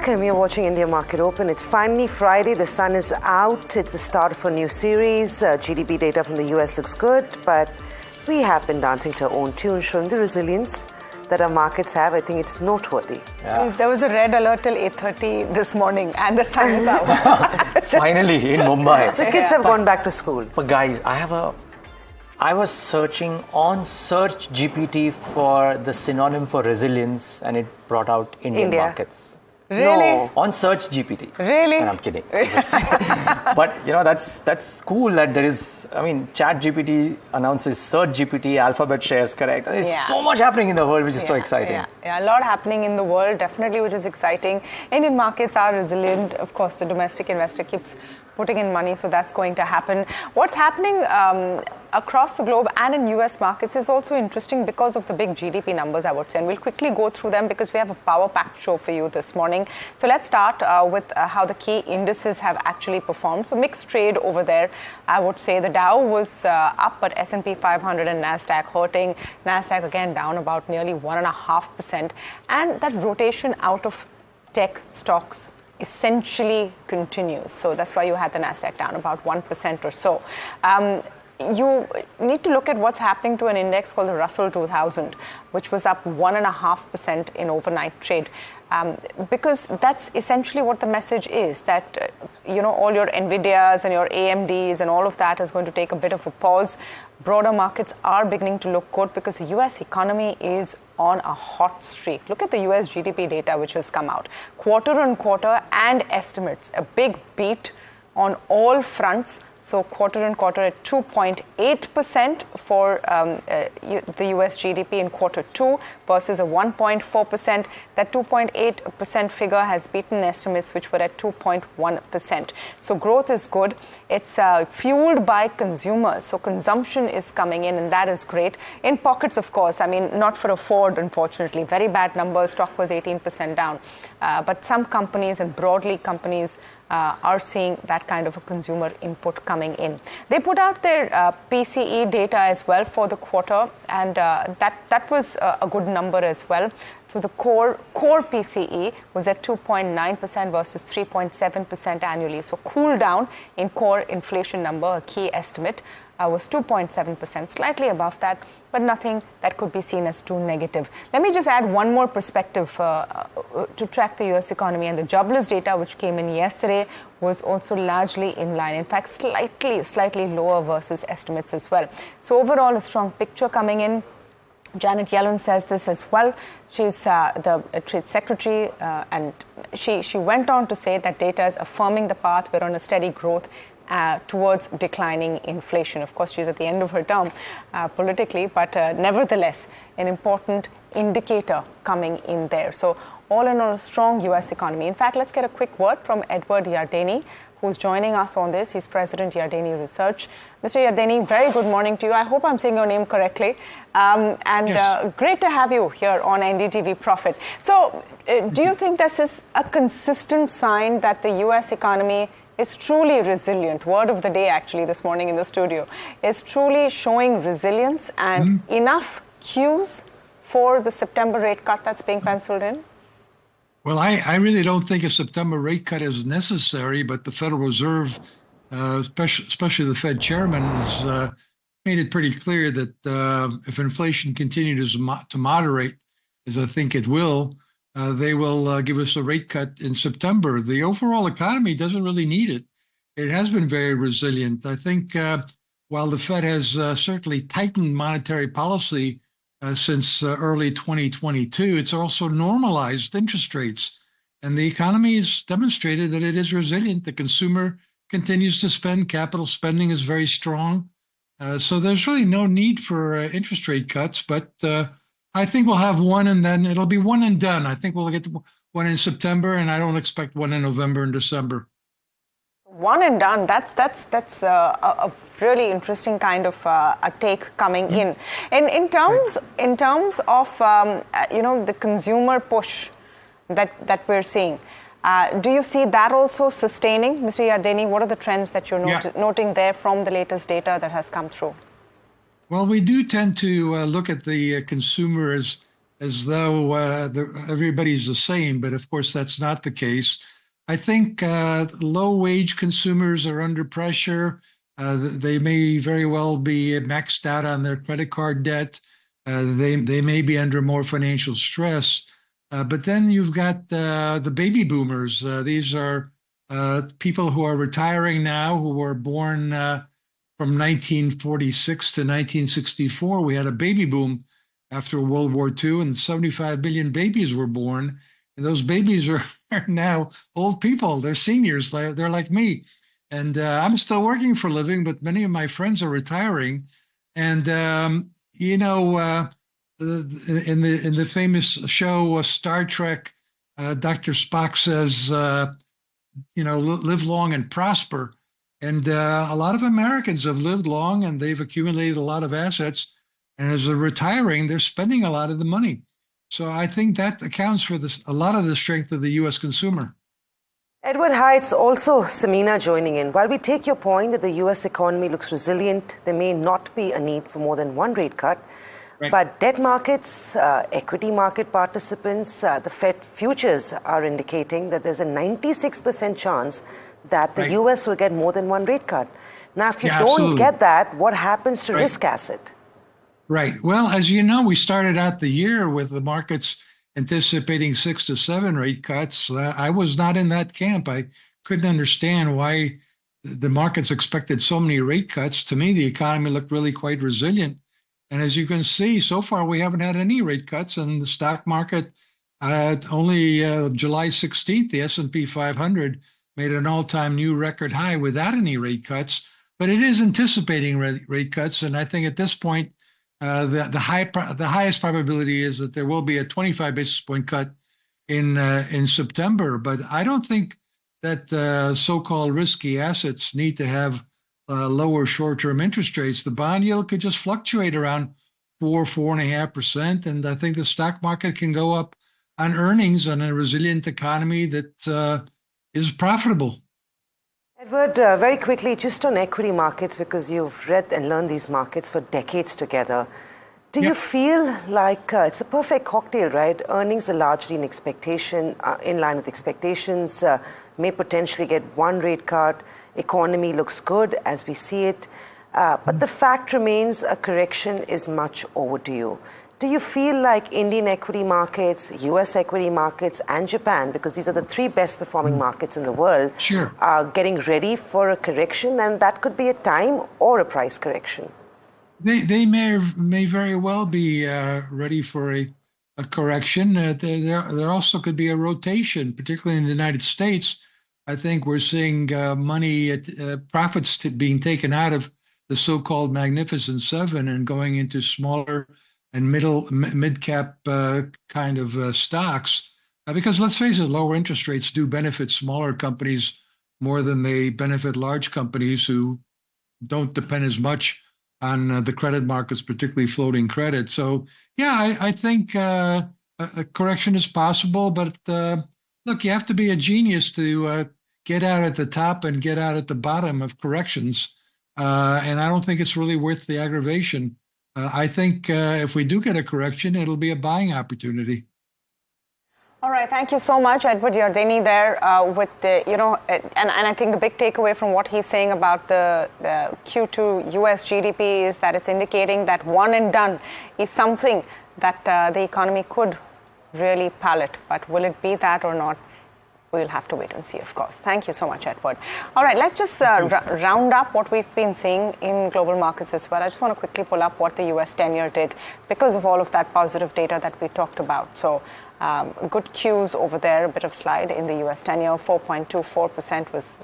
Welcome, you're watching India Market Open. It's finally Friday, the sun is out, it's the start of a new series. GDP data from the US looks good, but we have been dancing to our own tune, showing the resilience that our markets have. I think it's noteworthy. Yeah. There was a red alert till 8:30 this morning and the sun is out. Finally in Mumbai. The kids have gone back to school. But guys, I was searching on Search GPT for the synonym for resilience and it brought out Indian markets. Really? No. On Search GPT. Really? And I'm kidding. But you know, that's cool that there is, I mean, Chat GPT announces Search GPT, Alphabet shares correct. There's so much happening in the world which is so exciting. Yeah, a lot happening in the world, definitely, which is exciting. Indian markets are resilient. Of course, the domestic investor keeps putting in money, so that's going to happen. What's happening across the globe and in US markets is also interesting because of the big GDP numbers, I would say. And we'll quickly go through them because we have a power-packed show for you this morning. So let's start with how the key indices have actually performed. So mixed trade over there, I would say. The Dow was up, but S&P 500 and NASDAQ hurting. NASDAQ again down about nearly 1.5%. And that rotation out of tech stocks essentially continues. So that's why you had the NASDAQ down about 1% or so. You need to look at what's happening to an index called the Russell 2000, which was up 1.5% in overnight trade. Because that's essentially what the message is, that, all your NVIDIAs and your AMDs and all of that is going to take a bit of a pause. Broader markets are beginning to look good because the US economy is on a hot streak. Look at the US GDP data which has come out. Quarter on quarter and estimates, a big beat on all fronts. So quarter on quarter at 2.8% for the US GDP in quarter two versus a 1.4%. That 2.8% figure has beaten estimates which were at 2.1%. So growth is good. It's fueled by consumers. So consumption is coming in and that is great. In pockets, of course. I mean, not for a Ford, unfortunately. Very bad numbers. Stock was 18% down. But some companies and broadly companies are seeing that kind of a consumer input coming in. They put out their PCE data as well for the quarter, and that was a good number as well. So the core PCE was at 2.9% versus 3.7% annually. So cool down in core inflation number, a key estimate, was 2.7%, slightly above that, but nothing that could be seen as too negative. Let me just add one more perspective to track the US economy. And the jobless data, which came in yesterday, was also largely in line. In fact, slightly lower versus estimates as well. So overall, a strong picture coming in. Janet Yellen says this as well. She's the Trade Secretary, and she went on to say that data is affirming the path. We're on a steady growth towards declining inflation. Of course, she's at the end of her term politically, but nevertheless, an important indicator coming in there. So all in all, a strong US economy. In fact, let's get a quick word from Edward Yardeni, who's joining us on this. He's President, Yardeni Research. Mr. Yardeni, very good morning to you. I hope I'm saying your name correctly. Yes. Great to have you here on NDTV Profit. So do you think this is a consistent sign that the US economy is truly resilient? Word of the day, actually, this morning in the studio, is truly showing resilience and enough cues for the September rate cut that's being penciled in? Well, I really don't think a September rate cut is necessary, but the Federal Reserve, especially the Fed chairman, has made it pretty clear that if inflation continues to moderate, as I think it will, they will give us a rate cut in September. The overall economy doesn't really need it. It has been very resilient. I think while the Fed has certainly tightened monetary policy since early 2022, it's also normalized interest rates. And the economy has demonstrated that it is resilient. The consumer continues to spend. Capital spending is very strong. So there's really no need for interest rate cuts. But I think we'll have one and then it'll be one and done. I think we'll get one in September, and I don't expect one in November and December. One and done. That's a really interesting kind of a take coming in. And in terms of the consumer push that we're seeing, do you see that also sustaining, Mr. Yardeni? What are the trends that you're noting there from the latest data that has come through? Well, we do tend to look at the consumer as as though everybody's the same, but of course that's not the case. I think low-wage consumers are under pressure. They may very well be maxed out on their credit card debt. They may be under more financial stress. But then you've got the baby boomers. These are people who are retiring now, who were born from 1946 to 1964. We had a baby boom after World War II, and 75 million babies were born. And those babies are now old people. They're seniors. They're like me. And I'm still working for a living, but many of my friends are retiring. And, in the famous show Star Trek, Dr. Spock says, live long and prosper. And a lot of Americans have lived long and they've accumulated a lot of assets. And as they're retiring, they're spending a lot of the money. So I think that accounts for a lot of the strength of the U.S. consumer. Edward, hi, it's also Samina joining in. While we take your point that the U.S. economy looks resilient, there may not be a need for more than one rate cut. Right. But debt markets, equity market participants, the Fed futures are indicating that there's a 96% chance that the U.S. will get more than one rate cut. Now, if you don't get that, what happens to risk asset? Right. Well, as you know, we started out the year with the markets anticipating 6 to 7 rate cuts. I was not in that camp. I couldn't understand why the markets expected so many rate cuts. To me, the economy looked really quite resilient. And as you can see, so far we haven't had any rate cuts. And the stock market, only July 16th, the S&P 500 made an all-time new record high without any rate cuts. But it is anticipating rate cuts. And I think at this point, the highest probability is that there will be a 25 basis point cut in September. But I don't think that so-called risky assets need to have lower short-term interest rates. The bond yield could just fluctuate around 4.5%, and I think the stock market can go up on earnings on a resilient economy that is profitable. Edward, very quickly, just on equity markets, because you've read and learned these markets for decades together, do you feel like it's a perfect cocktail, right? Earnings are largely in line with expectations, may potentially get one rate cut, economy looks good as we see it, but the fact remains a correction is much overdue. Do you feel like Indian equity markets, US equity markets, and Japan, because these are the three best performing markets in the world, are getting ready for a correction, and that could be a time or a price correction? They may very well be ready for a correction. There also could be a rotation, particularly in the United States. I think we're seeing profits being taken out of the so-called Magnificent Seven and going into smaller and mid-cap kind of stocks. Because let's face it, lower interest rates do benefit smaller companies more than they benefit large companies who don't depend as much on the credit markets, particularly floating credit. So, I think a correction is possible. But look, you have to be a genius to get out at the top and get out at the bottom of corrections. And I don't think it's really worth the aggravation. I think if we do get a correction, it'll be a buying opportunity. All right. Thank you so much, Edward Yardeni there with the, and I think the big takeaway from what he's saying about the Q2 US GDP is that it's indicating that one and done is something that the economy could really palate. But will it be that or not? We'll have to wait and see, of course. Thank you so much, Edward. All right, let's just round up what we've been seeing in global markets as well. I just want to quickly pull up what the US 10-year did because of all of that positive data that we talked about. So good cues over there, a bit of slide in the US 10-year, 4.24% was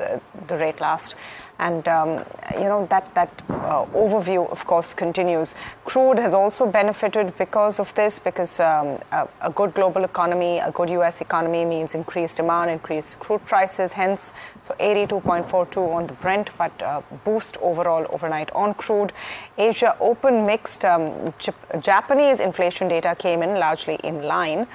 the rate last. And, that overview, of course, continues. Crude has also benefited because of this, because a good global economy, a good U.S. economy means increased demand, increased crude prices, hence, so 82.42 on the Brent, but boost overall overnight on crude. Asia open mixed. Japanese inflation data came in largely in line.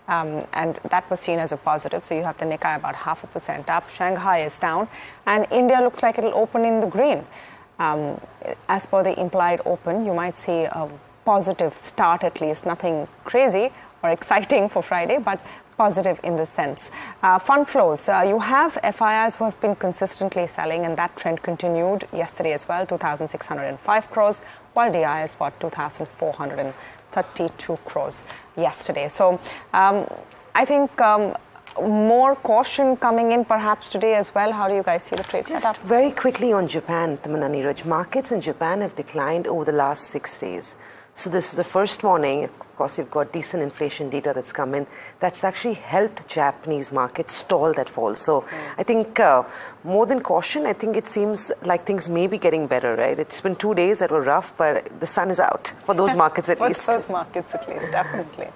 And that was seen as a positive. So you have the Nikkei about 0.5% up. Shanghai is down. And India looks like it'll open in the green. As per the implied open, you might see a positive start at least, nothing crazy. or exciting for Friday, but positive in this sense. Fund flows. You have FIIs who have been consistently selling, and that trend continued yesterday as well, 2,605 crores, while DIs bought 2,432 crores yesterday. So I think more caution coming in perhaps today as well. How do you guys see the trade setup? Just very quickly on Japan, Tamanna, Niraj. Markets in Japan have declined over the last 6 days. So this is the first morning. Of course, you've got decent inflation data that's come in. That's actually helped Japanese markets stall that fall. So I think more than caution, I think it seems like things may be getting better, right? It's been 2 days that were rough, but the sun is out for those markets at least. For those markets at least, definitely.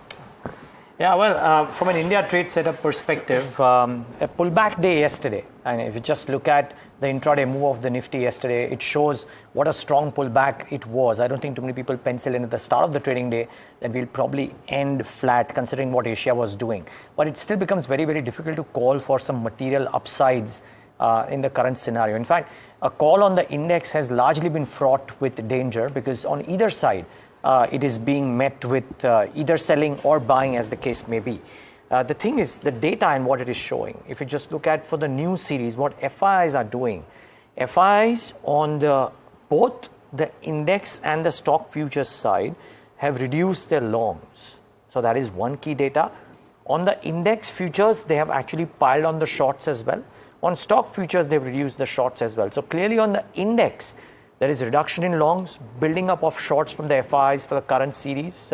Yeah, well, from an India trade setup perspective, a pullback day yesterday. And if you just look at the intraday move of the Nifty yesterday, it shows what a strong pullback it was. I don't think too many people penciled in at the start of the trading day that we'll probably end flat considering what Asia was doing. But it still becomes very, very difficult to call for some material upsides in the current scenario. In fact, a call on the index has largely been fraught with danger because on either side, it is being met with either selling or buying as the case may be. The thing is the data and what it is showing. If you just look at for the new series, what FIIs are doing, FIIs on both the index and the stock futures side have reduced their longs. So that is one key data. On the index futures, they have actually piled on the shorts as well. On stock futures, they've reduced the shorts as well. So clearly on the index, there is a reduction in longs, building up of shorts from the FIIs for the current series.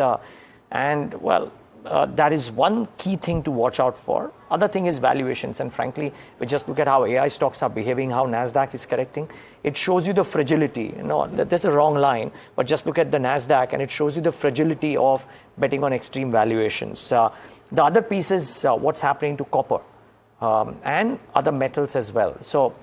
That is one key thing to watch out for. Other thing is valuations. And frankly, we just look at how AI stocks are behaving, how NASDAQ is correcting. It shows you the fragility. This is a wrong line, but just look at the NASDAQ and it shows you the fragility of betting on extreme valuations. The other piece is what's happening to copper and other metals as well. So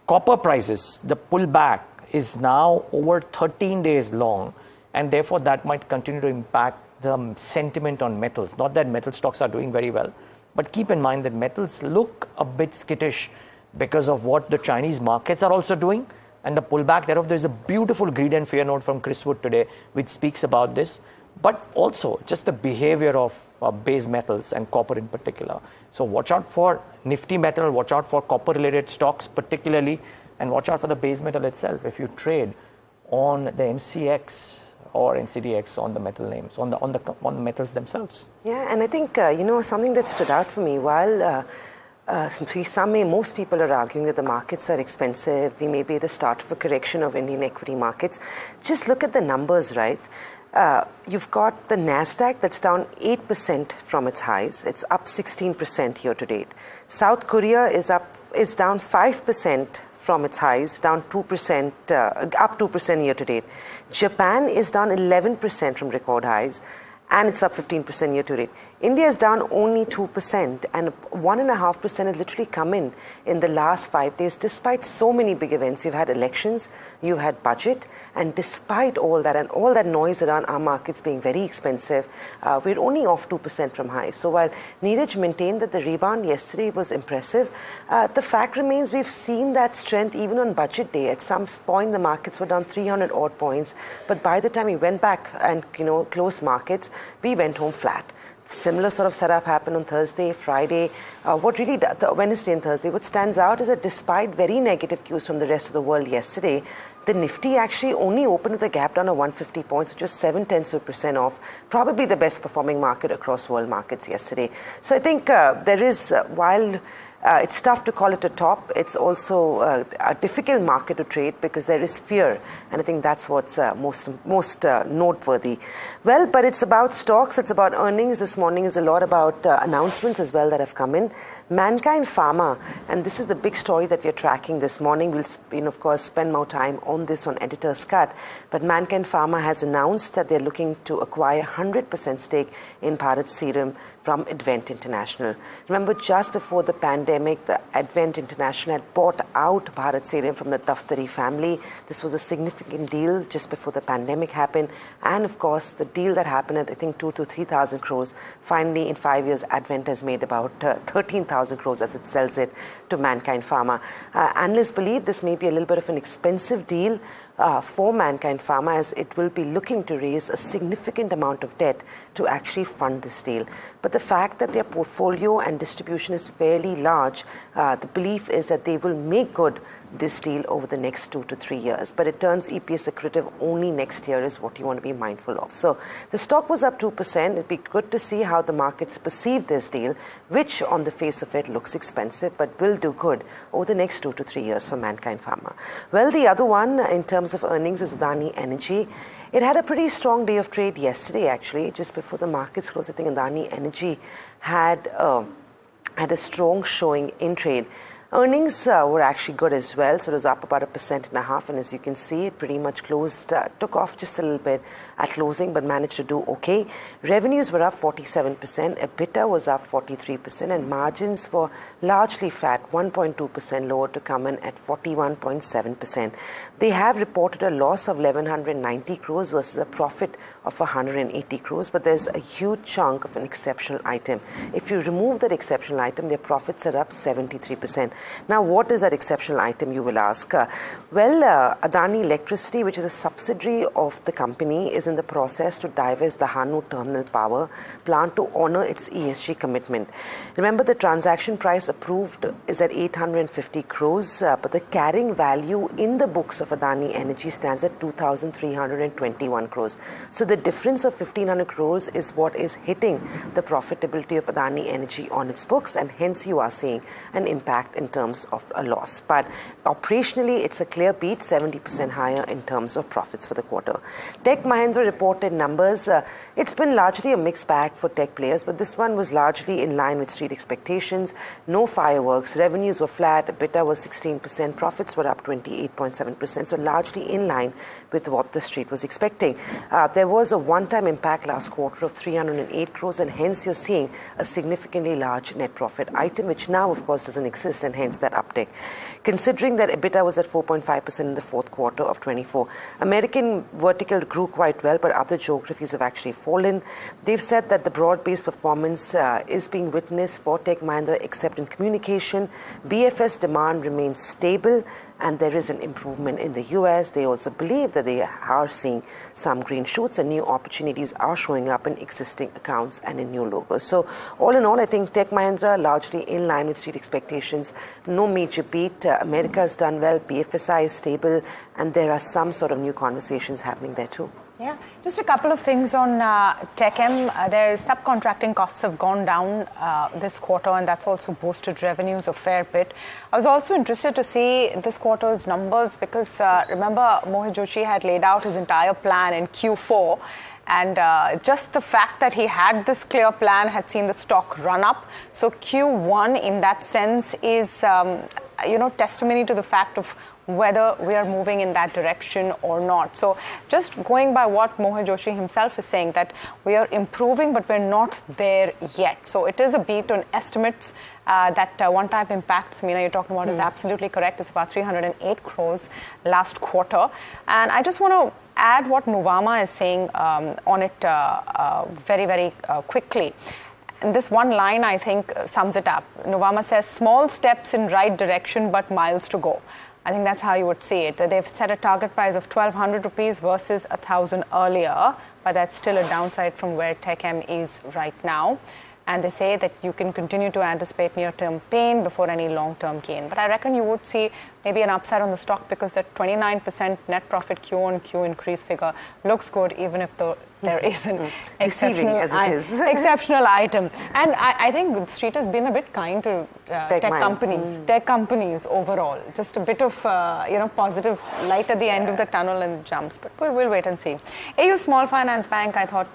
copper prices, the pullback is now over 13 days long, and therefore that might continue to impact the sentiment on metals. Not that metal stocks are doing very well, but keep in mind that metals look a bit skittish because of what the Chinese markets are also doing and the pullback thereof. There's a beautiful greed and fear note from Chris Wood today which speaks about this, but also just the behavior of base metals and copper in particular. So watch out for Nifty metal, watch out for copper related stocks particularly, and watch out for the base metal itself if you trade on the MCX or NCDX on the metal names, on the metals themselves. Yeah, and I think, something that stood out for me, while most people are arguing that the markets are expensive, we may be at the start of a correction of Indian equity markets, just look at the numbers, right? You've got the NASDAQ that's down 8% from its highs. It's up 16% year to date. South Korea is down 5% from its highs, down 2%, up 2% year to date. Japan is down 11% from record highs, and it's up 15% year to date. India is down only 2%, and 1.5% has literally come in the last 5 days, despite so many big events. You've had elections, you've had budget, and despite all that and all that noise around our markets being very expensive, we're only off 2% from highs. So while Niraj maintained that the rebound yesterday was impressive, the fact remains we've seen that strength even on budget day. At some point, the markets were down 300 odd points, but by the time we went back and closed markets, we went home flat. Similar sort of setup happened on Thursday, Friday. Wednesday and Thursday, what stands out is that despite very negative cues from the rest of the world yesterday, the Nifty actually only opened with a gap down of 150 points, just 0.7% off. Probably the best performing market across world markets yesterday. So I think there is, while it's tough to call it a top, it's also a difficult market to trade because there is fear, and I think that's what's most noteworthy. Well, but it's about stocks, it's about earnings. This morning is a lot about announcements as well that have come in. Mankind Pharma, and this is the big story that we're tracking this morning. We'll, of course, spend more time on this on Editor's Cut. But Mankind Pharma has announced that they're looking to acquire 100% stake in Bharat Serum from Advent International. Remember, just before the pandemic, the Advent International had bought out Bharat Serum from the Daftari family. This was a significant deal just before the pandemic happened. And, of course, the deal that happened at, I think, 2,000 to 3,000 crores. Finally, in 5 years, Advent has made about 13,000 crores as it sells it to Mankind Pharma. Analysts believe this may be a little bit of an expensive deal for Mankind Pharma, as it will be looking to raise a significant amount of debt to actually fund this deal. But the fact that their portfolio and distribution is fairly large, the belief is that they will make good this deal over the next 2 to 3 years. But it turns EPS accretive only next year is what you want to be mindful of. So the stock was up 2%. It'd be good to see how the markets perceive this deal, which on the face of it looks expensive, but will do good over the next 2 to 3 years for Mankind Pharma. Well, the other one in terms of earnings is Adani Energy. It had a pretty strong day of trade yesterday, actually, just before the markets closed. I think Adani Energy had a strong showing in trade. Earnings were actually good as well, so it was up about 1.5%, and as you can see, it pretty much closed, took off just a little bit at closing, but managed to do okay. Revenues were up 47%, EBITDA was up 43%, and margins were largely flat, 1.2% lower to come in at 41.7%. They have reported a loss of 1,190 crores versus a profit of 180 crores, but there's a huge chunk of an exceptional item. If you remove that exceptional item, their profits are up 73%. Now, what is that exceptional item, you will ask? Adani Electricity, which is a subsidiary of the company, is in the process to divest the Hanu Terminal Power Plant to honor its ESG commitment. Remember, the transaction price approved is at 850 crores, but the carrying value in the books of Adani Energy stands at 2,321 crores. So the difference of 1,500 crores is what is hitting the profitability of Adani Energy on its books, and hence you are seeing an impact in terms of a loss. But operationally, it's a clear beat, 70% higher in terms of profits for the quarter. Tech Mahindra reported numbers. It's been largely a mixed bag for tech players, but this one was largely in line with street expectations. No fireworks. Revenues were flat. EBITDA was 16%. Profits were up 28.7%. So largely in line with what the street was expecting. There was a one-time impact last quarter of 308 crores, and hence you're seeing a significantly large net profit item, which now, of course, doesn't exist, and hence that uptick. Considering that EBITDA was at 4.5% in the fourth quarter of 24, American vertical grew quite well, but other geographies have actually fallen. They've said that the broad-based performance is being witnessed for Tech Mahindra, except in communication. BFS demand remains stable, and there is an improvement in the US. They also believe that they are seeing some green shoots, and new opportunities are showing up in existing accounts and in new logos. So all in all, I think Tech Mahindra largely in line with street expectations. No major beat. America has done well. BFSI is stable, and there are some sort of new conversations happening there too. Yeah, just a couple of things on TechM. Their subcontracting costs have gone down this quarter, and that's also boosted revenues a fair bit. I was also interested to see this quarter's numbers because remember, Mohit Joshi had laid out his entire plan in Q4. And just the fact that he had this clear plan had seen the stock run up. So Q1, in that sense, is testimony to the fact of whether we are moving in that direction or not. So just going by what Mohit Joshi himself is saying, that we are improving, but we're not there yet. So it is a beat on estimates. That one-time impact, Samina, you're talking about is absolutely correct. It's about 308 crores last quarter. And I just want to add what Nuvama is saying on it very, very quickly. And this one line, I think, sums it up. Nuvama says, small steps in right direction, but miles to go. I think that's how you would see it. They've set a target price of 1,200 rupees versus 1,000 earlier, but that's still a downside from where TechM is right now. And they say that you can continue to anticipate near-term pain before any long-term gain. But I reckon you would see maybe an upside on the stock because that 29% net profit Q-on-Q increase figure looks good, even if there is an exceptional item. And I think the street has been a bit kind to tech companies overall. Just a bit of positive light at the end of the tunnel and jumps. But we'll wait and see. AU Small Finance Bank, I thought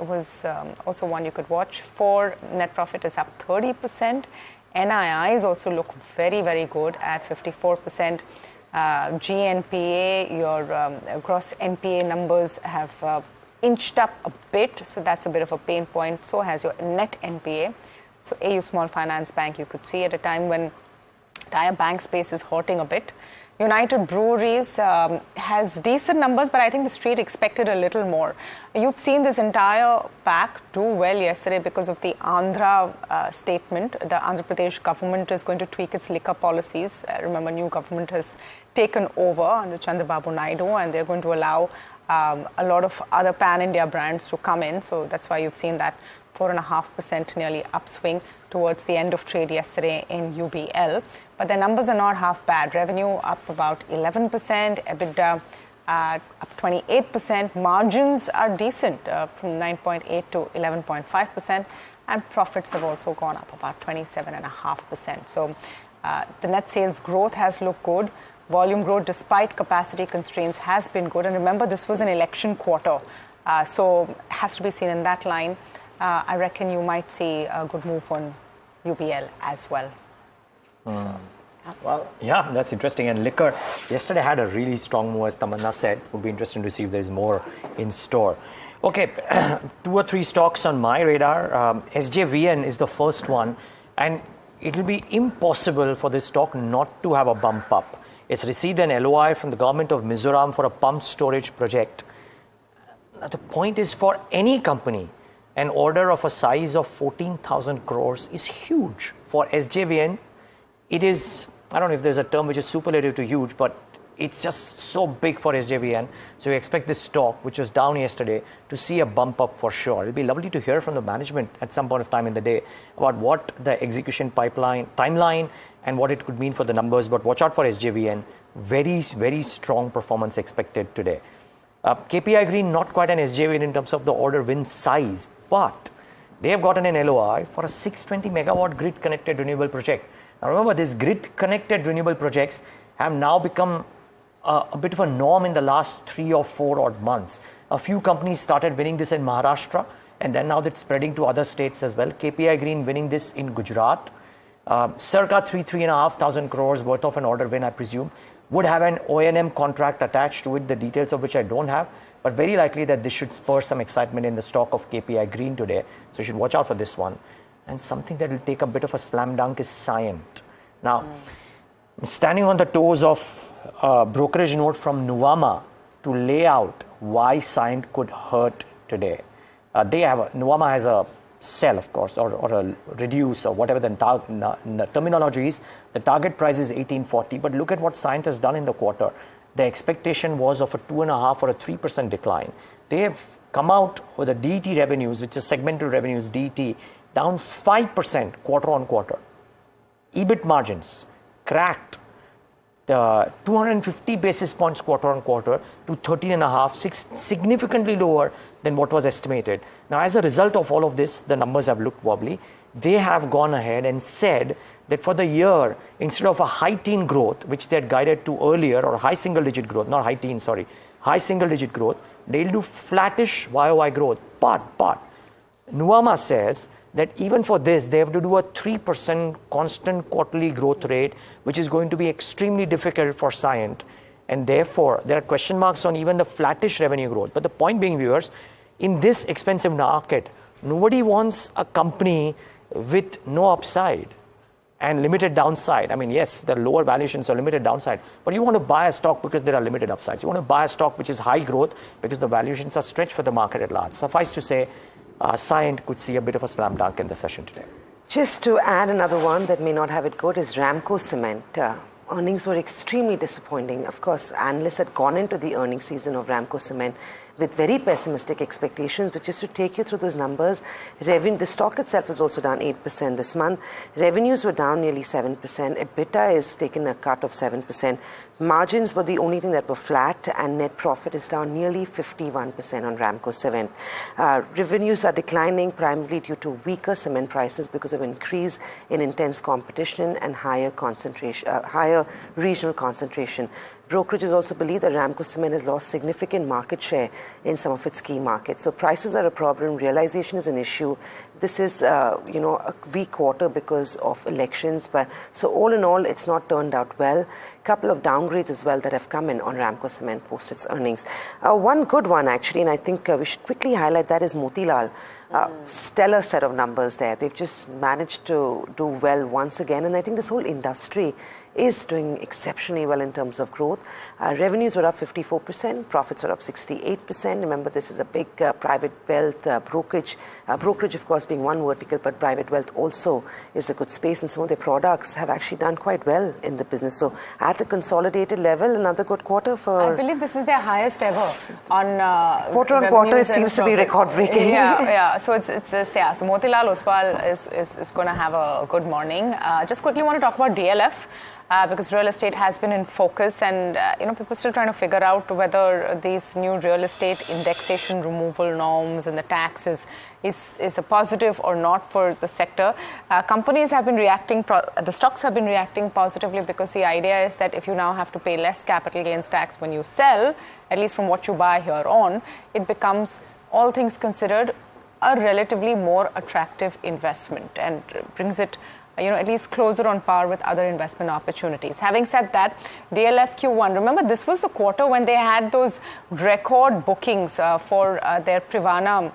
was also one you could watch for. Net profit is up 30%. NIIs also look very, very good at 54%. GNPA, your gross NPA numbers have inched up a bit, so that's a bit of a pain point. So has your net NPA. So AU Small Finance Bank, you could see at a time when entire bank space is hurting a bit. United Breweries has decent numbers, but I think the street expected a little more. You've seen this entire pack do well yesterday because of the Andhra statement. The Andhra Pradesh government is going to tweak its liquor policies. Remember, new government has taken over under Chandrababu Naidu, and they're going to allow a lot of other pan-India brands to come in. So that's why you've seen that 4.5% nearly upswing towards the end of trade yesterday in UBL. But their numbers are not half bad. Revenue up about 11%, EBITDA up 28%. Margins are decent from 9.8 to 11.5%. And profits have also gone up about 27.5%. So the net sales growth has looked good. Volume growth, despite capacity constraints, has been good. And remember, this was an election quarter. So it has to be seen in that line. I reckon you might see a good move on UBL as well. So, well, yeah, that's interesting. And liquor yesterday had a really strong move, as Tamanna said. Would be interesting to see if there's more in store. Okay, 2 or 3 stocks on my radar. SJVN is the first one, and it will be impossible for this stock not to have a bump up. It's received an LOI from the government of Mizoram for a pump storage project. Now, the point is, for any company, an order of a size of 14,000 crores is huge. For SJVN, it is, I don't know if there's a term which is superlative to huge, but it's just so big for SJVN. So we expect this stock, which was down yesterday, to see a bump up for sure. It'll be lovely to hear from the management at some point of time in the day about what the execution timeline and what it could mean for the numbers. But watch out for SJVN. Very, very strong performance expected today. KPI Green, not quite an SJVN in terms of the order win size, but they have gotten an LOI for a 620 megawatt grid connected renewable project. Now remember, these grid connected renewable projects have now become a bit of a norm in the last 3 or 4 odd months. A few companies started winning this in Maharashtra, and then now that's spreading to other states as well. KPI Green winning this in Gujarat. Circa 3,500 crores worth of an order win, I presume. Would have an O&M contract attached to it, the details of which I don't have, but very likely that this should spur some excitement in the stock of KPI Green today. So you should watch out for this one. And something that will take a bit of a slam dunk is Scient. Now, I'm standing on the toes of a brokerage note from Nuvama to lay out why Scient could hurt today. Nuvama has a sell, of course, or a reduce, or whatever the terminology is. The target price is 1840, but look at what Scient has done in the quarter. The expectation was of a 2.5 or a 3% decline. They have come out with the DET revenues, which is segmental revenues, DET, down 5% quarter on quarter. EBIT margins cracked 250 basis points quarter on quarter to 13.5, significantly lower than what was estimated. Now, as a result of all of this, the numbers have looked wobbly. They have gone ahead and said that for the year, instead of a high teen growth, which they had guided to earlier, or high single digit growth, not high teen, sorry, high single digit growth, they'll do flattish YOY growth. But Nuvama says that even for this, they have to do a 3% constant quarterly growth rate, which is going to be extremely difficult for Scient. And therefore, there are question marks on even the flattish revenue growth. But the point being, viewers, in this expensive market, nobody wants a company with no upside and limited downside. I mean, yes, the lower valuations are limited downside, but you want to buy a stock because there are limited upsides. You want to buy a stock which is high growth because the valuations are stretched for the market at large. Suffice to say, Scient could see a bit of a slam dunk in the session today. Just to add another one that may not have it good is Ramco Cement. Earnings were extremely disappointing. Of course, analysts had gone into the earnings season of Ramco Cement with very pessimistic expectations, but just to take you through those numbers, the stock itself is also down 8% this month. Revenues were down nearly 7%. EBITDA is taken a cut of 7%. Margins were the only thing that were flat, and net profit is down nearly 51% on Ramco Cement. Revenues are declining primarily due to weaker cement prices because of increase in intense competition and higher regional concentration. Brokerages also believe that Ramco Cement has lost significant market share in some of its key markets. So prices are a problem. Realization is an issue. This is, a weak quarter because of elections. But so all in all, it's not turned out well. Couple of downgrades as well that have come in on Ramco Cement post its earnings. One good one, actually, and I think we should quickly highlight that is Motilal. Stellar set of numbers there. They've just managed to do well once again. And I think this whole industry is doing exceptionally well in terms of growth. Revenues were up 54%, profits are up 68%. Remember, this is a big private wealth brokerage. Brokerage, of course, being one vertical, but private wealth also is a good space, and some of their products have actually done quite well in the business. So at a consolidated level, another good quarter for... I believe this is their highest ever on quarter on quarter. It seems to be record-breaking. Yeah. So it's yeah. So Motilal Oswal is going to have a good morning. Just quickly want to talk about DLF. Because real estate has been in focus, and people are still trying to figure out whether these new real estate indexation removal norms and the taxes is a positive or not for the sector. Companies have been reacting, the stocks have been reacting positively, because the idea is that if you now have to pay less capital gains tax when you sell, at least from what you buy here on, it becomes, all things considered, a relatively more attractive investment and brings it at least closer on par with other investment opportunities. Having said that, DLF Q1, remember this was the quarter when they had those record bookings for their Privana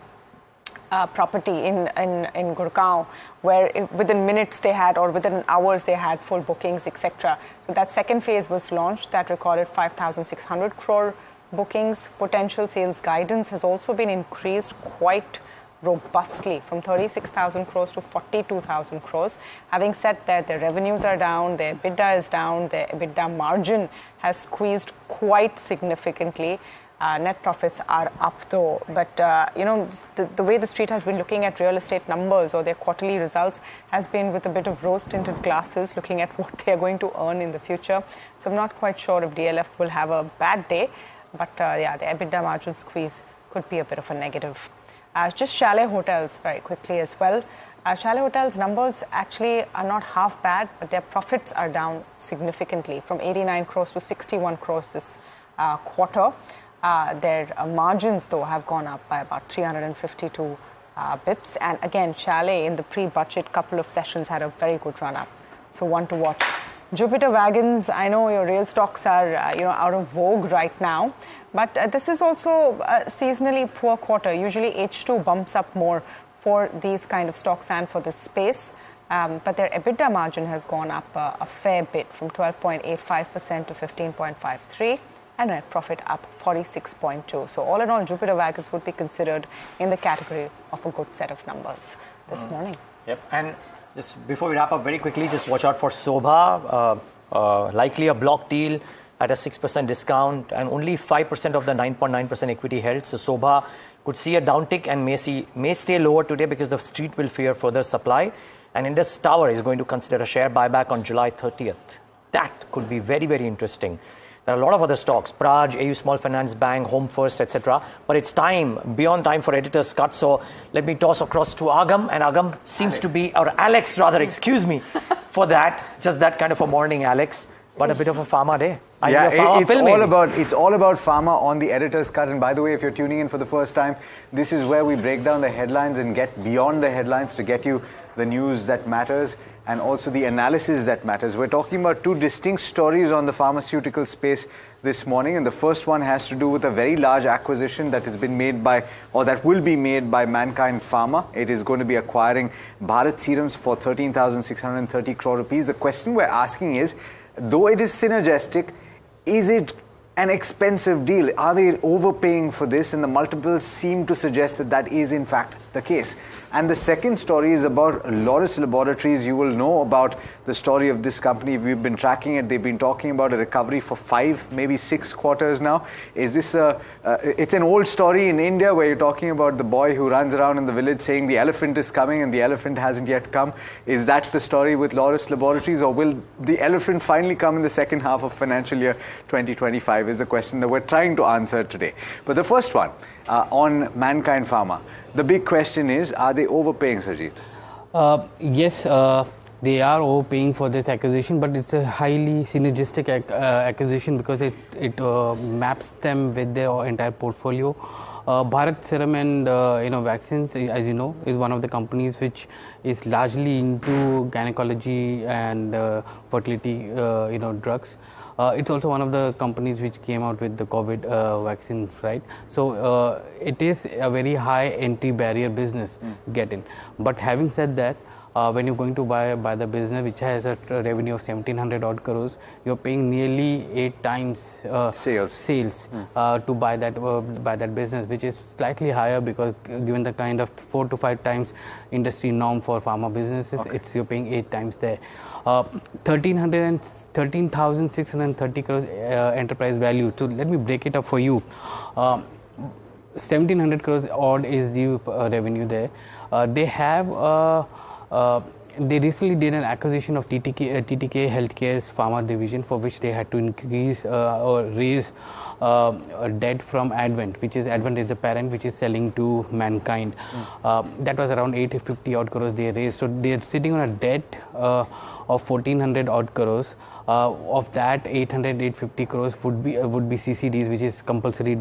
property in Gurgaon, where within minutes they had, or within hours they had full bookings, etc. So that second phase was launched, that recorded 5,600 crore bookings. Potential sales guidance has also been increased quite robustly from 36,000 crores to 42,000 crores. Having said that, their revenues are down, their EBITDA is down, their EBITDA margin has squeezed quite significantly. Net profits are up though, but the way the street has been looking at real estate numbers or their quarterly results has been with a bit of rose-tinted glasses, looking at what they are going to earn in the future. So I'm not quite sure if DLF will have a bad day, but the EBITDA margin squeeze could be a bit of a negative. Just Chalet Hotels very quickly as well. Chalet Hotels numbers actually are not half bad, but their profits are down significantly from 89 crores to 61 crores this quarter. Their margins, though, have gone up by about 352 bips. And again, Chalet in the pre-budget couple of sessions had a very good run-up. So one to watch. Jupiter Wagons, I know your rail stocks are out of vogue right now, but this is also a seasonally poor quarter. Usually H2 bumps up more for these kind of stocks and for this space. But their EBITDA margin has gone up a fair bit from 12.85% to 15.53%. And net profit up 46.2%. So all in all, Jupiter Wagons would be considered in the category of a good set of numbers this morning. Yep. And just before we wrap up very quickly, just watch out for Sobha, likely a block deal at a 6% discount, and only 5% of the 9.9% equity held. So Sobha could see a downtick and may stay lower today because the street will fear further supply. And Indus Tower is going to consider a share buyback on July 30th. That could be very, very interesting. There are a lot of other stocks, Praj, AU Small Finance Bank, Home First, etc. But it's beyond time for editor's cut. So let me toss across to Agam. And Agam seems to be, or Alex rather, excuse me, for that. Just that kind of a morning, Alex. But a bit of a pharma day. It's all about pharma on the editor's cut. And by the way, if you're tuning in for the first time, this is where we break down the headlines and get beyond the headlines to get you the news that matters and also the analysis that matters. We're talking about two distinct stories on the pharmaceutical space this morning, and the first one has to do with a very large acquisition that has been made by, or that will be made by Mankind Pharma. It is going to be acquiring Bharat Serums for 13,630 crore rupees. The question we're asking is, though it is synergistic, is it an expensive deal? Are they overpaying for this? And the multiples seem to suggest that that is in fact the case. And the second story is about Lis Laboratories. You will know about the story of this company. We've been tracking it. They've been talking about a recovery for 5, maybe 6 quarters now. Is this it's an old story in India where you're talking about the boy who runs around in the village saying the elephant is coming and the elephant hasn't yet come. Is that the story with Lis Laboratories, or will the elephant finally come in the second half of financial year 2025 is the question that we're trying to answer today. But the first one, on Mankind Pharma. The big question is, are they overpaying, Sajid? Yes, they are overpaying for this acquisition, but it's a highly synergistic acquisition because it maps them with their entire portfolio. Bharat Serum and vaccines, as you know, is one of the companies which is largely into gynecology and fertility, drugs. It's also one of the companies which came out with the COVID vaccines, right? So it is a very high entry barrier business to get in. But having said that, when you're going to buy the business which has a revenue of 1700 odd crores, you're paying nearly 8 times sales to buy that business, which is slightly higher because given the kind of 4 to 5 times industry norm for pharma businesses, you're paying 8 times there. 13,630 crores enterprise value. So let me break it up for you. 1700 crores odd is the revenue there. They recently did an acquisition of TTK Healthcare's pharma division, for which they had to increase or raise debt from Advent, which is a parent which is selling to Mankind. That was around 850 odd crores they raised. So they are sitting on a debt of 1400 odd crores. Of that, 850 crores would be CCDs, which is compulsory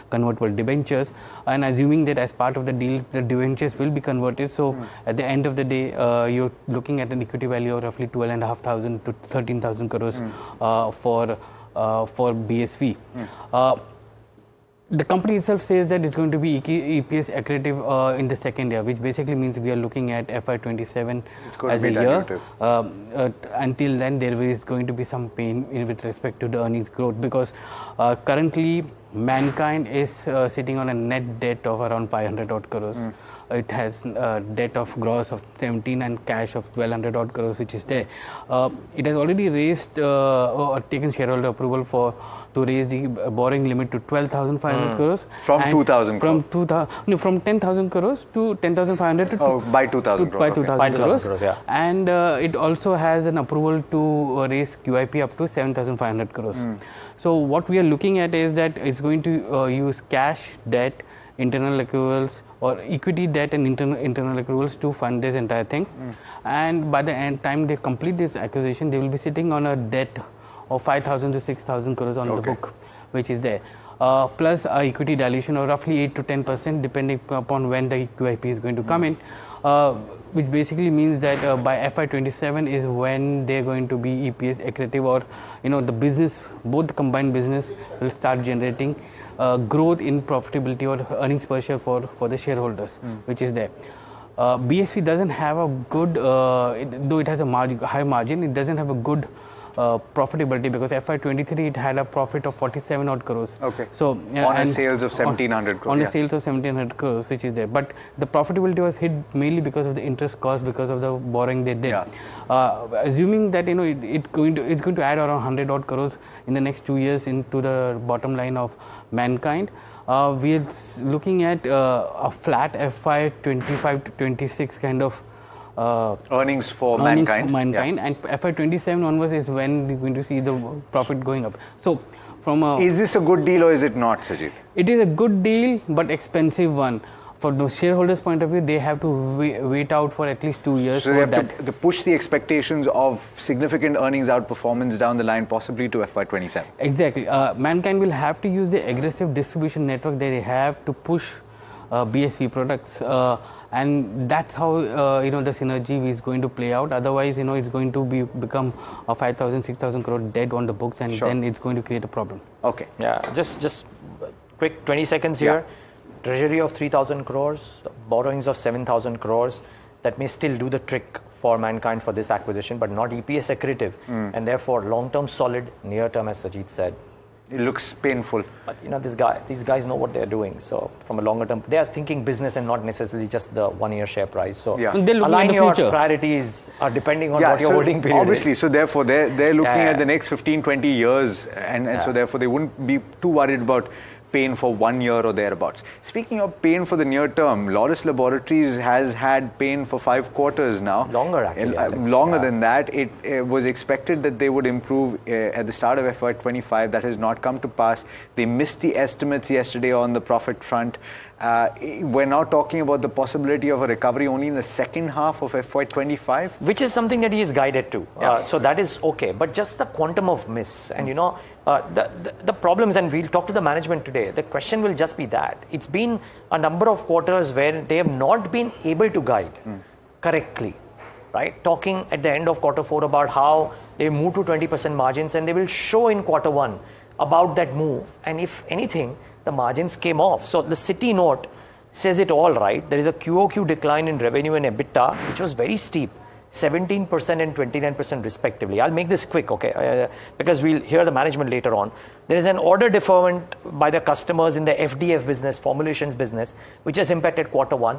convertible debentures, and assuming that as part of the deal the debentures will be converted, so at the end of the day you're looking at an equity value of roughly 12,500 to 13,000 crores for BSV. The company itself says that it's going to be EPS accretive in the second year, which basically means we are looking at FY27 as a year. Until then, there is going to be some pain with respect to the earnings growth, because currently Mankind is sitting on a net debt of around 500 odd crores. It has debt of gross of 17 and cash of 1200 odd crores, which is there. It has already raised or taken shareholder approval to raise the borrowing limit to 12,500 crores. From 2,000 crores? From 10,000 crores to 10,500 to by 2,000 crores. By 2,000 crores. Yeah. And it also has an approval to raise QIP up to 7,500 crores. So what we are looking at is that it's going to use cash, debt, internal accruals, or equity, debt and internal accruals to fund this entire thing. And by the time they complete this acquisition, they will be sitting on a debt of 5,000 to 6,000 crores on the book, which is there. Plus equity dilution of roughly 8 to 10% depending upon when the QIP is going to come in, which basically means that by FY27 is when they're going to be EPS accretive, or the business, both the combined business will start generating growth in profitability or earnings per share for the shareholders, which is there. BSV doesn't have a good, though it has a high margin, it doesn't have a good profitability, because FY23 it had a profit of 47 odd crores. So on a sales of 1,700 crores. On a sales of 1,700 crores, which is there. But the profitability was hit mainly because of the interest cost, because of the borrowing they did. Assuming that it's going to add around 100 odd crores in the next 2 years into the bottom line of Mankind. We are looking at a flat FY25 to 26 kind of earnings for Mankind. And FY27 onwards is when we're going to see the profit going up. So, is this a good deal or is it not, Sajid? It is a good deal, but expensive one. For the shareholders' point of view, they have to wait out for at least 2 years. So they have to push the expectations of significant earnings outperformance down the line, possibly to FY27. Exactly. Mankind will have to use the aggressive distribution network that they have to push BSV products. And that's how the synergy is going to play out. Otherwise, it's going to become a 5,000, 6,000 crore debt on the books, and then it's going to create a problem. Okay. Yeah. Just quick 20 seconds here. Treasury of 3,000 crores, borrowings of 7,000 crores. That may still do the trick for Mankind for this acquisition, but not EPS accretive, and therefore long-term solid, near-term, as Sajid said. It looks painful. But these guys know what they're doing. So from a longer term, they are thinking business and not necessarily just the 1 year share price. So align your priorities depending on what your holding period obviously, is. So therefore they're looking at the next 15, 20 years, and so therefore they wouldn't be too worried about pain for 1 year or thereabouts. Speaking of pain for the near term, Lis Laboratories has had pain for 5 quarters now. Longer, actually. Longer than that. It was expected that they would improve at the start of FY25. That has not come to pass. They missed the estimates yesterday on the profit front. We're now talking about the possibility of a recovery only in the second half of FY25. Which is something that he is guided to. So that is okay. But just the quantum of miss and, the problems, and we'll talk to the management today, the question will just be that. It's been a number of quarters where they have not been able to guide correctly. Right? Talking at the end of quarter 4 about how they move to 20% margins, and they will show in quarter 1 about that move. And if anything, the margins came off. So the Citi note says it all, right? There is a QOQ decline in revenue and EBITDA, which was very steep, 17% and 29% respectively. I'll make this quick, okay, because we'll hear the management later on. There is an order deferment by the customers in the FDF business, formulations business, which has impacted quarter one.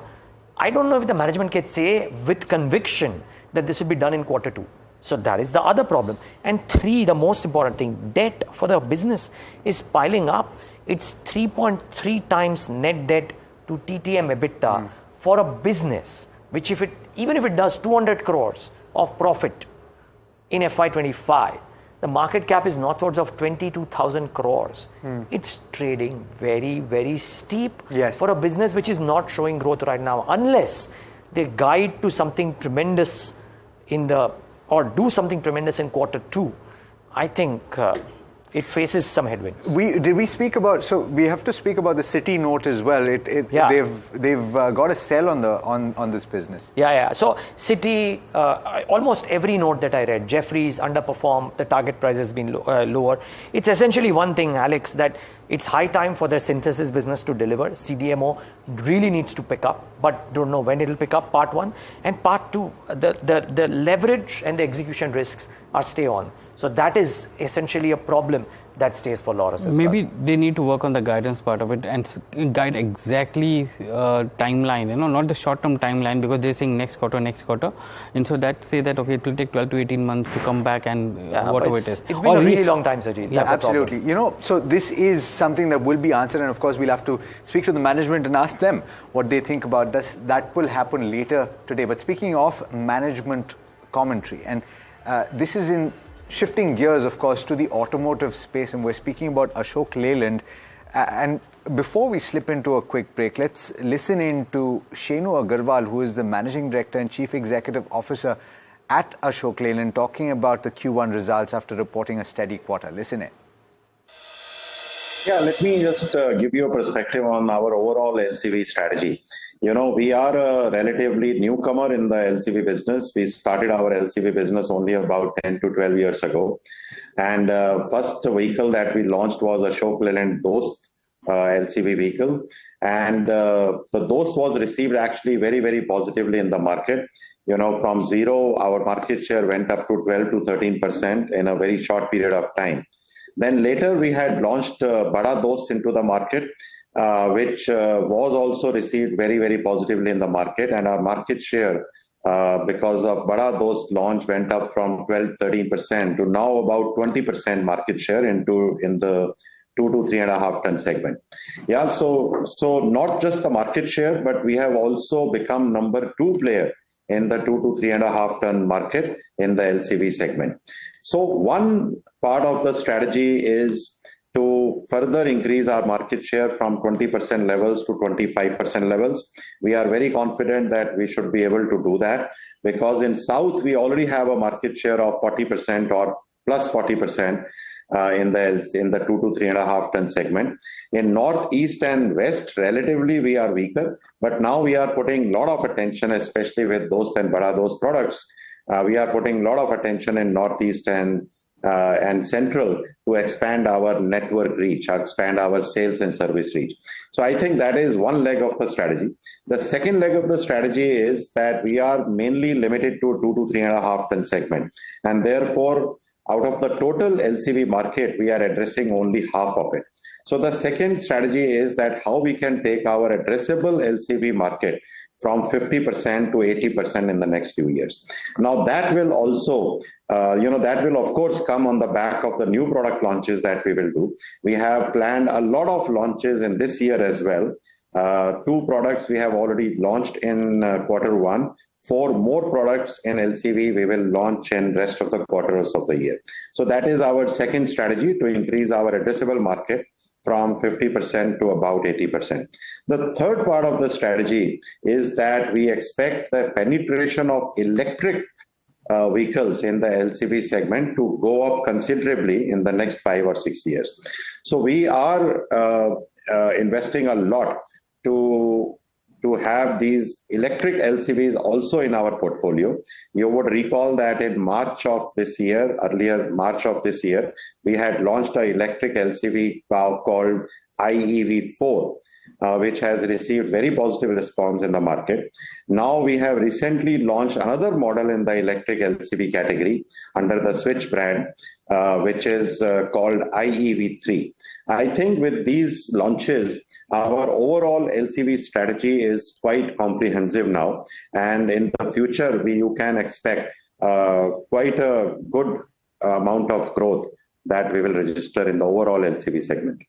I don't know if the management can say with conviction that this will be done in quarter two. So that is the other problem. And three, the most important thing, debt for the business is piling up. It's 3.3 times net debt to TTM EBITDA for a business, which even if it does 200 crores of profit in FY25, the market cap is northwards of 22,000 crores. It's trading very, very steep for a business which is not showing growth right now, unless they guide to something tremendous or do something tremendous in quarter two. I think it faces some headwind. Did we speak about? So we have to speak about the Citi note as well. They've got a sell on this business. Yeah. So Citi, almost every note that I read, Jefferies underperformed. The target price has been lower. It's essentially one thing, Alex, that it's high time for their synthesis business to deliver. CDMO really needs to pick up, but don't know when it'll pick up. Part one and part two, the leverage and the execution risks are stay on. So that is essentially a problem that stays for Laurus as Maybe well. They need to work on the guidance part of it and guide exactly timeline, not the short-term timeline, because they're saying next quarter. And so that say that, okay, it will take 12 to 18 months to come back and whatever it is. It's been a really long time, Sajid. Yeah, absolutely. So this is something that will be answered, and of course we'll have to speak to the management and ask them what they think about this. That will happen later today. But speaking of management commentary, and this is in shifting gears, of course, to the automotive space, and we're speaking about Ashok Leyland. And before we slip into a quick break, let's listen in to Shenu Agarwal, who is the Managing Director and Chief Executive Officer at Ashok Leyland, talking about the Q1 results after reporting a steady quarter. Listen in. Yeah, let me just give you a perspective on our overall LCV strategy. We are a relatively newcomer in the LCV business. We started our LCV business only about 10 to 12 years ago. And first vehicle that we launched was Ashok Leyland Dost LCV vehicle. And the Dost was received actually very, very positively in the market. From zero, our market share went up to 12 to 13% in a very short period of time. Then later we had launched Bada Dost into the market, which was also received very, very positively in the market. And our market share, because of Bada Dost launch, went up from 12-13% to now about 20% market share in the 2 to 3.5 ton segment. Yeah, so not just the market share, but we have also become number 2 player in the 2 to 3.5 ton market in the LCV segment. So one part of the strategy is to further increase our market share from 20% levels to 25% levels. We are very confident that we should be able to do that, because in South we already have a market share of 40% or plus 40% in the 2 to 3.5 ton segment. In North, East and West, relatively we are weaker, but now we are putting a lot of attention, especially with Dost and Bada Dost products. We are putting a lot of attention in Northeast and Central to expand our network reach, expand our sales and service reach. So I think that is one leg of the strategy. The second leg of the strategy is that we are mainly limited to 2 to 3.5 ton segment, and therefore out of the total LCV market, we are addressing only half of it. So the second strategy is that how we can take our addressable LCV market from 50% to 80% in the next few years. Now that will also, that will of course come on the back of the new product launches that we will do. We have planned a lot of launches in this year as well. 2 products we have already launched in quarter 1. 4 more products in LCV we will launch in rest of the quarters of the year. So that is our second strategy, to increase our addressable market from 50% to about 80%. The third part of the strategy is that we expect the penetration of electric vehicles in the LCV segment to go up considerably in the next 5 or 6 years. So we are investing a lot to have these electric LCVs also in our portfolio. You would recall that in March of this year, we had launched an electric LCV called IEV4. which has received very positive response in the market. Now we have recently launched another model in the electric LCV category under the Switch brand, which is called IEV3. I think with these launches, our overall LCV strategy is quite comprehensive now, and in the future you can expect quite a good amount of growth that we will register in the overall LCV segment.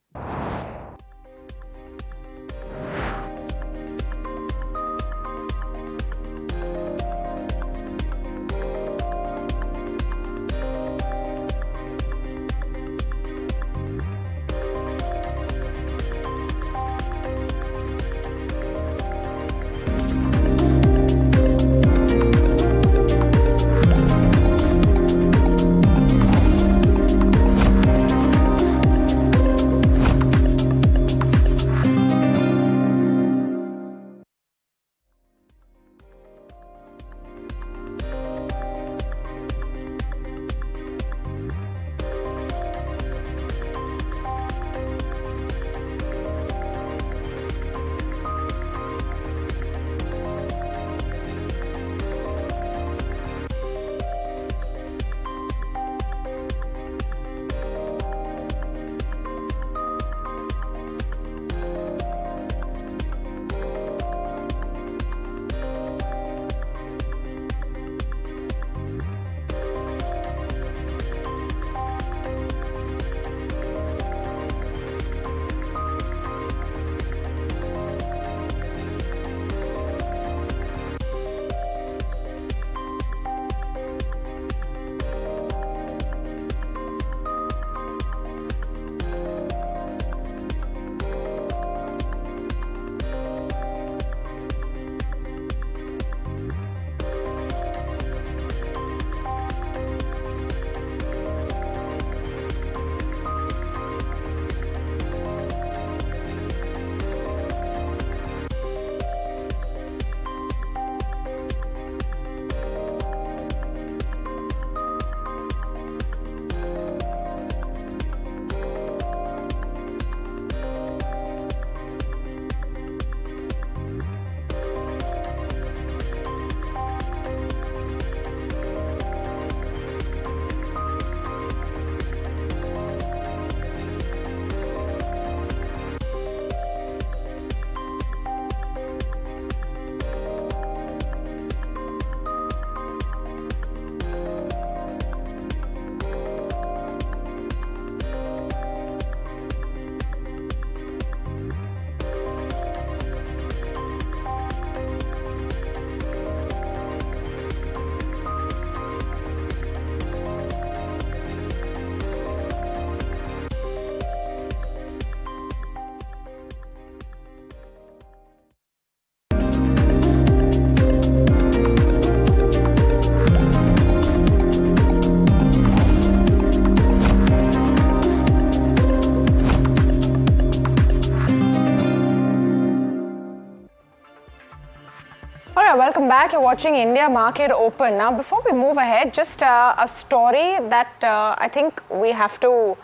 Welcome back. You're watching India Market Open. Now, before we move ahead, just a story that I think we have to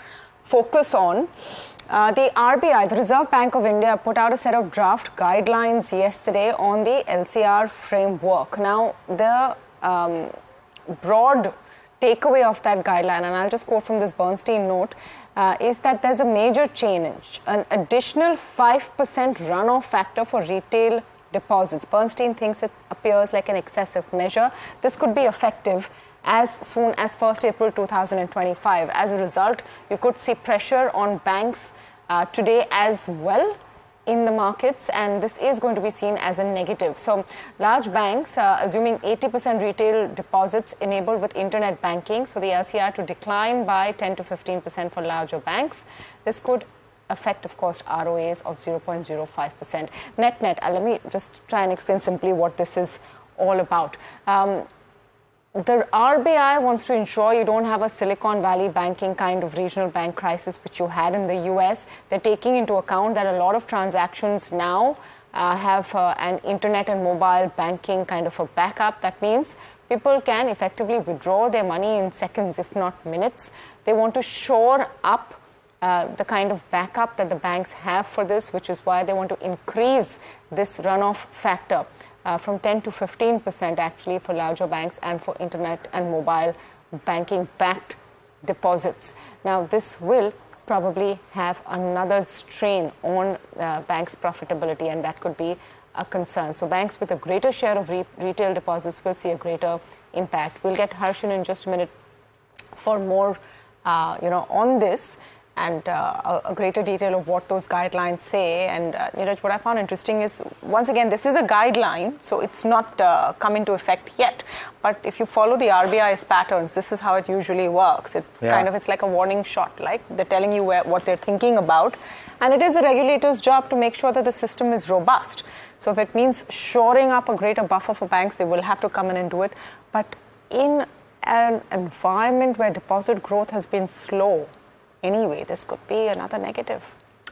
focus on. The RBI, the Reserve Bank of India, put out a set of draft guidelines yesterday on the LCR framework. Now, the broad takeaway of that guideline, and I'll just quote from this Bernstein note, is that there's a major change, an additional 5% runoff factor for retail deposits. Bernstein thinks it appears like an excessive measure. This could be effective as soon as 1st April 2025. As a result, you could see pressure on banks today as well in the markets, and this is going to be seen as a negative. So large banks, assuming 80% retail deposits enabled with internet banking, so the LCR to decline by 10 to 15% for larger banks. This could affect, of course, ROAs of 0.05%. Net, let me just try and explain simply what this is all about. The RBI wants to ensure you don't have a Silicon Valley banking kind of regional bank crisis which you had in the US. They're taking into account that a lot of transactions now have an internet and mobile banking kind of a backup. That means people can effectively withdraw their money in seconds, if not minutes. They want to shore up the kind of backup that the banks have for this, which is why they want to increase this runoff factor from 10 to 15% actually for larger banks and for internet and mobile banking backed deposits. Now, this will probably have another strain on banks' profitability, and that could be a concern. So banks with a greater share of retail deposits will see a greater impact. We'll get Harshan in just a minute for more on this and a greater detail of what those guidelines say. And Niraj, what I found interesting is, once again, this is a guideline, so it's not come into effect yet. But if you follow the RBI's patterns, this is how it usually works. It's like a warning shot, like they're telling you what they're thinking about. And it is the regulator's job to make sure that the system is robust. So if it means shoring up a greater buffer for banks, they will have to come in and do it. But in an environment where deposit growth has been slow, anyway, this could be another negative.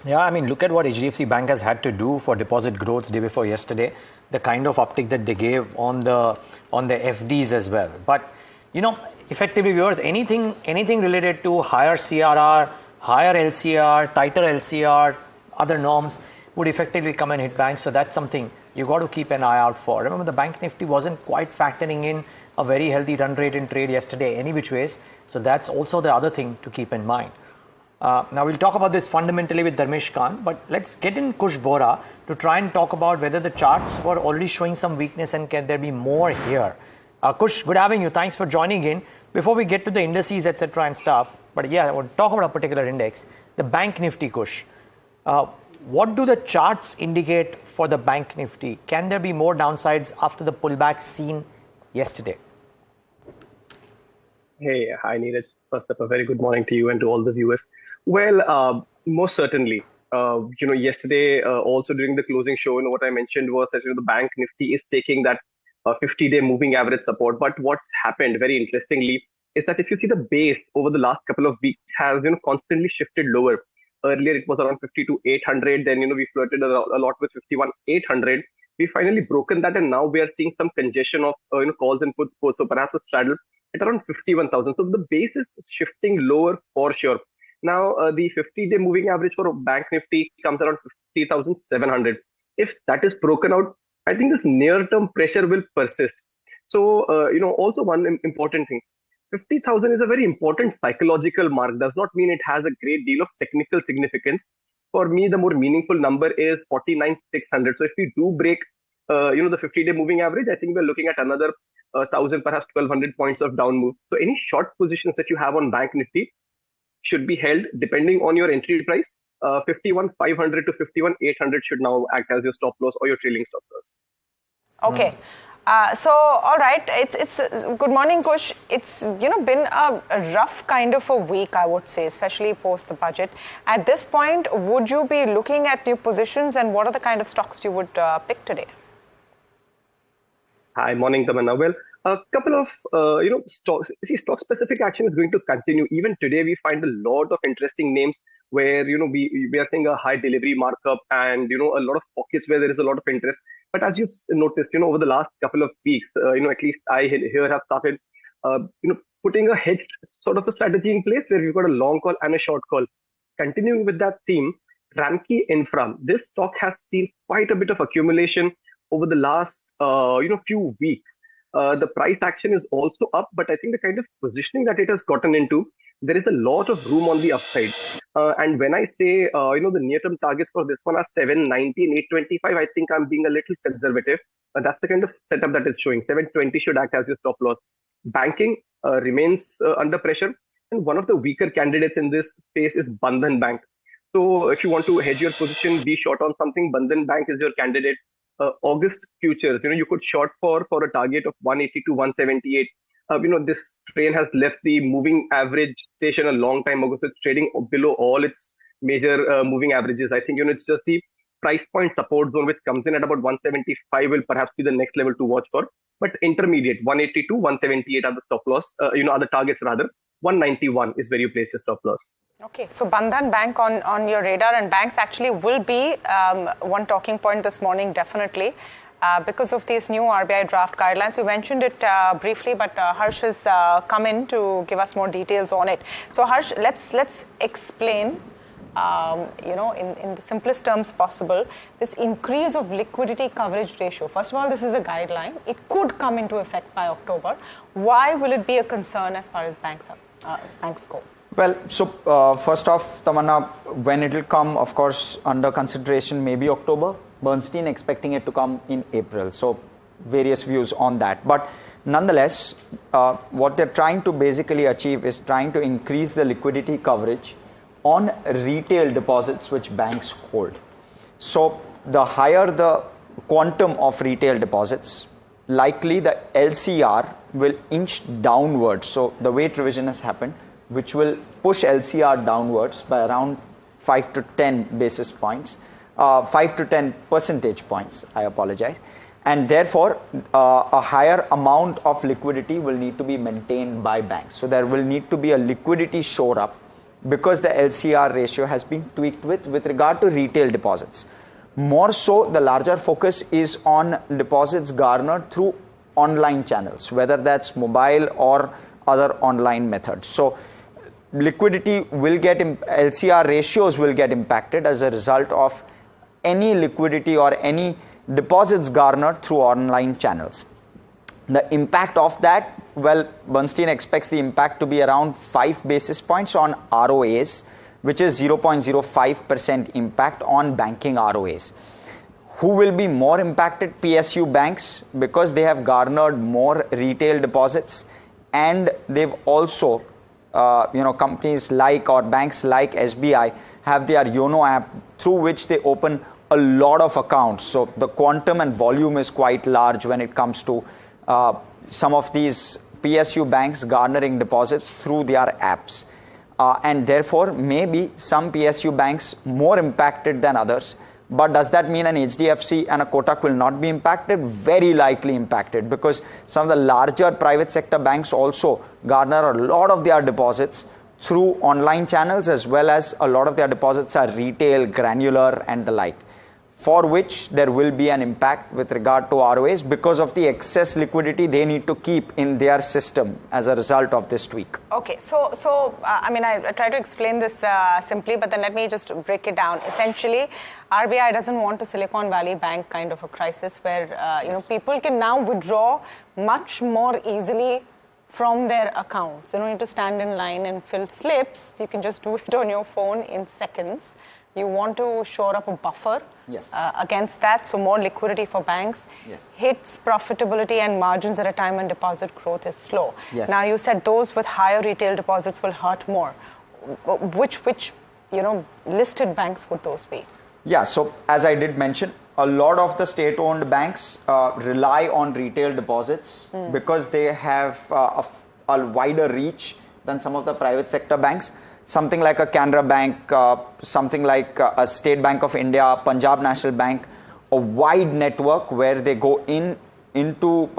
Yeah, I mean, look at what HDFC Bank has had to do for deposit growth day before yesterday, the kind of uptick that they gave on the FDs as well. But, effectively, viewers, anything related to higher CRR, higher LCR, tighter LCR, other norms would effectively come and hit banks. So that's something you got to keep an eye out for. Remember, the Bank Nifty wasn't quite factoring in a very healthy run rate in trade yesterday, any which ways. So that's also the other thing to keep in mind. Now, we'll talk about this fundamentally with Dharmesh Khan, but let's get in Kush Bora to try and talk about whether the charts were already showing some weakness and can there be more here. Kush, good having you. Thanks for joining in. Before we get to the indices, etc. and stuff, but yeah, I want to talk about a particular index, the Bank Nifty, Kush. What do the charts indicate for the Bank Nifty? Can there be more downsides after the pullback seen yesterday? Hey, hi Niraj. First up, a very good morning to you and to all the viewers. Well, most certainly. Yesterday, also during the closing show, what I mentioned was that the Bank Nifty is taking that 50-day moving average support. But what's happened, very interestingly, is that if you see the base over the last couple of weeks has constantly shifted lower. Earlier, it was around 52,800. Then we flirted a lot with 51,800. We finally broken that, and now we are seeing some congestion of calls and puts. So perhaps a straddle at around 51,000. So the base is shifting lower for sure. Now, the 50-day moving average for Bank Nifty comes around 50,700. If that is broken out, I think this near-term pressure will persist. So, also one important thing, 50,000 is a very important psychological mark. Does not mean it has a great deal of technical significance. For me, the more meaningful number is 49,600. So if we do break, the 50-day moving average, I think we're looking at another 1,000, perhaps 1,200 points of down move. So any short positions that you have on Bank Nifty should be held depending on your entry price. 51,500 to 51,800 should now act as your stop loss or your trailing stop loss. Okay. So, all right. It's good morning, Kush. It's been a rough kind of a week, I would say, especially post the budget. At this point, would you be looking at new positions, and what are the kind of stocks you would pick today? Hi, morning, Tamanna. Well, a couple of stock-specific action is going to continue. Even today, we find a lot of interesting names where we are seeing a high delivery markup and a lot of pockets where there is a lot of interest. But as you've noticed, over the last couple of weeks, at least I here have started, putting a hedged sort of a strategy in place where we've got a long call and a short call. Continuing with that theme, Ramco Infra, this stock has seen quite a bit of accumulation over the last few weeks. The price action is also up, but I think the kind of positioning that it has gotten into, there is a lot of room on the upside. And when I say, the near-term targets for this one are 790 and 825, I think I'm being a little conservative. That's the kind of setup that is showing. 720 should act as your stop loss. Banking remains under pressure. And one of the weaker candidates in this space is Bandhan Bank. So if you want to hedge your position, be short on something, Bandhan Bank is your candidate. August futures, you could short for a target of 180 to 178. This train has left the moving average station a long time ago. So it's trading below all its major moving averages. I think, it's just the price point support zone, which comes in at about 175 will perhaps be the next level to watch for. But intermediate, 180 to 178 are the stop loss, are the targets rather. 191 is where you place your stop loss. Okay, so Bandhan Bank on your radar, and banks actually will be one talking point this morning, definitely, because of these new RBI draft guidelines. We mentioned it briefly, but Harsh has come in to give us more details on it. So Harsh, let's explain in the simplest terms possible, this increase of liquidity coverage ratio. First of all, this is a guideline. It could come into effect by October. Why will it be a concern as far as banks go? Well, so first off, Tamanna, when it will come, of course, under consideration, maybe October. Bernstein expecting it to come in April. So various views on that. But nonetheless, what they're trying to basically achieve is trying to increase the liquidity coverage on retail deposits which banks hold. So the higher the quantum of retail deposits, likely the LCR will inch downwards. So the weight revision has happened, which will push LCR downwards by around 5 to 10 basis points, 5 to 10 percentage points, I apologize. And therefore, a higher amount of liquidity will need to be maintained by banks. So there will need to be a liquidity shore up because the LCR ratio has been tweaked with regard to retail deposits. More so, the larger focus is on deposits garnered through online channels, whether that's mobile or other online methods. So liquidity will get, LCR ratios will get impacted as a result of any liquidity or any deposits garnered through online channels. The impact of that, well, Bernstein expects the impact to be around 5 basis points on ROAs, which is 0.05% impact on banking ROAs. Who will be more impacted? PSU banks, because they have garnered more retail deposits, and they've also, companies like or banks like SBI have their YONO app through which they open a lot of accounts. So the quantum and volume is quite large when it comes to some of these PSU banks garnering deposits through their apps. And therefore, maybe some PSU banks more impacted than others. But does that mean an HDFC and a Kotak will not be impacted? Very likely impacted, because some of the larger private sector banks also garner a lot of their deposits through online channels, as well as a lot of their deposits are retail, granular and the like, for which there will be an impact with regard to ROAs because of the excess liquidity they need to keep in their system as a result of this tweak. Okay, so I try to explain this simply, but then let me just break it down. Essentially, RBI doesn't want a Silicon Valley Bank kind of a crisis where people can now withdraw much more easily from their accounts. You don't need to stand in line and fill slips. You can just do it on your phone in seconds. You want to shore up a buffer against that, so more liquidity for banks. Hits profitability and margins at a time when deposit growth is slow. Now, you said those with higher retail deposits will hurt more. Which listed banks would those be? Yeah, so as I did mention, a lot of the state-owned banks rely on retail deposits because they have a wider reach than some of the private sector banks. Something like a Canara Bank, something like a State Bank of India, Punjab National Bank, a wide network where they go into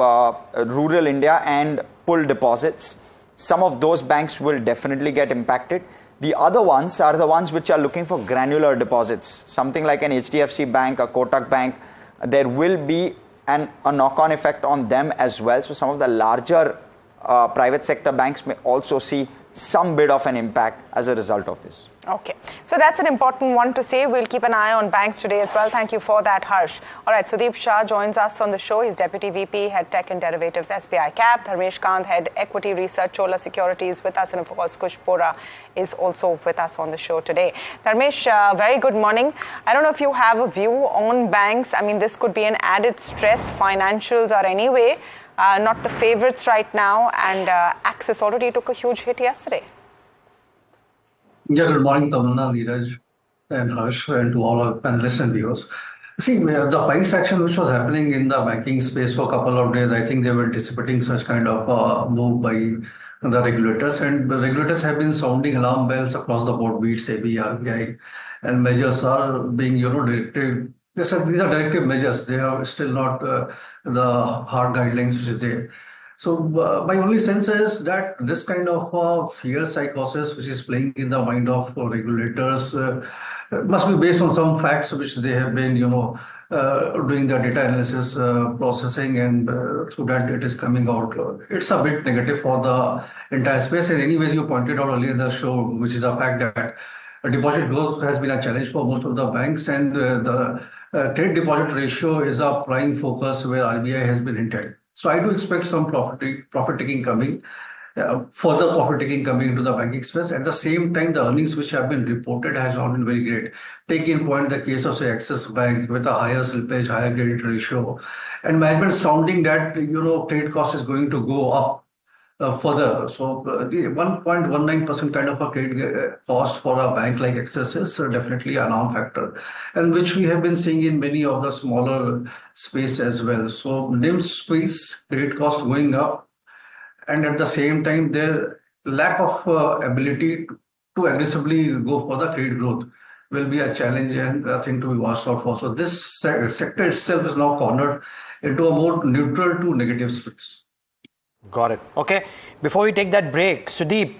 rural India and pull deposits. Some of those banks will definitely get impacted. The other ones are the ones which are looking for granular deposits. Something like an HDFC Bank, a Kotak Bank, there will be a knock-on effect on them as well. So some of the larger private sector banks may also see some bit of an impact as a result of this. Okay, so that's an important one to say. We'll keep an eye on banks today as well. Thank you for that, Harsh. All right, Sudeep Shah joins us on the show. He's Deputy VP, Head Tech and Derivatives, SBI Cap. Dharmesh Kant, Head Equity Research, Chola Securities with us. And of course, Kush Bora is also with us on the show today. Dharmesh, very good morning. I don't know if you have a view on banks. I mean, this could be an added stress. Financials are anyway not the favorites right now, and Axis already took a huge hit yesterday. Yeah, good morning, Tamanna, Niraj, and Harsh, and to all our panelists and viewers. See, the price action which was happening in the banking space for a couple of days, I think they were anticipating such kind of move by the regulators, and the regulators have been sounding alarm bells across the board, be it SEBI, RBI, and measures are being, directed. Yes, sir, these are directive measures. They are still not the hard guidelines which is there. So my only sense is that this kind of fear psychosis which is playing in the mind of regulators must be based on some facts which they have been, doing the data analysis processing, and through that it is coming out. It's a bit negative for the entire space. And anyways, you pointed out earlier in the show, which is the fact that Deposit growth has been a challenge for most of the banks, and the trade deposit ratio is a prime focus where RBI has been hinted. So I do expect some profit taking coming, further profit taking coming into the banking space. At the same time, the earnings which have been reported has not been very great. Take in point the case of, say, Axis Bank with a higher slippage, higher credit ratio, and management sounding that, trade cost is going to go up further. So the 1.19% kind of a trade cost for a bank like Axis is definitely a non-factor, and which we have been seeing in many of the smaller space as well. So NIM space, credit cost going up, and at the same time, their lack of ability to aggressively go for the credit growth will be a challenge and a thing to be watched out for. So this sector itself is now cornered into a more neutral to negative space. Got it. Okay. Before we take that break, Sudeep,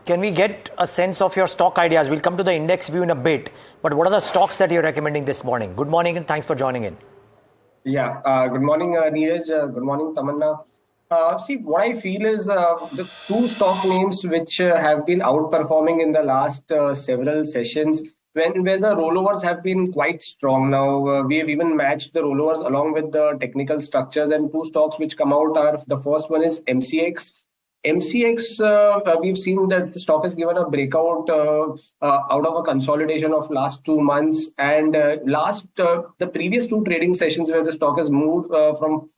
can we get a sense of your stock ideas? We'll come to the index view in a bit, but what are the stocks that you're recommending this morning? Good morning and thanks for joining in. Yeah. Good morning, Niraj. Good morning, Tamanna. What I feel is the two stock names which have been outperforming in the last several sessions, where the rollovers have been quite strong. Now, we have even matched the rollovers along with the technical structures, and two stocks which come out are, the first one is MCX. MCX, we've seen that the stock has given a breakout out of a consolidation of last 2 months, and the previous two trading sessions where the stock has moved from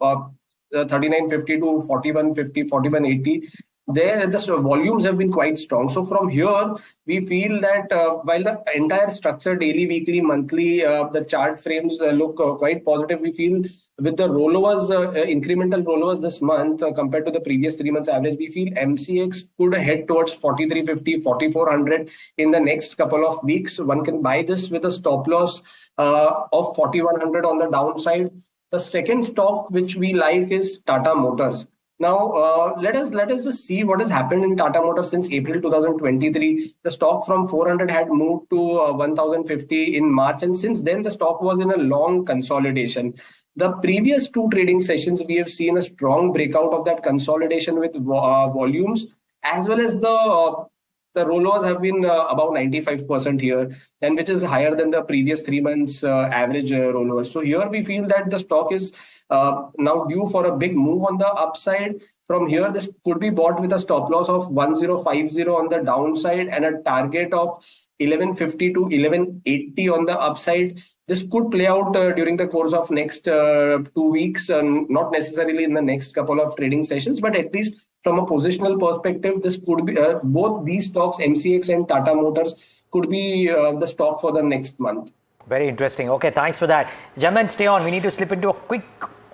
39.50 to 41.50, 41.80. There, the volumes have been quite strong. So from here, we feel that while the entire structure, daily, weekly, monthly, the chart frames look quite positive, we feel with the rollovers, incremental rollovers this month compared to the previous 3 months average, we feel MCX could head towards 43.50, 4400 in the next couple of weeks. One can buy this with a stop loss of 4100 on the downside. The second stock which we like is Tata Motors. Now, let us just see what has happened in Tata Motors since April 2023. The stock from 400 had moved to 1050 in March, and since then the stock was in a long consolidation. The previous two trading sessions, we have seen a strong breakout of that consolidation with volumes, as well as the rollovers have been about 95% here, and which is higher than the previous 3 months average rollover. So here we feel that the stock is now due for a big move on the upside. From here, this could be bought with a stop loss of 1050 on the downside and a target of 1150 to 1180 on the upside. This could play out during the course of next 2 weeks, not necessarily in the next couple of trading sessions, but at least from a positional perspective, this could be both these stocks, MCX and Tata Motors, could be the stock for the next month. Very interesting. Okay, thanks for that. Gentlemen, stay on. We need to slip into a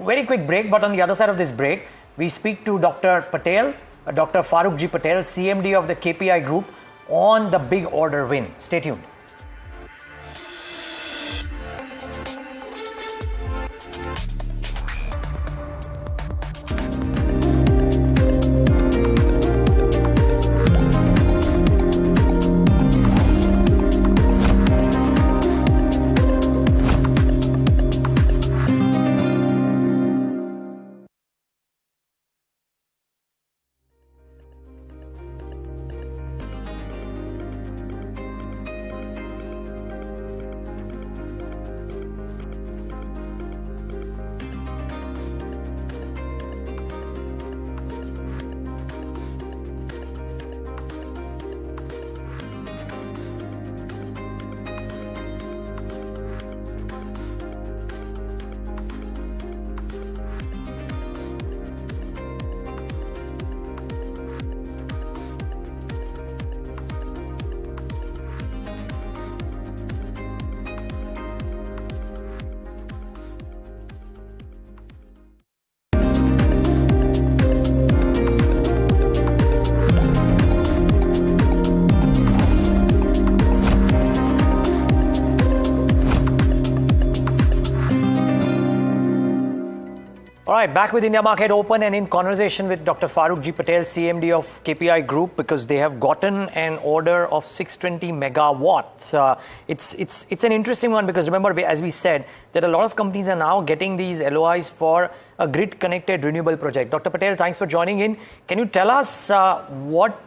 very quick break, but on the other side of this break, we speak to Dr. Patel, Dr. Farooq G. Patel, CMD of the KPI Group, on the big order win. Stay tuned. All right, back with India Market Open and in conversation with Dr. Farooq G. Patel, CMD of KPI Group, because they have gotten an order of 620 megawatts. It's an interesting one because remember, as we said, that a lot of companies are now getting these LOIs for a grid-connected renewable project. Dr. Patel, thanks for joining in. Can you tell us what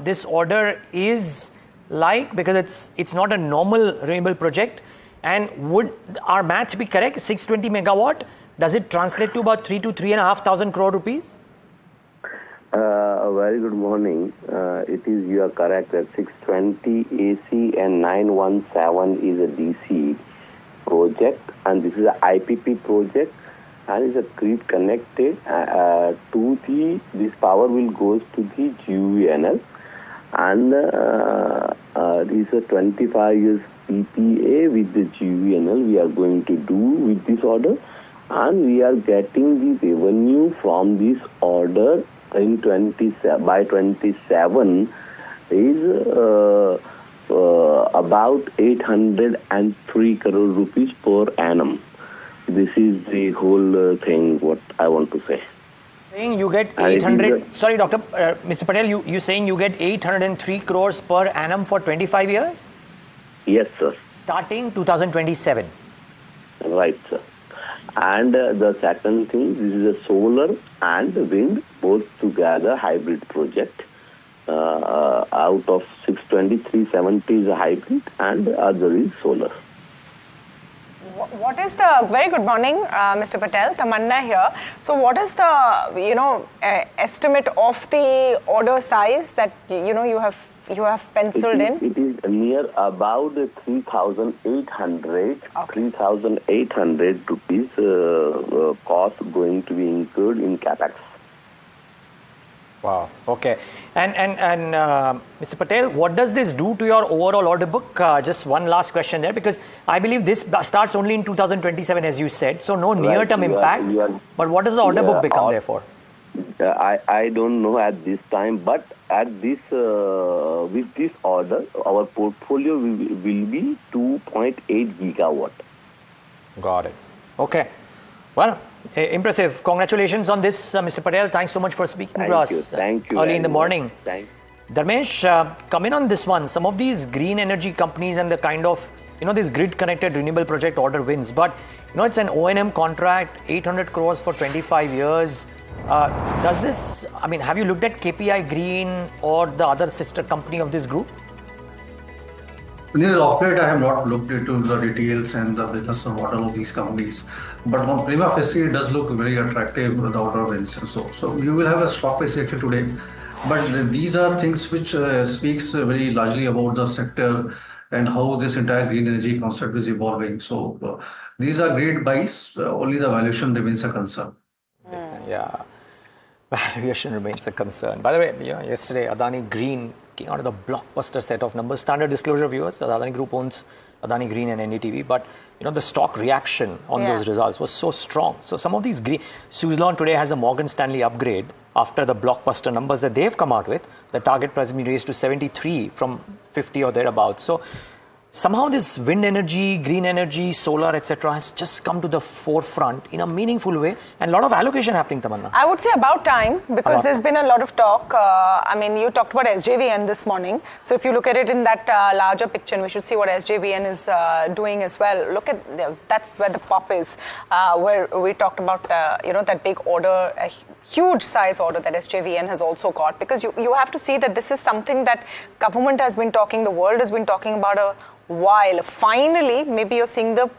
this order is like, because it's not a normal renewable project? And would our math be correct? 620 megawatt, does it translate to about 3 to 3,500 crore rupees? A very good morning. You are correct that 620 AC and 917 is a DC project, and this is a IPP project, and it's a grid connected this power will goes to the GUVNL, and this is a 25 years PPA with the GUVNL we are going to do with this order, and we are getting the revenue from this order in by 27 is about 803 crore rupees per annum. This is the whole thing what I want to say. Saying you get 800, sorry Dr. Mr. Patel, you saying you get 803 crores per annum for 25 years? Yes, sir. Starting 2027. Right, sir. And the second thing, this is a solar and wind both together hybrid project. Out of 620, 370 is a hybrid and the other is solar. What is the, very good morning, Mr. Patel, Tamanna here. So what is the, estimate of the order size that, you have penciled in? It is near about 3,800, 3,800 rupees cost going to be incurred in capex. Wow. Okay. And Mr. Patel, what does this do to your overall order book? Just one last question there, because I believe this starts only in 2027, as you said. So no near-term impact. But what does the order book become therefore? I don't know at this time, but at this with this order, our portfolio will be 2.8 gigawatt. Got it. Okay. Well, impressive. Congratulations on this, Mr. Patel. Thanks so much for speaking to us early in the morning. Thank you. Dharmesh, come in on this one. Some of these green energy companies and the kind of, this grid-connected renewable project order wins. But, it's an O&M contract, 800 crores for 25 years. Does this, have you looked at KPI Green or the other sister company of this group? Of late, I have not looked into the details and the business model of these companies. But on prima facie, it does look very attractive with the order wins. So you will have a stock price reaction today. But these are things which speaks very largely about the sector and how this entire green energy concept is evolving. So these are great buys. Only the valuation remains a concern. Yeah, valuation remains a concern. By the way, yesterday Adani Green came out of the blockbuster set of numbers. Standard disclosure, viewers, the Adani Group owns Adani Green and NDTV, but the stock reaction on those results was so strong. So some of these green, Suzlon today has a Morgan Stanley upgrade after the blockbuster numbers that they've come out with. The target price has been raised to 73 from 50 or thereabouts. So somehow this wind energy, green energy, solar, etc. has just come to the forefront in a meaningful way, and a lot of allocation happening, Tamanna. I would say about time, because there's been a lot of talk. You talked about SJVN this morning. So if you look at it in that larger picture, we should see what SJVN is doing as well. Look at, that's where the pop is, where we talked about, that big order, a huge size order that SJVN has also got, because you have to see that this is something that government has been talking, the world has been talking about a while. Finally, maybe you're seeing the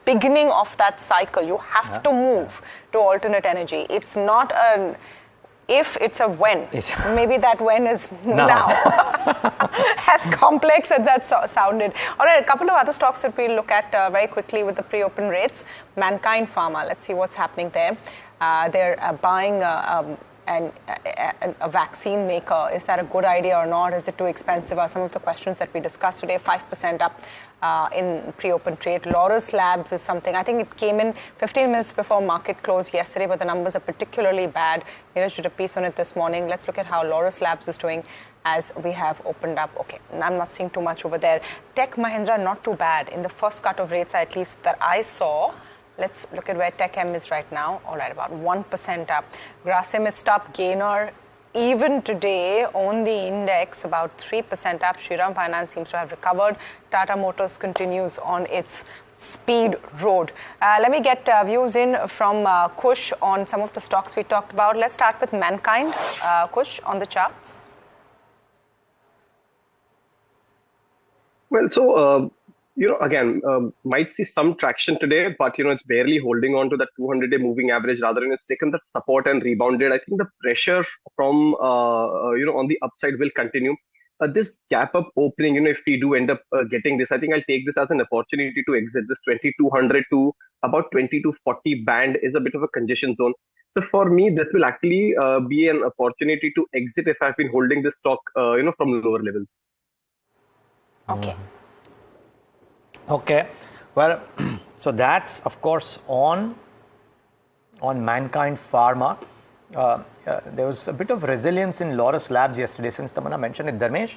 beginning of that cycle. You have to move to alternate energy. It's not an if, it's a when. Maybe that when is now. As complex as that sounded. All right, a couple of other stocks that we'll look at very quickly with the pre-open rates. Mankind Pharma, let's see what's happening there. They're buying a vaccine maker. Is that a good idea or not? Is it too expensive? Are some of the questions that we discussed today. 5% up in pre-open trade. Lis Labs is something, I think it came in 15 minutes before market close yesterday, but the numbers are particularly bad. Niraj did a piece on it this morning. Let's look at how Lis Labs is doing as we have opened up. Okay, I'm not seeing too much over there. Tech Mahindra, not too bad. In the first cut of rates, at least that I saw. Let's look at where Tech M is right now. All right, about 1% up. Grasim is top gainer even today on the index, about 3% up. Shriram Finance seems to have recovered. Tata Motors continues on its speed road. Let me get views in from Kush on some of the stocks we talked about. Let's start with Mankind. Kush, on the charts. Well, so, again, might see some traction today, but, it's barely holding on to that 200-day moving average. Rather than it's taken that support and rebounded. I think the pressure from, on the upside will continue. This gap up opening, if we do end up getting this, I think I'll take this as an opportunity to exit. This 2200 to about 2240 band is a bit of a congestion zone. So for me, this will actually be an opportunity to exit if I've been holding this stock, from lower levels. Okay. Okay. Well, so that's of course on Mankind Pharma. There was a bit of resilience in Lis Labs yesterday, since Tamanna mentioned it. Dharmesh,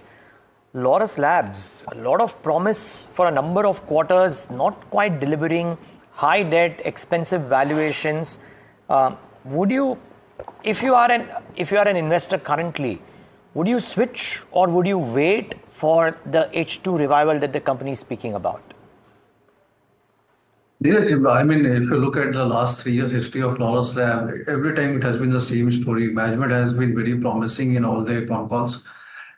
Lis Labs, a lot of promise for a number of quarters, not quite delivering, high debt, expensive valuations. Would you, if you are an investor currently, would you switch or would you wait for the H2 revival that the company is speaking about? I mean, if you look at the last 3 years history of Lis Lab, every time it has been the same story. Management has been very promising in all their con calls,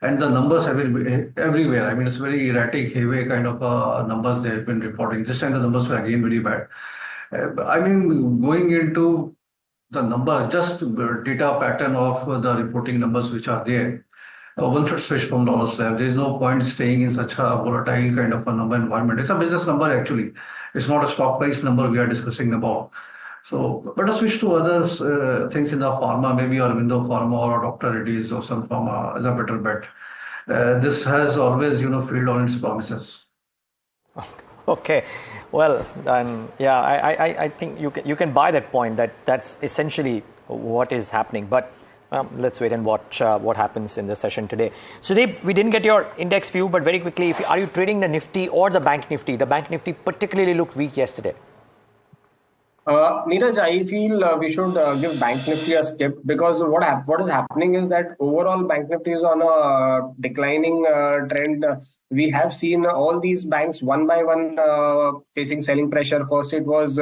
and the numbers have been everywhere. I mean, it's very erratic, heavy kind of numbers they have been reporting. This time the numbers were again very bad. I mean, going into the number, just data pattern of the reporting numbers which are there, one should switch from Lis Lab. There is no point staying in such a volatile kind of a number environment. It's a business number actually. It's not a stock price number we are discussing about. So let us switch to other things in the pharma, maybe Aurobindo Pharma or Dr. Reddy's or some pharma is a better bet. This has always, failed on its promises. Okay, well, yeah, I think you can buy that point. That's essentially what is happening. But let's wait and watch what happens in the session today. So, we didn't get your index view, but very quickly, are you trading the Nifty or the Bank Nifty? The Bank Nifty particularly looked weak yesterday. Niraj, I feel we should give Bank Nifty a skip, because what is happening is that overall Bank Nifty is on a declining trend. We have seen all these banks one by one facing selling pressure. First it was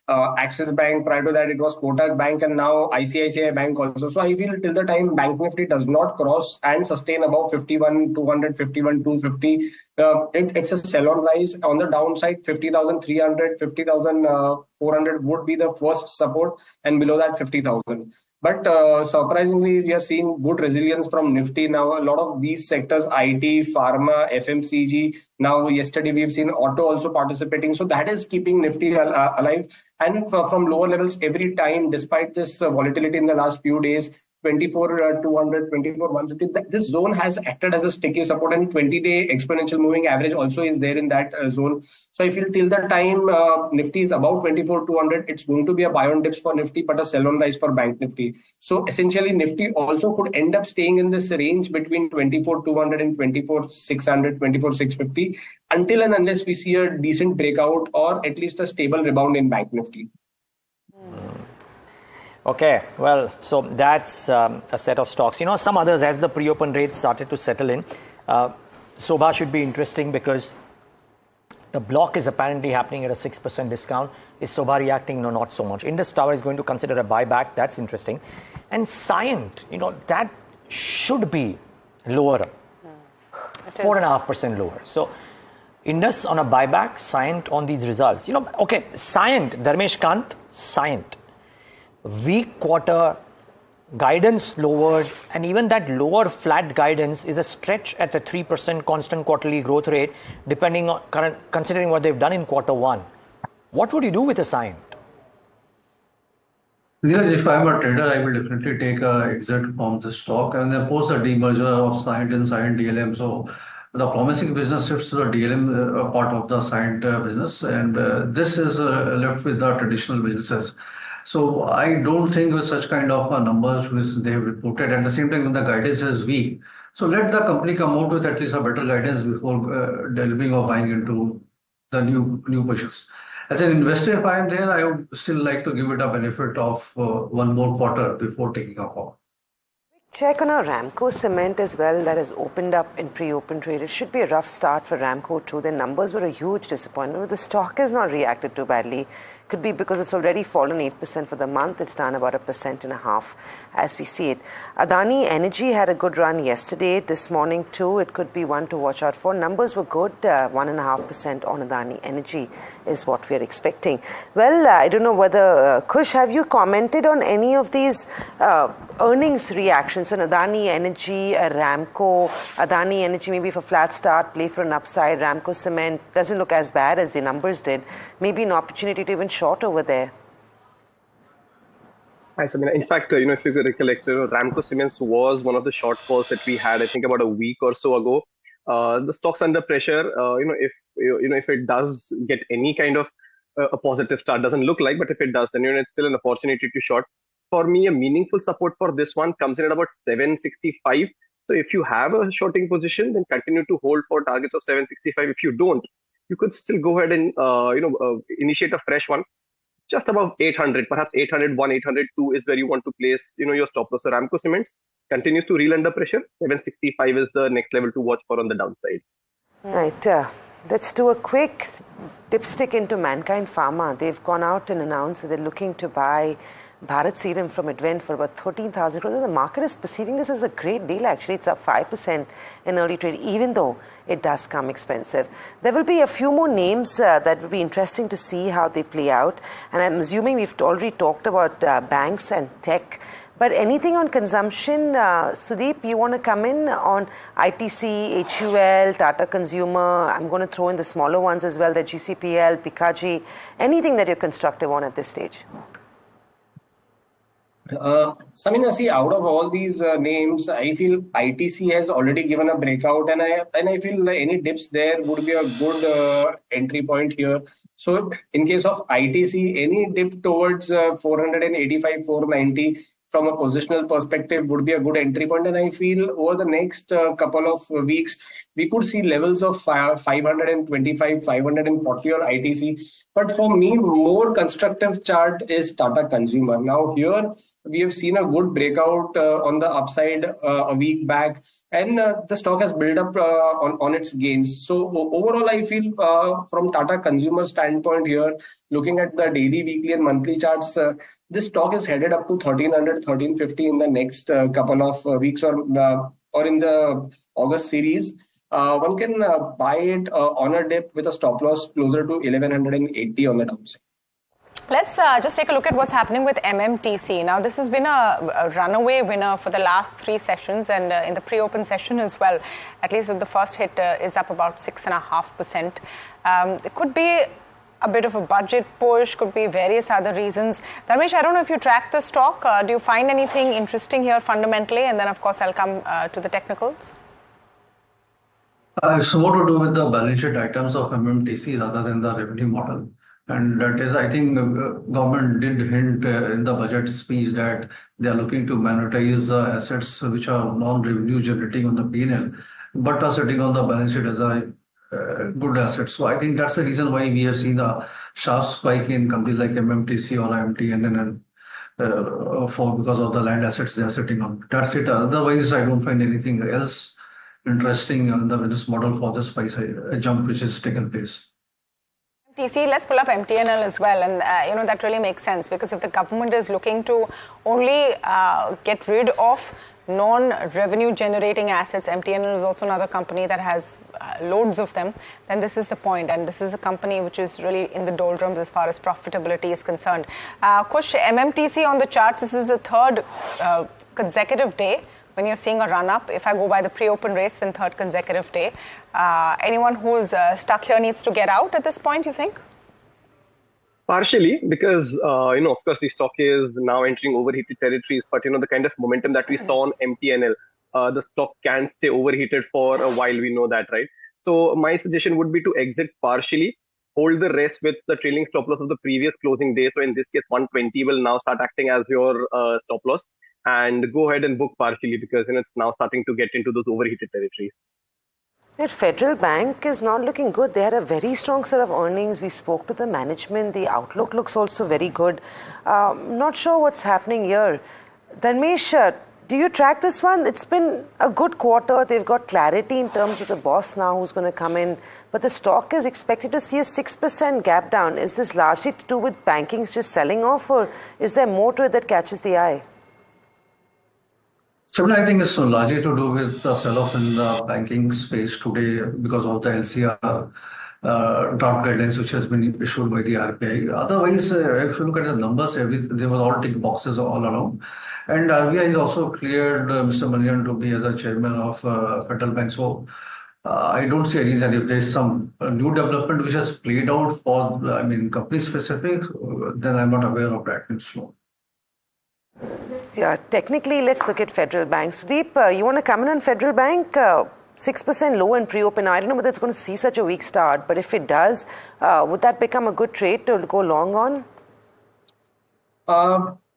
Axis Bank, prior to that it was Kotak Bank, and now ICICI Bank also. So I feel till the time Bank Nifty does not cross and sustain above 51,200, 51,250, it's a sell-on rise. On the downside, 50,300, 50,400 would be the first support, and below that 50,000. But surprisingly, we are seeing good resilience from Nifty now. A lot of these sectors, IT, Pharma, FMCG. Now, yesterday we've seen auto also participating. So that is keeping Nifty alive. And from lower levels every time, despite this volatility in the last few days, 24,200, 24,150. This zone has acted as a sticky support, and 20-day exponential moving average also is there in that zone. So I feel till the time Nifty is about 24,200, it's going to be a buy on dips for Nifty, but a sell on rise for Bank Nifty. So essentially, Nifty also could end up staying in this range between 24,200 and 24,600, 24,650, until and unless we see a decent breakout or at least a stable rebound in Bank Nifty. Okay, well, so that's a set of stocks. Some others, as the pre-open rates started to settle in, Sobha should be interesting because the block is apparently happening at a 6% discount. Is Sobha reacting? No, not so much. Indus Tower is going to consider a buyback. That's interesting. And Scient, that should be lower, 4.5% lower. So Indus on a buyback, Scient on these results. Okay, Scient, Dharmesh Kant, Scient. Weak quarter, guidance lowered, and even that lower flat guidance is a stretch at the 3% constant quarterly growth rate, depending on considering what they've done in quarter one. What would you do with a Scient? Yes, if I'm a trader, I will definitely take an exit from the stock and then post the demerger of Scient and Scient DLM. So the promising business shifts to the DLM part of the Scient business, and this is left with the traditional businesses. So I don't think with such kind of numbers which they have reported. At the same time, when the guidance is weak, so let the company come out with at least a better guidance before delving or buying into the new positions. As an investor, if I am there, I would still like to give it a benefit of one more quarter before taking a call. Check on our Ramco Cement as well, that has opened up in pre-open trade. It should be a rough start for Ramco too. Their numbers were a huge disappointment. The stock has not reacted too badly. Could be because it's already fallen 8% for the month. It's down about 1.5% as we see it. Adani Energy had a good run yesterday. This morning too, it could be one to watch out for. Numbers were good. 1.5% on Adani Energy is what we are expecting. Well, I don't know whether, Kush, have you commented on any of these earnings reactions on Adani Energy, Ramco, Adani Energy maybe for flat start, play for an upside, Ramco Cement doesn't look as bad as the numbers did. Maybe an opportunity to even short over there. Hi, Samina. In fact, if you could recollect, Ramco Cements was one of the short calls that we had, I think, about a week or so ago. The stock's under pressure. If it does get any kind of a positive start, doesn't look like, but if it does, then it's still an opportunity to short. For me, a meaningful support for this one comes in at about 765. So if you have a shorting position, then continue to hold for targets of 765. If you don't, you could still go ahead and initiate a fresh one. Just above 800, perhaps 801, 802 is where you want to place, your stop loss. So Ramco Cements continues to reel under pressure. 765 is the next level to watch for on the downside. Right. Let's do a quick dipstick into Mankind Pharma. They've gone out and announced that they're looking to buy Bharat Serum from Advent for about 13,000 crores. The market is perceiving this as a great deal. Actually, it's up 5% in early trade, even though it does come expensive. There will be a few more names that will be interesting to see how they play out. And I'm assuming we've already talked about banks and tech. But anything on consumption, Sudeep, you want to come in on ITC, HUL, Tata Consumer? I'm going to throw in the smaller ones as well, the GCPL, Pikaji. Anything that you're constructive on at this stage? Samina, see, out of all these names, I feel ITC has already given a breakout, and I feel like any dips there would be a good entry point here. So, in case of ITC, any dip towards 485, 490 from a positional perspective would be a good entry point, and I feel over the next couple of weeks we could see levels of 525, 540 on ITC. But for me, more constructive chart is Tata Consumer. Now here we have seen a good breakout on the upside a week back, and the stock has built up on its gains. So overall, I feel from Tata Consumer standpoint here, looking at the daily, weekly and monthly charts, this stock is headed up to 1300, 1350 in the next couple of weeks or in the August series. One can buy it on a dip with a stop loss closer to 1180 on the downside. Let's just take a look at what's happening with MMTC. Now, this has been a runaway winner for the last 3 sessions and in the pre-open session as well. At least the first hit is up about 6.5%. It could be a bit of a budget push, could be various other reasons. Dharmesh, I don't know if you track the stock. Do you find anything interesting here fundamentally? And then, of course, I'll come to the technicals. It's more to do with the balance sheet items of MMTC rather than the revenue model. And that is, I think, government did hint in the budget speech that they are looking to monetize assets which are non-revenue generating on the P&L, but are sitting on the balance sheet as a good asset. So I think that's the reason why we have seen a sharp spike in companies like MMTC or IMT because of the land assets they are sitting on. That's it. Otherwise, I don't find anything else interesting in the business model for this price jump which has taken place. TC, let's pull up MTNL as well, and that really makes sense, because if the government is looking to only get rid of non-revenue generating assets, MTNL is also another company that has loads of them, then this is the point, and this is a company which is really in the doldrums as far as profitability is concerned. Kush, MMTC on the charts, this is the third consecutive day when you're seeing a run-up. If I go by the pre-open race, then third consecutive day. Anyone who's stuck here needs to get out at this point, you think? Partially, because, of course, the stock is now entering overheated territories. But, the kind of momentum that we saw on MTNL, the stock can stay overheated for a while. We know that, right? So my suggestion would be to exit partially, hold the rest with the trailing stop loss of the previous closing day. So in this case, 120 will now start acting as your stop loss. And go ahead and book partially, because it's now starting to get into those overheated territories. The Federal Bank is not looking good. They had a very strong set of earnings. We spoke to the management. The outlook looks also very good. Not sure what's happening here. Dharmesh, Do you track this one? It's been a good quarter. They've got clarity in terms of the boss now who's going to come in. But the stock is expected to see a 6% gap down. Is this largely to do with bankings just selling off, or is there more to it that catches the eye? Samina, I think it's largely to do with the sell-off in the banking space today because of the LCR draft guidelines which has been issued by the RBI. Otherwise, if you look at the numbers, they were all tick boxes all around. And RBI has also cleared Mr. Manian to be as a chairman of Federal Bank. So I don't see a reason if there's some new development which has played out for, company specific, then I'm not aware of that. It's slow. Yeah, technically, let's look at Federal Bank. Sudeep, you want to come in on Federal Bank? 6% low in pre-open. I don't know whether it's going to see such a weak start, but if it does, would that become a good trade to go long on?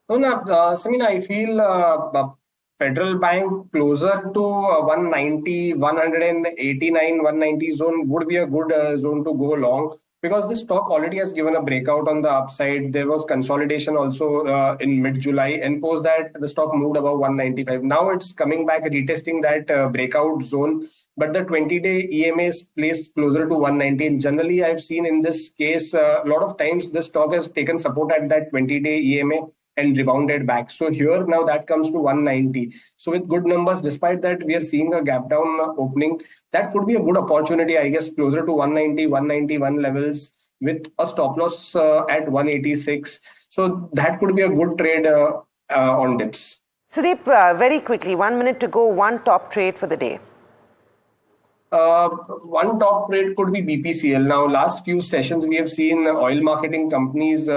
Samina, I feel Federal Bank closer to 190, 189, 190 zone would be a good zone to go long, because the stock already has given a breakout on the upside. There was consolidation also in mid-July, and post that the stock moved above 195. Now it's coming back, retesting that breakout zone, but the 20-day EMA is placed closer to 190. And generally, I've seen in this case, a lot of times the stock has taken support at that 20-day EMA and rebounded back. So here now that comes to 190. So with good numbers, despite that we are seeing a gap down opening, that could be a good opportunity, I guess, closer to 190, 191 levels with a stop loss at 186. So that could be a good trade on dips. Sudeep, very quickly, 1 minute to go, one top trade for the day. One top trade could be BPCL. Now, last few sessions, we have seen oil marketing companies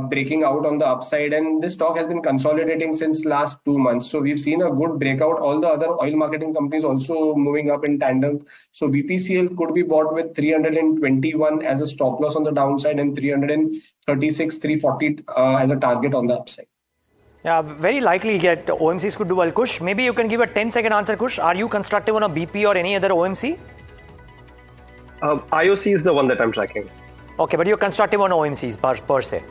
breaking out on the upside, and this stock has been consolidating since last 2 months. So we've seen a good breakout. All the other oil marketing companies also moving up in tandem. So BPCL could be bought with 321 as a stop loss on the downside and 336, 340 as a target on the upside. Yeah, very likely get OMCs could do well. Kush, maybe you can give a 10-second answer, Kush. Are you constructive on a BP or any other OMC? IOC is the one that I'm tracking. Okay, but you're constructive on OMCs per se.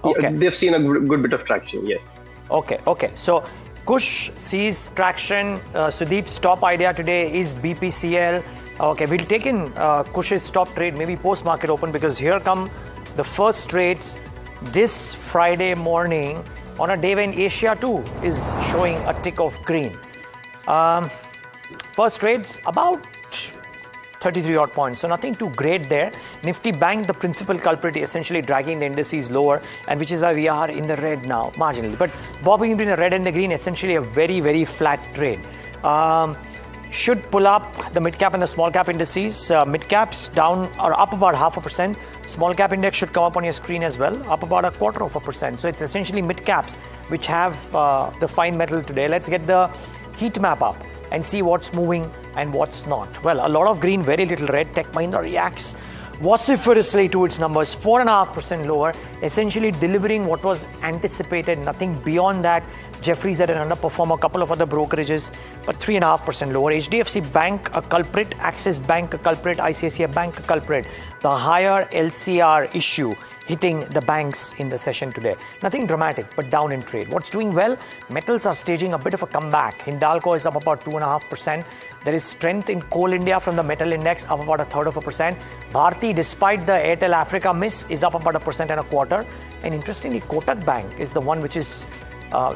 Okay. Yeah, they've seen a good bit of traction, yes. Okay. So Kush sees traction. Sudeep's top idea today is BPCL. Okay, we'll take in Kush's top trade, maybe post-market open, because here come the first trades this Friday morning, on a day when Asia too is showing a tick of green. First trades about 33 odd points, so nothing too great there. Nifty Bank, the principal culprit, essentially dragging the indices lower, and which is why we are in the red now, marginally. But bobbing between the red and the green, essentially a very, very flat trade. Should pull up the mid-cap and the small-cap indices. Mid-caps down or up about 0.5%. Small-cap index should come up on your screen as well, up about 0.25%. So it's essentially mid-caps which have the fine metal today. Let's get the heat map up and see what's moving and what's not. Well, a lot of green, very little red. Tech Mahindra reacts vociferously to its numbers, 4.5% lower, essentially delivering what was anticipated, nothing beyond that. Jefferies had an underperform, a couple of other brokerages, but 3.5% lower. HDFC Bank a culprit, Axis Bank a culprit, ICICI Bank a culprit. The higher LCR issue hitting the banks in the session today. Nothing dramatic, but down in trade. What's doing well? Metals are staging a bit of a comeback. Hindalco is up about 2.5%. There is strength in Coal India from the metal index, up about 1/3%. Bharti, despite the Airtel Africa miss, is up about 1.25%. And interestingly, Kotak Bank is the one which is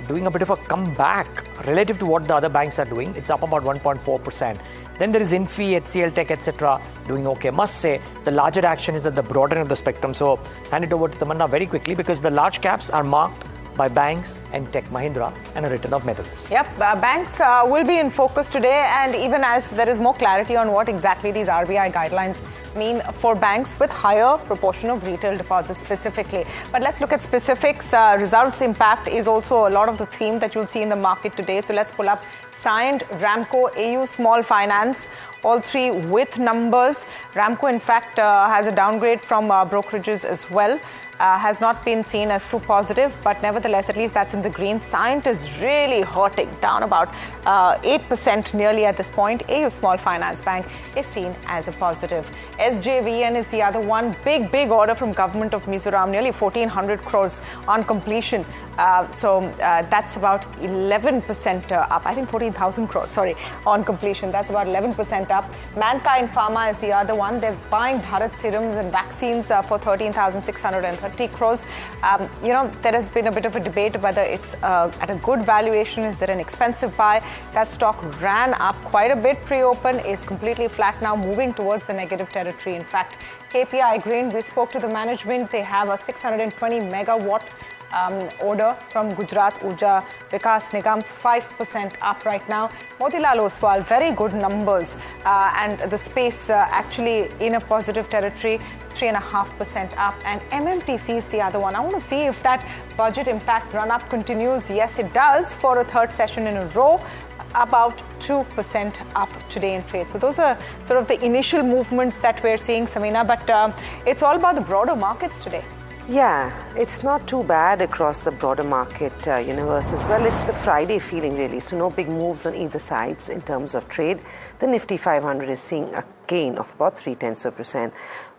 doing a bit of a comeback relative to what the other banks are doing. It's up about 1.4%. Then there is Infi, HCL Tech, etc. doing okay. Must say, the larger action is at the broader end of the spectrum. So hand it over to Tamanna very quickly, because the large caps are marked by banks and Tech Mahindra and a return of metals. Yep, banks will be in focus today, and even as there is more clarity on what exactly these RBI guidelines mean for banks with higher proportion of retail deposits specifically. But let's look at specifics. Results impact is also a lot of the theme that you'll see in the market today. So let's pull up Scient, Ramco, AU Small Finance, all three with numbers. Ramco, in fact, has a downgrade from brokerages as well. has not been seen as too positive, but nevertheless, at least that's in the green. Scient is really hurting, down about 8% nearly at this point. AU Small Finance Bank is seen as a positive. SJVN is the other one. Big order from Government of Mizoram, nearly 1,400 crores on completion. So that's about 11% up. I think 14,000 crores, sorry, on completion. That's about 11% up. Mankind Pharma is the other one. They're buying Bharat serums and vaccines for 13,630 crores. There has been a bit of a debate whether it's at a good valuation. Is there an expensive buy? That stock ran up quite a bit pre-open, is completely flat now, moving towards the negative territory. In fact, KPI Green, we spoke to the management. They have a 620 megawatt order from Gujarat Urja Vikas Nigam, 5% up right now. Motilal Oswal, very good numbers, and the space actually in a positive territory, 3.5% up. And MMTC is the other one. I want to see if that budget impact run up continues. Yes, it does, for a third session in a row. About 2% up today in trade. So those are sort of the initial movements that we're seeing, Samina, but it's all about the broader markets today. Yeah, it's not too bad across the broader market universe as well. It's the Friday feeling, really. So no big moves on either sides in terms of trade. The Nifty 500 is seeing a gain of about 0.3%.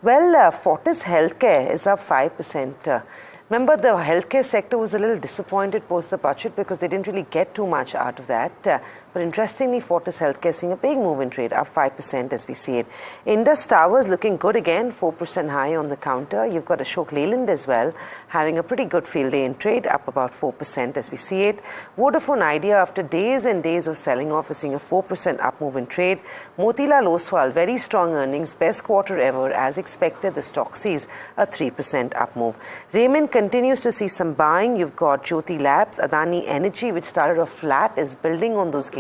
Well, Fortis Healthcare is up 5%. Remember, the healthcare sector was a little disappointed post the budget because they didn't really get too much out of that. But interestingly, Fortis Healthcare seeing a big move in trade, up 5% as we see it. Indus Towers looking good again, 4% high on the counter. You've got Ashok Leyland as well, having a pretty good field day in trade, up about 4% as we see it. Vodafone Idea, after days and days of selling off, is seeing a 4% up move in trade. Motilal Oswal, very strong earnings, best quarter ever. As expected, the stock sees a 3% up move. Raymond continues to see some buying. You've got Jyoti Labs, Adani Energy, which started off flat, is building on those gains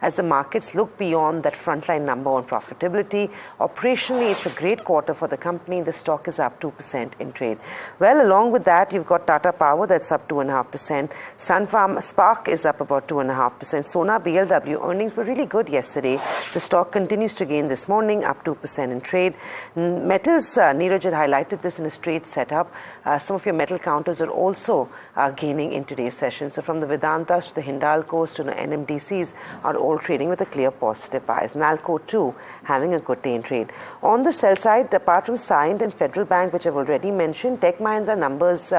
as the markets look beyond that frontline number on profitability. Operationally, it's a great quarter for the company. The stock is up 2% in trade. Well, along with that, you've got Tata Power, that's up 2.5%. Sun Pharma Spark is up about 2.5%. Sona BLW earnings were really good yesterday. The stock continues to gain this morning, up 2% in trade. Metals, Niraj had highlighted this in his trade setup. Some of your metal counters are also gaining in today's session. So from the Vedantas to the Hindalcos to the NMDCs are all trading with a clear positive bias. Nalco too having a good day in trade. On the sell side, apart from Scient and Federal Bank, which I've already mentioned, Tech Mahindra numbers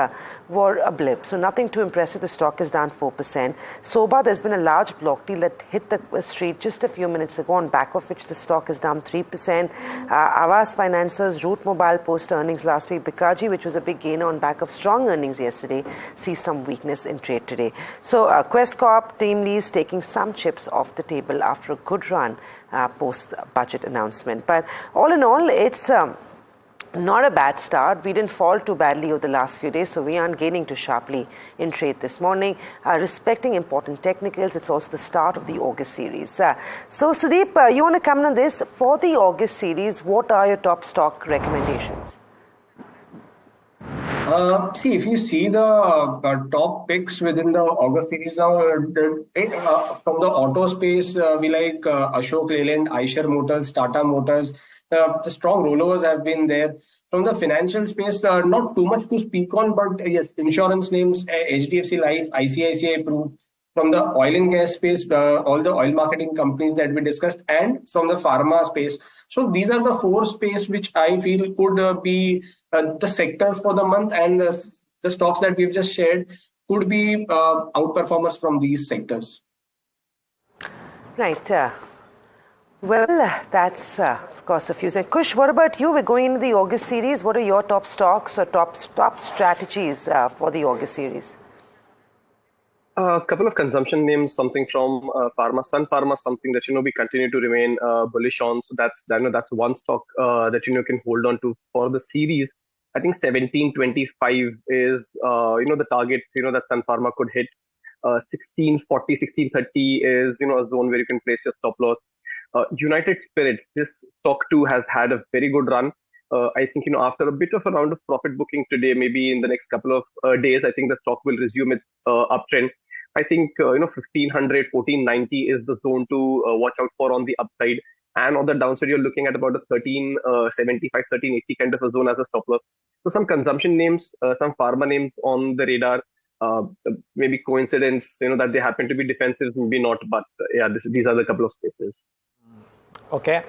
were a blip. So nothing too impressive. The stock is down 4%. Soba, there's been a large block deal that hit the street just a few minutes ago, on back of which the stock is down 3%. Avas Financiers, Route Mobile post earnings last week. Bikaji, which was a big gainer on back of strong earnings yesterday, sees some weakness in trade today. So Quest Corp, Team Lease taking some chips off the table after a good run post-budget announcement. But all in all, it's not a bad start. We didn't fall too badly over the last few days, so we aren't gaining too sharply in trade this morning. Respecting important technicals, it's also the start of the August series. So Sudeep, you want to come on this? For the August series, what are your top stock recommendations? If you see the top picks within the August series now, from the auto space, we like Ashok Leyland, Eicher Motors, Tata Motors. The strong rollovers have been there. From the financial space, not too much to speak on, but yes, insurance names, HDFC Life, ICICI Pru. From the oil and gas space, all the oil marketing companies that we discussed, and from the pharma space. So these are the four space which I feel could be the sectors for the month, and the stocks that we've just shared could be outperformers from these sectors. Right. Well, that's, of course, a few things. Kush, what about you? We're going into the August series. What are your top stocks or top strategies for the August series? A couple of consumption names, something from Pharma. Sun Pharma, something that we continue to remain bullish on. So that's one stock that can hold on to for the series. I think 1725 is the target that Sun Pharma could hit. 1640, 1630 is a zone where you can place your stop loss. United Spirits, this stock too has had a very good run. I think after a bit of a round of profit booking today, maybe in the next couple of days, I think the stock will resume its uptrend. I think 1500, 1490 is the zone to watch out for on the upside. And on the downside, you're looking at about a 1375, 1380 kind of a zone as a stop loss. So some consumption names, some pharma names on the radar. Maybe coincidence, that they happen to be defensive, maybe not. But these are the couple of spaces. Okay.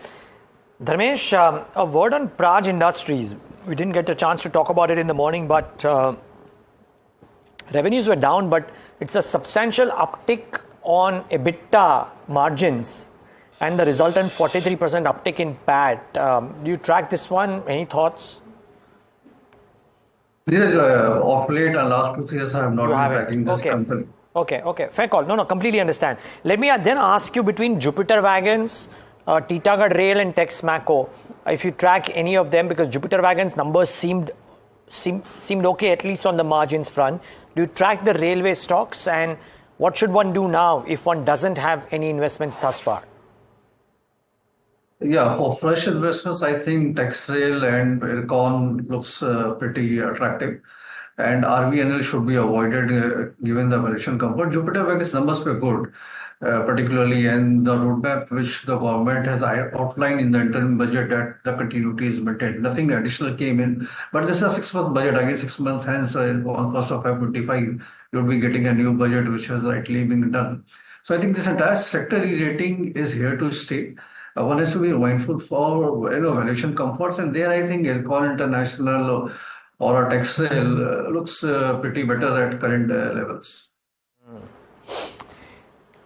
Dharmesh, a word on Praj Industries. We didn't get a chance to talk about it in the morning, but revenues were down, but it's a substantial uptick on EBITDA margins and the resultant 43% uptick in PAT. Do you track this one? Any thoughts? Off late and last 2 years, I have not been tracking this company. Okay. Fair call. No, completely understand. Let me then ask you between Jupiter Wagons, Titagarh Rail and Texmaco, if you track any of them, because Jupiter Wagons numbers seemed okay, at least on the margins front. Do you track the railway stocks, and what should one do now if one doesn't have any investments thus far? Yeah, for fresh investors, I think Texrail and Ircon looks pretty attractive, and RVNL should be avoided given the valuation comfort. Jupiter Wagons numbers were good, particularly, and the roadmap which the government has outlined in the interim budget, that the continuity is maintained. Nothing additional came in, but this is a 6-month budget. Again, 6 months hence, on 1st of February 2025, you'll be getting a new budget which has rightly been done. So I think this entire sector rating is here to stay. One has to be mindful for valuation comforts, and there I think Ircon International or a Texrail looks pretty better at current levels.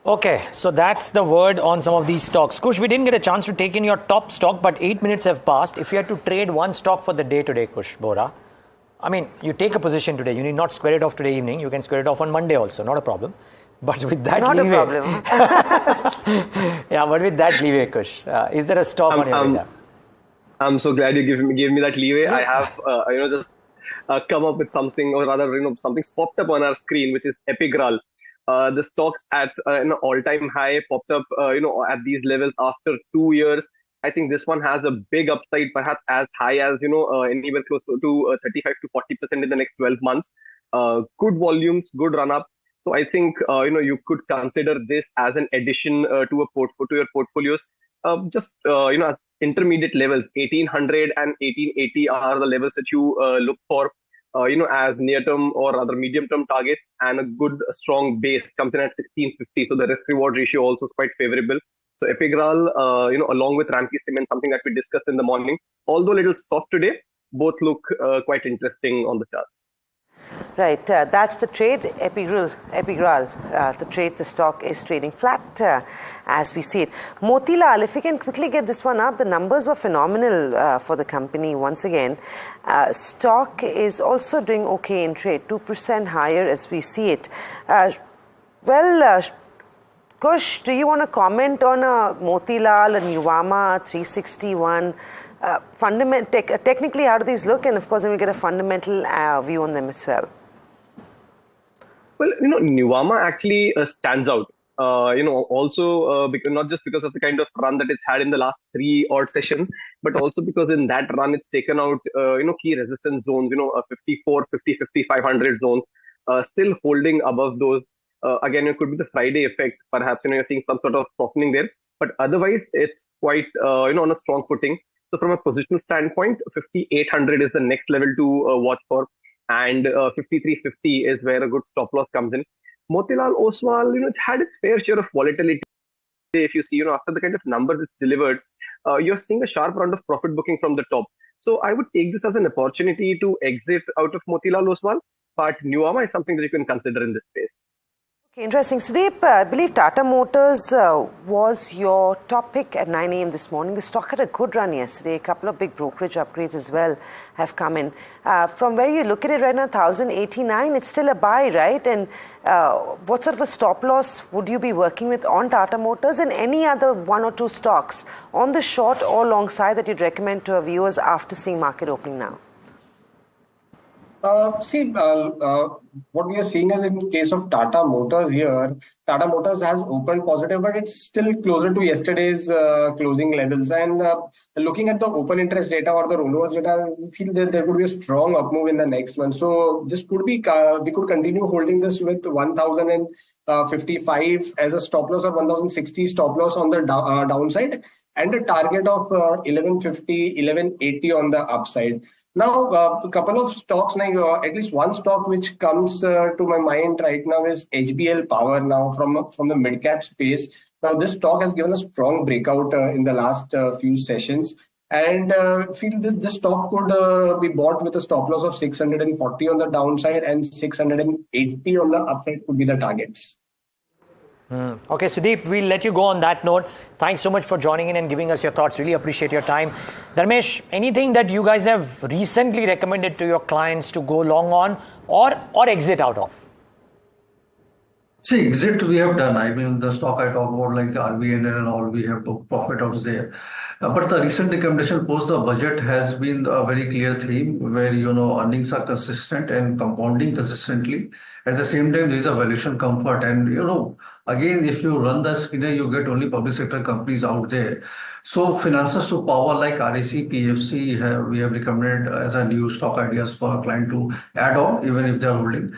Okay, so that's the word on some of these stocks. Kush, we didn't get a chance to take in your top stock, but 8 minutes have passed. If you had to trade one stock for the day today, Kush Bora, I mean, you take a position today. You need not square it off today evening. You can square it off on Monday also, not a problem. But with that leeway, not a problem. yeah, but with that leeway, Kush, is there a stock on your radar? I'm so glad you gave me that leeway. I have just come up with something, or rather something's popped up on our screen, which is Epigral. The stocks at an all-time high popped up at these levels after 2 years. I think this one has a big upside, perhaps as high as anywhere close to 35 to 40% in the next 12 months. Good volumes, good run up. So I think you could consider this as an addition to your portfolios. Just as intermediate levels, 1800 and 1880 are the levels that you look for. As near-term or rather medium-term targets, and a good strong base comes in at 1650. So the risk-reward ratio also is quite favorable. So Epigral, along with Ramki Cement, something that we discussed in the morning, although a little soft today, both look quite interesting on the chart. Right, that's the trade. Epigral, the trade, the stock is trading flat as we see it. Motilal, if we can quickly get this one up, the numbers were phenomenal for the company once again. Stock is also doing okay in trade, 2% higher as we see it. Kush, do you want to comment on Motilal and Nuvama 361? Technically, how do these look? And of course, then we get a fundamental view on them as well. Well, Nuvama actually stands out. Also because, not just because of the kind of run that it's had in the last 3 odd sessions, but also because in that run it's taken out key resistance zones, 54, 50, 5500 zones, still holding above those. Again, it could be the Friday effect. Perhaps you're seeing some sort of softening there, but otherwise it's quite on a strong footing. So from a positional standpoint, 5800 is the next level to watch for, and 5350 is where a good stop loss comes in. Motilal Oswal, it had its fair share of volatility. If you see, after the kind of numbers it's delivered, you're seeing a sharp round of profit booking from the top. So I would take this as an opportunity to exit out of Motilal Oswal, but Nuvama is something that you can consider in this space. Okay, interesting. Sudeep, I believe Tata Motors was your top pick at 9 a.m. this morning. The stock had a good run yesterday. A couple of big brokerage upgrades as well have come in. From where you look at it right now, 1089, it's still a buy, right? And what sort of a stop loss would you be working with on Tata Motors and any other 1 or 2 stocks on the short or long side that you'd recommend to our viewers after seeing market opening now? What we are seeing is in case of Tata Motors here, Tata Motors has opened positive, but it's still closer to yesterday's closing levels. And looking at the open interest data or the rollovers data, we feel that there could be a strong up move in the next month. So this could be, we could continue holding this with 1055 as a stop loss or 1060 stop loss on the downside. and a target of 1150, 1180 on the upside. Now, a couple of stocks, at least one stock which comes to my mind right now is HBL Power now from the mid-cap space. Now, this stock has given a strong breakout in the last few sessions. And feel this stock could be bought with a stop loss of 640 on the downside and 680 on the upside could be the targets. Okay, Sudeep, we'll let you go on that note. Thanks so much for joining in and giving us your thoughts. Really appreciate your time. Dharmesh, anything that you guys have recently recommended to your clients to go long on or exit out of? See, exit we have done. I mean, the stock I talk about like RBI and all, we have booked profit out there. But the recent recommendation post the budget has been a very clear theme where, earnings are consistent and compounding consistently. At the same time, there is a valuation comfort. And, again, if you run the screener, you get only public sector companies out there. So financiers to power like RAC, PFC, we have recommended as a new stock ideas for a client to add on, even if they are holding.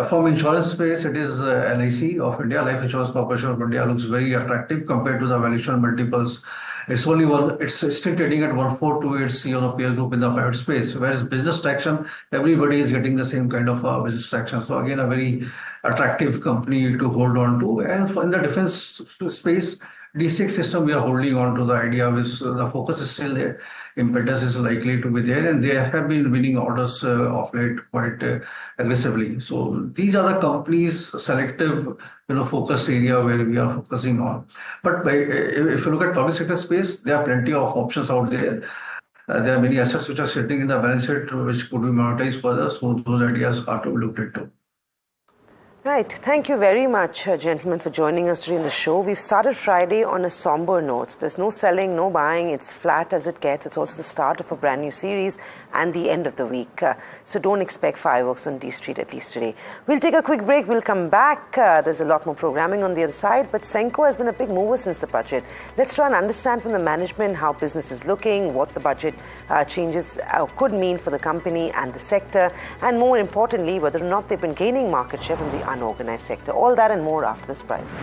From insurance space, it is LIC of India, Life Insurance Corporation of India looks very attractive compared to the valuation multiples. It's still trading at 1/4 to its peer group in the private space. Whereas business traction, everybody is getting the same kind of business traction. So again, a very attractive company to hold on to. And in the defense space, D6 system, we are holding on to the idea with the focus is still there. Impetus is likely to be there, and they have been winning orders of late quite aggressively. So these are the companies selective, focus area where we are focusing on. But if you look at public sector space, there are plenty of options out there. There are many assets which are sitting in the balance sheet which could be monetized further. So those ideas are to be looked into. Right. Thank you very much, gentlemen, for joining us during the show. We've started Friday on a somber note. There's no selling, no buying. It's flat as it gets. It's also the start of a brand new series and the end of the week. So don't expect fireworks on D Street, at least today. We'll take a quick break. We'll come back. There's a lot more programming on the other side. But Senco has been a big mover since the budget. Let's try and understand from the management how business is looking, what the budget changes could mean for the company and the sector, and more importantly, whether or not they've been gaining market share from the unorganized sector. All that and more after this price.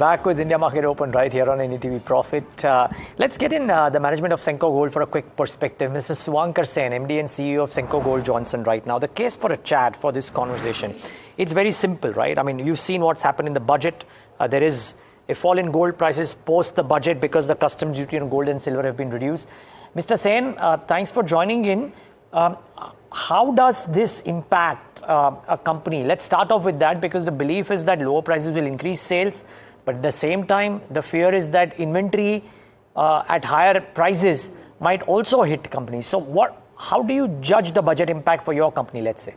Back with India Market Open right here on NDTV Profit. Let's get in the management of Senco Gold for a quick perspective. Mr. Suvankar Sen, MD and CEO of Senco Gold Johnson right now. The case for a chat for this conversation, it's very simple, right? I mean, you've seen what's happened in the budget. There is a fall in gold prices post the budget because the customs duty on gold and silver have been reduced. Mr. Sen, thanks for joining in. How does this impact a company? Let's start off with that, because the belief is that lower prices will increase sales, but at the same time, the fear is that inventory at higher prices might also hit companies. So how do you judge the budget impact for your company, let's say?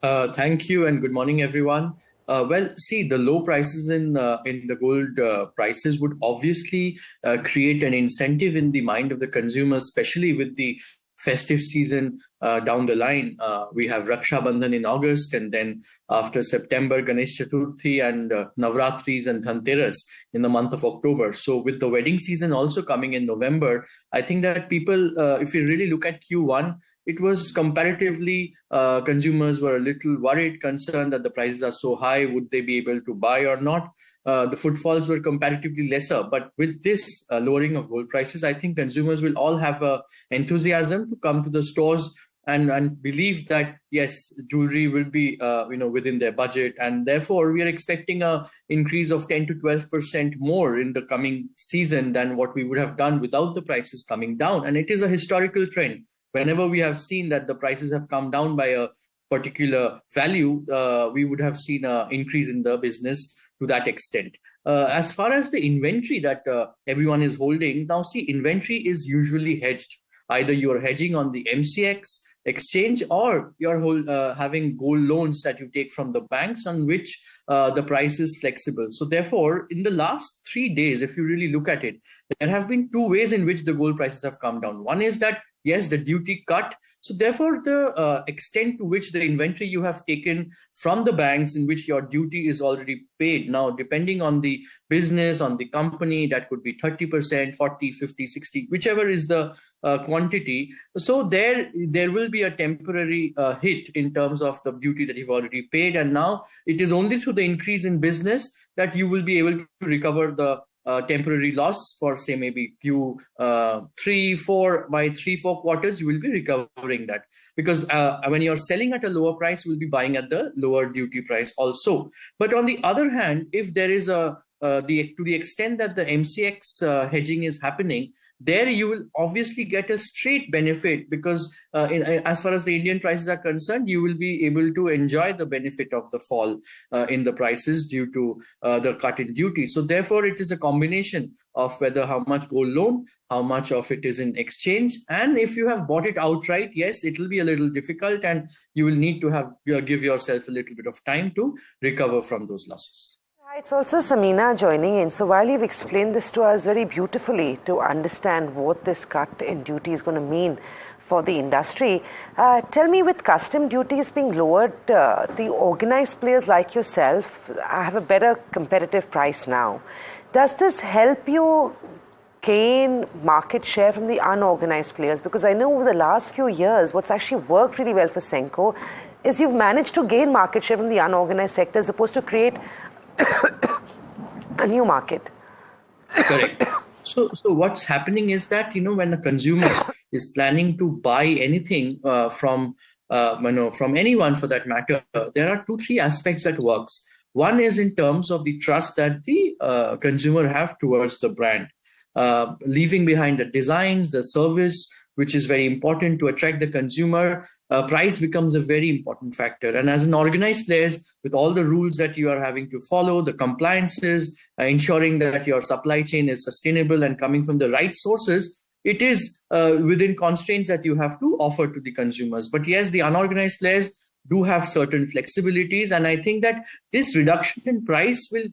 Thank you and good morning, everyone. Well, see, the low prices in the gold prices would obviously create an incentive in the mind of the consumer, especially with the festive season down the line. We have Raksha Bandhan in August, and then after September, Ganesh Chaturthi and Navratris and Dhanteras in the month of October. So with the wedding season also coming in November, I think that people, if you really look at Q1, it was comparatively, consumers were a little worried, concerned that the prices are so high, would they be able to buy or not? The footfalls were comparatively lesser. But with this lowering of gold prices, I think consumers will all have enthusiasm to come to the stores and believe that, yes, jewelry will be within their budget. And therefore, we are expecting an increase of 10 to 12% more in the coming season than what we would have done without the prices coming down. And it is a historical trend. Whenever we have seen that the prices have come down by a particular value, we would have seen an increase in the business to that extent. As far as the inventory that everyone is holding, now see, inventory is usually hedged. Either you are hedging on the MCX exchange, or you're having gold loans that you take from the banks on which the price is flexible. So therefore, in the last 3 days, if you really look at it, there have been two ways in which the gold prices have come down. One is that, yes, the duty cut. So therefore, the extent to which the inventory you have taken from the banks in which your duty is already paid. Now, depending on the business, on the company, that could be 30%, 40, 50, 60, whichever is the quantity. So there will be a temporary hit in terms of the duty that you've already paid. And now it is only through the increase in business that you will be able to recover the temporary loss for, say, maybe Q3, 4, by 3-4 quarters, you will be recovering that, because when you're selling at a lower price, you will be buying at the lower duty price also. But on the other hand, if there is to the extent that the MCX hedging is happening, there you will obviously get a straight benefit, because as far as the Indian prices are concerned, you will be able to enjoy the benefit of the fall in the prices due to the cut in duty. So therefore, it is a combination of whether how much gold loan, how much of it is in exchange. And if you have bought it outright, yes, it will be a little difficult, and you will need to give yourself a little bit of time to recover from those losses. It's also Samina joining in. So while you've explained this to us very beautifully to understand what this cut in duty is going to mean for the industry, tell me, with custom duties being lowered, the organized players like yourself have a better competitive price now. Does this help you gain market share from the unorganized players? Because I know over the last few years, what's actually worked really well for Senco is you've managed to gain market share from the unorganized sector as opposed to create a new market. Correct. So what's happening is that, when the consumer is planning to buy anything from anyone for that matter, there are 2-3 aspects that works. One is in terms of the trust that the consumer have towards the brand, leaving behind the designs, the service, which is very important to attract the consumer. Price becomes a very important factor. And as an organized players, with all the rules that you are having to follow, the compliances, ensuring that your supply chain is sustainable and coming from the right sources, it is within constraints that you have to offer to the consumers. But yes, the unorganized players do have certain flexibilities. And I think that this reduction in price will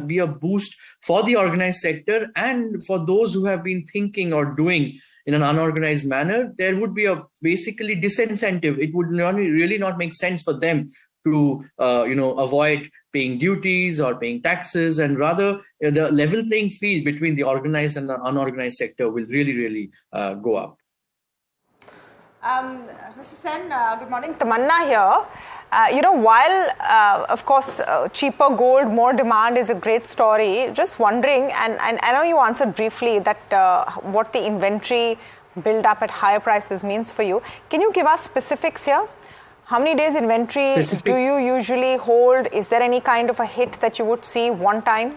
be a boost for the organized sector, and for those who have been thinking or doing in an unorganized manner, there would be a basically disincentive. It would really not make sense for them to avoid paying duties or paying taxes, and rather the level playing field between the organized and the unorganized sector will really go up. Mr. Sen, good morning. Tamanna here. While, of course, cheaper gold, more demand is a great story, just wondering, and I know you answered briefly that what the inventory build up at higher prices means for you. Can you give us specifics here? How many days inventory do you usually hold? Is there any kind of a hit that you would see one time?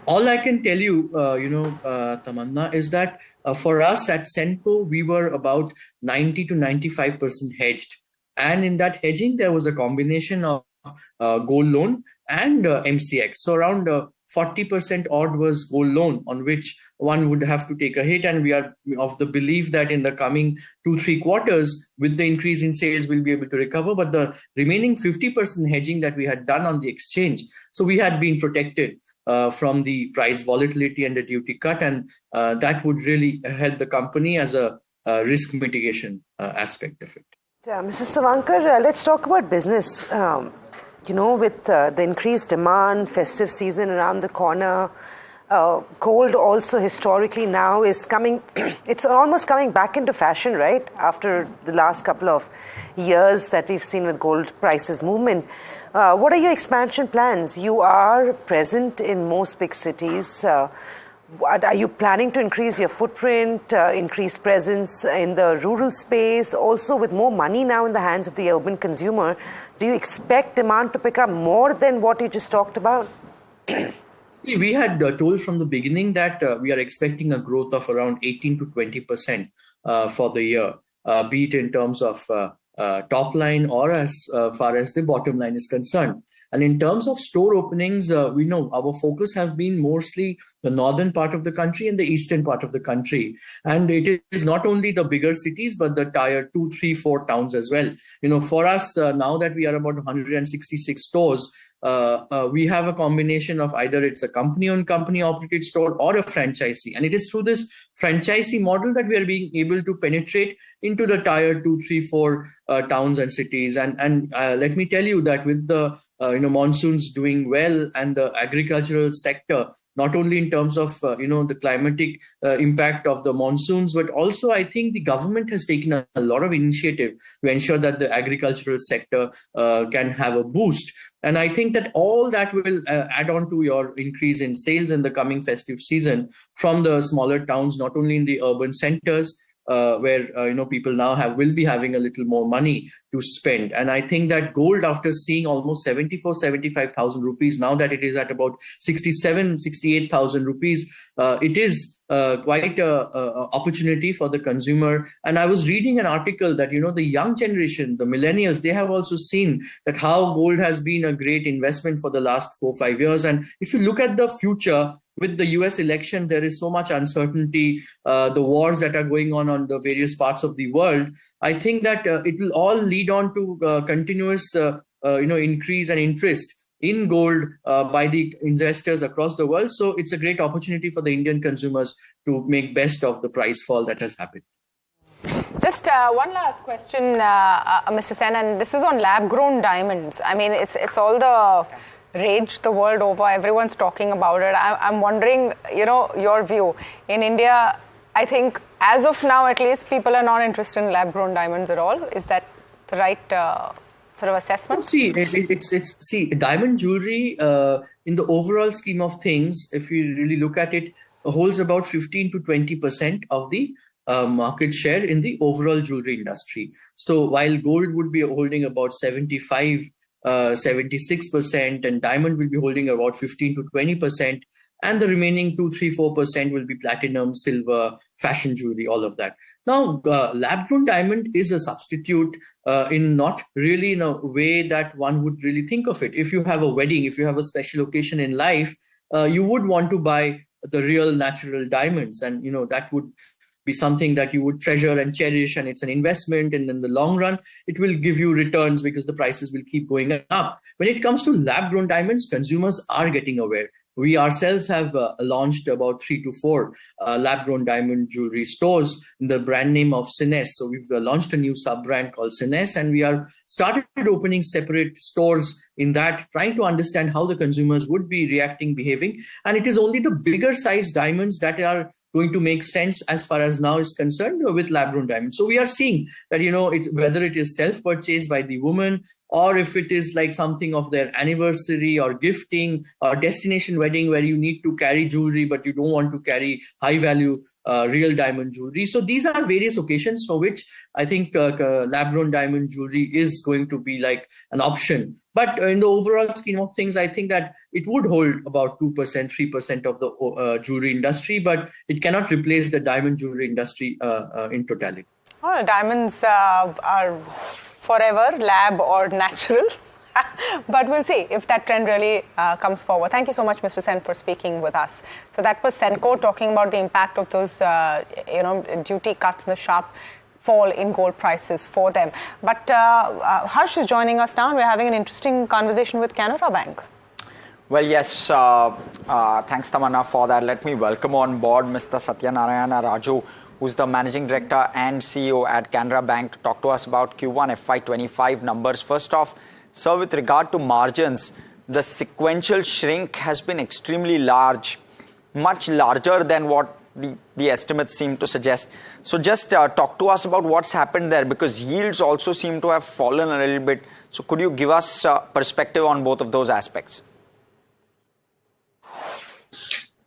All I can tell you, Tamanna, is that for us at Senco, we were about 90 to 95% hedged. And in that hedging, there was a combination of gold loan and MCX. So around 40% odd was gold loan, on which one would have to take a hit. And we are of the belief that in the coming 2-3 quarters, with the increase in sales, we'll be able to recover. But the remaining 50% hedging that we had done on the exchange, so we had been protected from the price volatility and the duty cut. And that would really help the company as a risk mitigation aspect of it. Mr. Savankar, let's talk about business. With the increased demand, festive season around the corner, gold also historically now is coming, it's almost coming back into fashion, right? After the last couple of years that we've seen with gold prices movement. What are your expansion plans? You are present in most big cities. Are you planning to increase your footprint, increase presence in the rural space? Also, with more money now in the hands of the urban consumer, do you expect demand to pick up more than what you just talked about? We had told from the beginning that we are expecting a growth of around 18 to 20% for the year, be it in terms of top line or as far as the bottom line is concerned. And in terms of store openings, we know our focus has been mostly the northern part of the country and the eastern part of the country. And it is not only the bigger cities, but the tier 2, 3, 4 towns as well. For us, now that we are about 166 stores, we have a combination of either it's a company-owned, company-operated store or a franchisee. And it is through this franchisee model that we are being able to penetrate into the tier 2, 3, 4 towns and cities. And let me tell you that with the monsoons doing well and the agricultural sector, not only in terms of the climatic impact of the monsoons, but also I think the government has taken a lot of initiative to ensure that the agricultural sector can have a boost. And I think that all that will add on to your increase in sales in the coming festive season from the smaller towns, not only in the urban centers, where people now will be having a little more money to spend. And I think that gold, after seeing almost 75,000 rupees, now that it is at about 68,000 rupees, it is quite a opportunity for the consumer. And I was reading an article that the young generation, the millennials, they have also seen that how gold has been a great investment for the last 4-5 years. And if you look at the future, with the US election, there is so much uncertainty, the wars that are going on the various parts of the world. I think that it will all lead on to continuous increase and interest in gold by the investors across the world. So it's a great opportunity for the Indian consumers to make best of the price fall that has happened. Just one last question, Mr. Sen, and this is on lab-grown diamonds. I mean, it's all the rage the world over. Everyone's talking about it. I'm wondering, your view. In India, I think as of now, at least, people are not interested in lab-grown diamonds at all. Is that the right sort of assessment? See, it's diamond jewelry in the overall scheme of things, if you really look at it, holds about 15 to 20% of the market share in the overall jewelry industry. So while gold would be holding about 76%, and diamond will be holding about 15 to 20%, and the remaining 2, 3, 4% will be platinum, silver, fashion jewelry, all of that. Now, lab-grown diamond is a substitute in not really in a way that one would really think of it. If you have a wedding, if you have a special occasion in life, you would want to buy the real natural diamonds, and that would be something that you would treasure and cherish, and it's an investment, and in the long run it will give you returns because the prices will keep going up. When it comes to lab-grown diamonds, consumers are getting aware. We ourselves have launched about 3 to 4 lab-grown diamond jewelry stores in the brand name of Cines. So we've launched a new sub-brand called Cines, and we are started opening separate stores in that, trying to understand how the consumers would be reacting, behaving. And it is only the bigger size diamonds that are going to make sense as far as now is concerned with lab-grown diamonds. So we are seeing that, it's whether it is self-purchased by the woman or if it is like something of their anniversary or gifting or destination wedding where you need to carry jewelry but you don't want to carry high value real diamond jewelry. So these are various occasions for which I think lab-grown diamond jewelry is going to be like an option. But in the overall scheme of things, I think that it would hold about 2%, 3% of the jewelry industry, but it cannot replace the diamond jewelry industry in totality. Oh, diamonds are forever, lab or natural. But we'll see if that trend really comes forward. Thank you so much, Mr. Sen, for speaking with us. So that was Senco talking about the impact of those, duty cuts and the sharp fall in gold prices for them. But Harsh is joining us now, and we're having an interesting conversation with Canara Bank. Well, yes, thanks, Tamanna, for that. Let me welcome on board Mr. Satyanarayana Raju, who's the Managing Director and CEO at Canara Bank, to talk to us about Q1 FY25 numbers. First off, sir, with regard to margins, the sequential shrink has been extremely large, much larger than what the estimates seem to suggest. So just talk to us about what's happened there, because yields also seem to have fallen a little bit. So could you give us perspective on both of those aspects?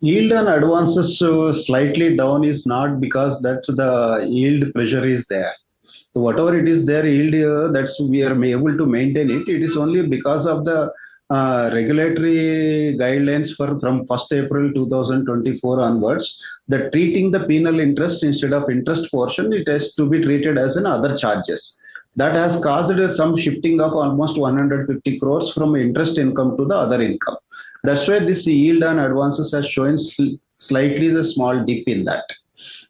Yield and advances slightly down is not because that the yield pressure is there. So whatever it is there, yield, that's we are able to maintain it. It is only because of the regulatory guidelines from 1st April 2024 onwards, that treating the penal interest instead of interest portion, it has to be treated as an other charges. That has caused some shifting of almost 150 crores from interest income to the other income. That's why this yield and advances has shown slightly the small dip in that.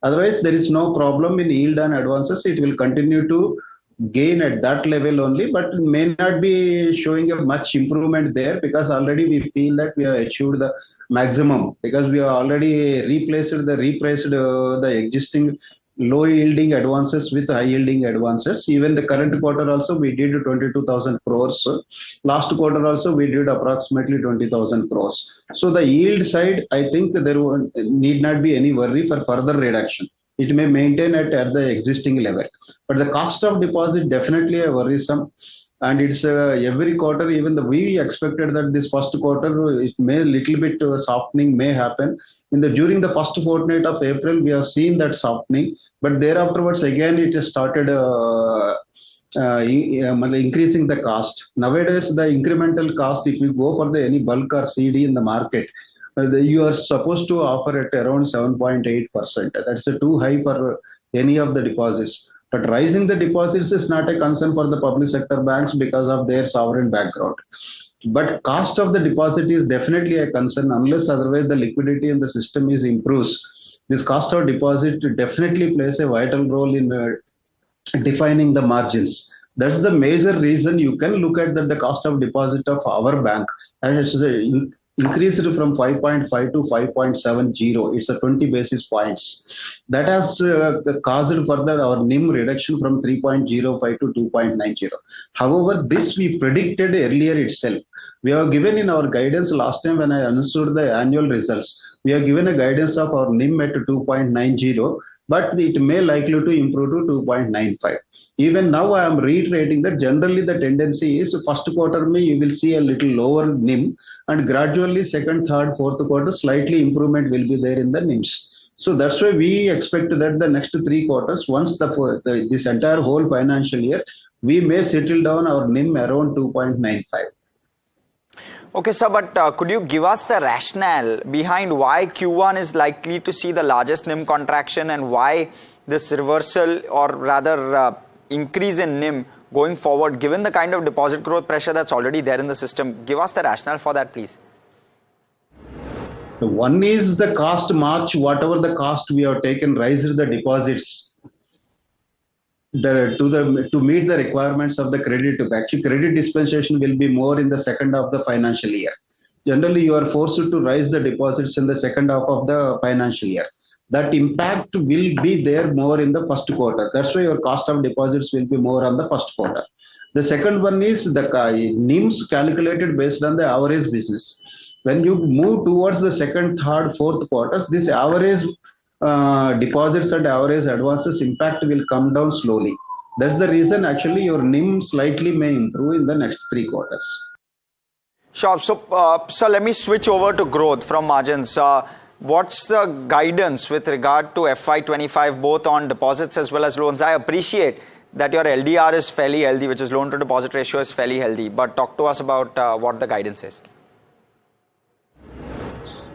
Otherwise, there is no problem in yield and advances. It will continue to gain at that level only, but may not be showing a much improvement there, because already we feel that we have achieved the maximum, because we have already repriced the existing low yielding advances with high yielding advances. Even the current quarter also we did 22,000 crores. Last quarter also we did approximately 20,000 crores. So the yield side, I think there need not be any worry for further reduction. It may maintain at the existing level. But the cost of deposit definitely a worrisome. And it's every quarter, even we expected that this first quarter, it may little bit softening may happen. During the first fortnight of April, we have seen that softening, but thereafterwards again it has started increasing the cost. Nowadays, the incremental cost, if you go for any bulk or CD in the market, you are supposed to offer at around 7.8%. That's too high for any of the deposits. But rising the deposits is not a concern for the public sector banks because of their sovereign background. But cost of the deposit is definitely a concern, unless otherwise the liquidity in the system is improves. This cost of deposit definitely plays a vital role in defining the margins. That's the major reason you can look at that the cost of deposit of our bank has increased from 5.5 to 5.70. It's a 20 basis points. That has caused further our NIM reduction from 3.05 to 2.90. However, this we predicted earlier itself. We have given in our guidance last time when I understood the annual results. We have given a guidance of our NIM at 2.90, but it may likely to improve to 2.95. Even now, I am reiterating that generally the tendency is first quarter you will see a little lower NIM, and gradually second, third, fourth quarter slightly improvement will be there in the NIMs. So that's why we expect that the next 3 quarters, once this entire whole financial year, we may settle down our NIM around 2.95. Okay, sir, but could you give us the rationale behind why Q1 is likely to see the largest NIM contraction, and why this reversal or rather increase in NIM going forward, given the kind of deposit growth pressure that's already there in the system? Give us the rationale for that, please. One is the cost march, whatever the cost we have taken, rises the deposits to meet the requirements of the credit. Actually, credit dispensation will be more in the second half of the financial year. Generally, you are forced to raise the deposits in the second half of the financial year. That impact will be there more in the first quarter. That's why your cost of deposits will be more on the first quarter. The second one is the NIMs calculated based on the average business. When you move towards the second, third, fourth quarters, this average deposits and average advances impact will come down slowly. That's the reason actually your NIM slightly may improve in the next 3 quarters. Sure. So let me switch over to growth from margins. What's the guidance with regard to FY25, both on deposits as well as loans? I appreciate that your LDR is fairly healthy, which is loan to deposit ratio is fairly healthy. But talk to us about what the guidance is.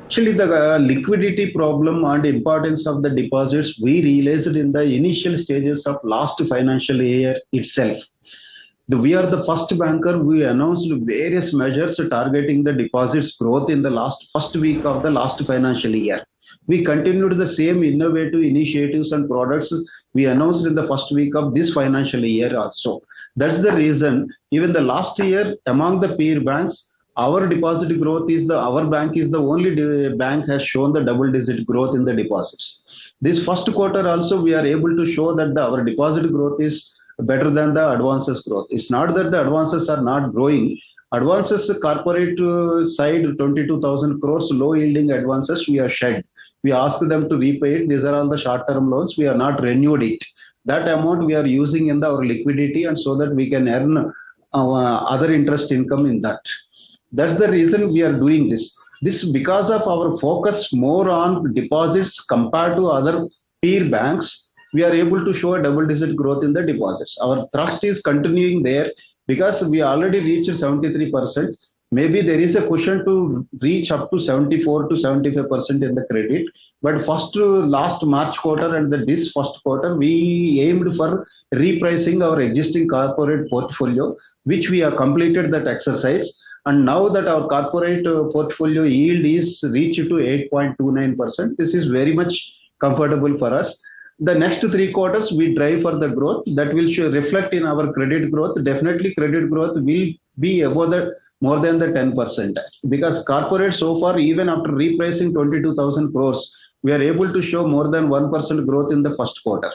Actually, the liquidity problem and importance of the deposits we realized in the initial stages of last financial year itself. We are the first banker. We announced various measures targeting the deposits growth in the first week of the last financial year. We continued the same innovative initiatives and products we announced in the first week of this financial year also. That's the reason even the last year among the peer banks, our deposit growth our bank is the only bank has shown the double-digit growth in the deposits. This first quarter also we are able to show that our deposit growth is better than the advances growth. It's not that the advances are not growing. Advances corporate side 22,000 crores low yielding advances we are shed. We ask them to repay it. These are all the short-term loans. We are not renewed it. That amount we are using in our liquidity and so that we can earn other interest income in that. That's the reason we are doing this. This because of our focus more on deposits compared to other peer banks. We are able to show a double-digit growth in the deposits. Our thrust is continuing there because we already reached 73%. Maybe there is a cushion to reach up to 74 to 75% in the credit. But last March quarter and this first quarter, we aimed for repricing our existing corporate portfolio, which we have completed that exercise. And now that our corporate portfolio yield is reached to 8.29%, this is very much comfortable for us. The next 3 quarters we drive for the growth that will reflect in our credit growth. Definitely credit growth will be above more than the 10% because corporate so far even after repricing 22,000 crores we are able to show more than 1% growth in the first quarter.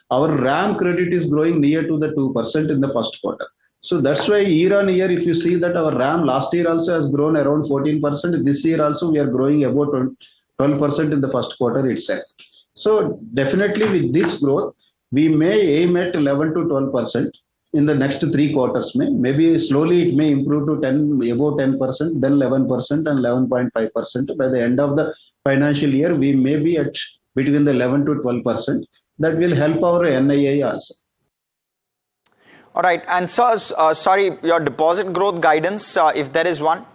Our RAM credit is growing near to the 2% in the first quarter. So that's why year on year if you see that our RAM last year also has grown around 14%. This year also we are growing about 12% in the first quarter itself. So definitely with this growth, we may aim at 11 to 12% in the next 3 quarters. Maybe slowly it may improve to above 10%, then 11% and 11.5%. By the end of the financial year, we may be at between the 11 to 12%. That will help our NII also. All right. And so, sorry, your deposit growth guidance, if there is one.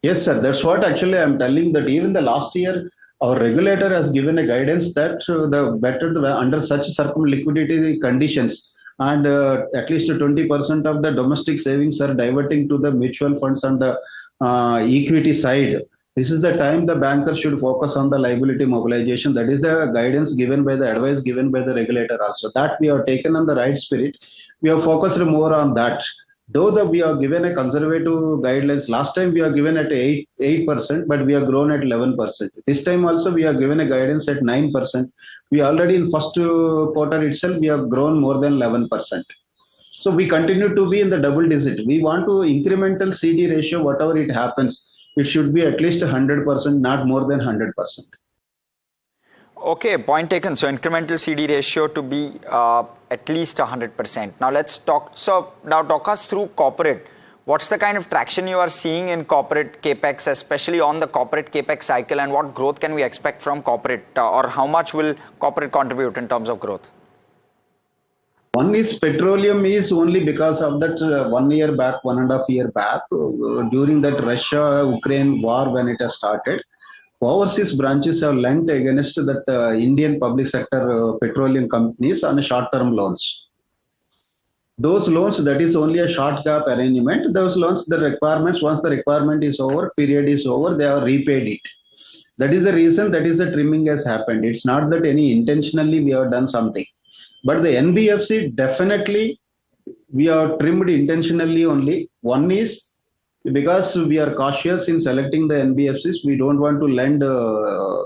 Yes, sir. That's what actually I'm telling that even the last year, our regulator has given a guidance that under such liquidity conditions and at least 20% of the domestic savings are diverting to the mutual funds and the equity side. This is the time the bankers should focus on the liability mobilization. That is the guidance given by the advice given by the regulator also. That we have taken on the right spirit. We have focused more on that. Though we are given a conservative guidelines, last time we are given at 8%, but we have grown at 11%. This time also we are given a guidance at 9%. We already in first quarter itself, we have grown more than 11%. So we continue to be in the double digit. We want to incremental CD ratio, whatever it happens, it should be at least 100%, not more than 100%. Okay, point taken. So incremental CD ratio to be at least 100%. Now let's talk. So now talk us through corporate. What's the kind of traction you are seeing in corporate capex, especially on the corporate capex cycle, and what growth can we expect from corporate, or how much will corporate contribute in terms of growth? One is petroleum is only because of that 1 year back, 1.5 years back, during that Russia-Ukraine war when it has started. Overseas branches have lent against that Indian public sector petroleum companies on short-term loans. Those loans, that is only a short gap arrangement. Those loans, the requirements, once the requirement is over, period is over, they have repaid it. That is the reason that is the trimming has happened. It's not that any intentionally we have done something. But the NBFC definitely we are trimmed intentionally only. One is because we are cautious in selecting the NBFCs, we don't want to lend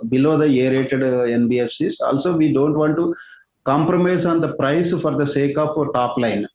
below the A-rated NBFCs. Also, we don't want to compromise on the price for the sake of top line.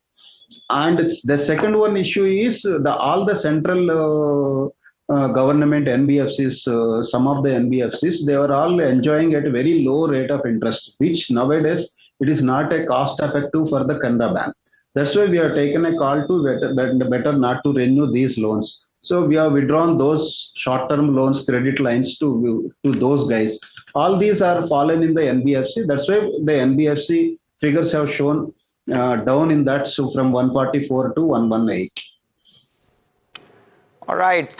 And the second one issue is all the central government NBFCs, some of the NBFCs, they were all enjoying at a very low rate of interest, which nowadays it is not a cost effective for the Canara Bank. That's why we have taken a call to better not to renew these loans. So we have withdrawn those short-term loans, credit lines to those guys. All these are fallen in the NBFC. That's why the NBFC figures have shown down in that, so from 144 to 118. All right.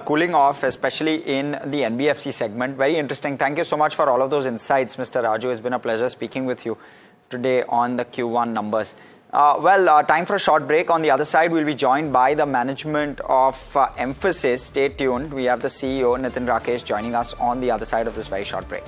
Cooling off, especially in the NBFC segment. Very interesting. Thank you so much for all of those insights, Mr. Raju. It's been a pleasure speaking with you today on the Q1 numbers. Time for a short break. On the other side, we'll be joined by the management of Mphasis. Stay tuned. We have the CEO, Nitin Rakesh, joining us on the other side of this very short break.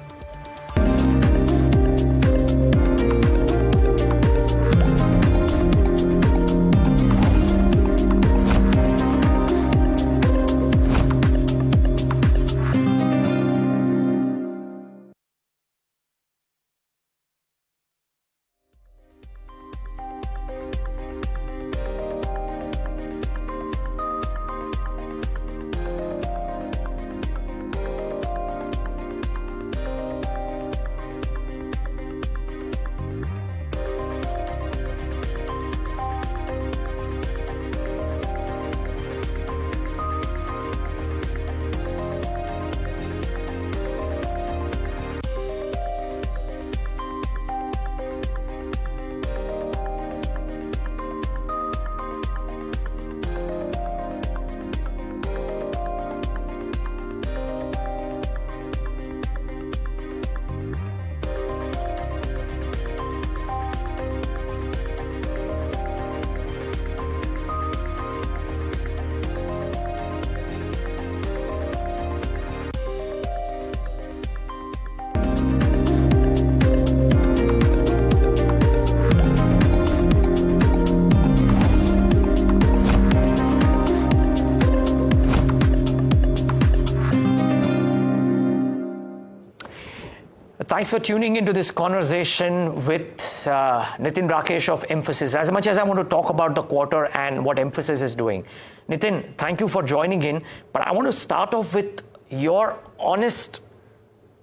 Thanks for tuning into this conversation with Nitin Rakesh of Mphasis. As much as I want to talk about the quarter and what Mphasis is doing, Nitin, thank you for joining in. But I want to start off with your honest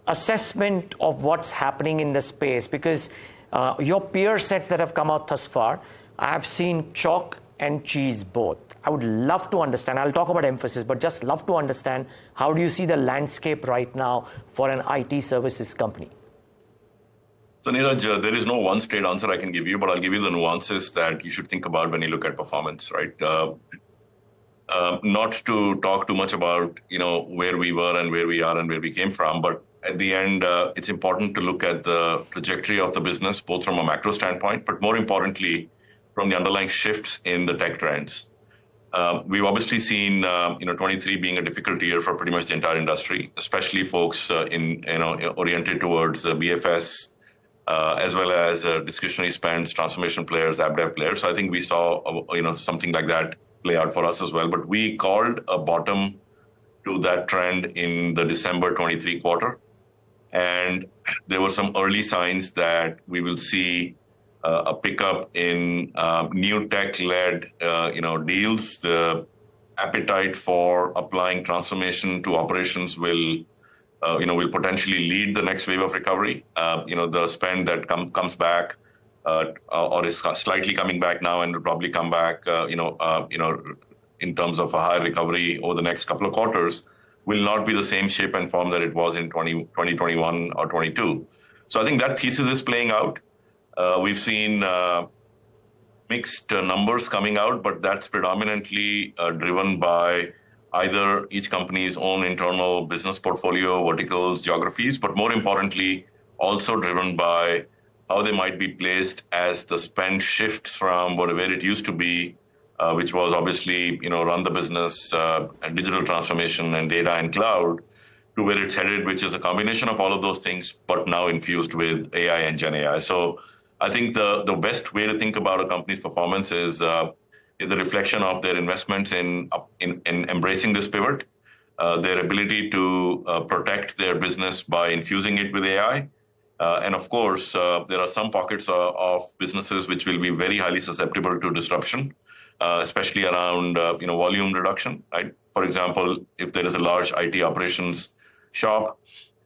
assessment of what's happening in the space, because your peer sets that have come out thus far, I have seen chalk and cheese both. I would love to understand, I'll talk about Mphasis, but just love to understand, how do you see the landscape right now for an IT services company? So Niraj, there is no one straight answer I can give you, but I'll give you the nuances that you should think about when you look at performance, right? Not to talk too much about, where we were and where we are and where we came from, but at the end, it's important to look at the trajectory of the business, both from a macro standpoint, but more importantly, from the underlying shifts in the tech trends. We've obviously seen, 23 being a difficult year for pretty much the entire industry, especially folks oriented towards BFS, as well as discretionary spends, transformation players, app dev players. So I think we saw, something like that play out for us as well. But we called a bottom to that trend in the December 23 quarter. And there were some early signs that we will see a pickup in new tech-led, deals. The appetite for applying transformation to operations will potentially lead the next wave of recovery. The spend that comes back or is slightly coming back now and will probably come back, in terms of a higher recovery over the next couple of quarters, will not be the same shape and form that it was in 2021 or 22. So I think that thesis is playing out. We've seen mixed numbers coming out, but that's predominantly driven by either each company's own internal business portfolio, verticals, geographies, but more importantly, also driven by how they might be placed as the spend shifts from where it used to be, which was obviously, run the business, and digital transformation and data and cloud, to where it's headed, which is a combination of all of those things, but now infused with AI and Gen AI. So I think the best way to think about a company's performance is a reflection of their investments in embracing this pivot, their ability to protect their business by infusing it with AI. And of course, there are some pockets of businesses which will be very highly susceptible to disruption. especially around volume reduction. Right? For example, if there is a large IT operations shop,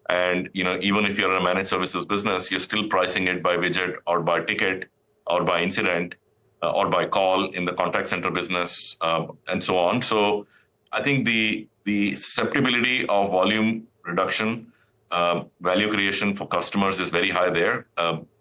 and even if you're in a managed services business, you're still pricing it by widget or by ticket or by incident or by call in the contact center business, and so on. So I think the susceptibility of volume reduction, value creation for customers is very high there,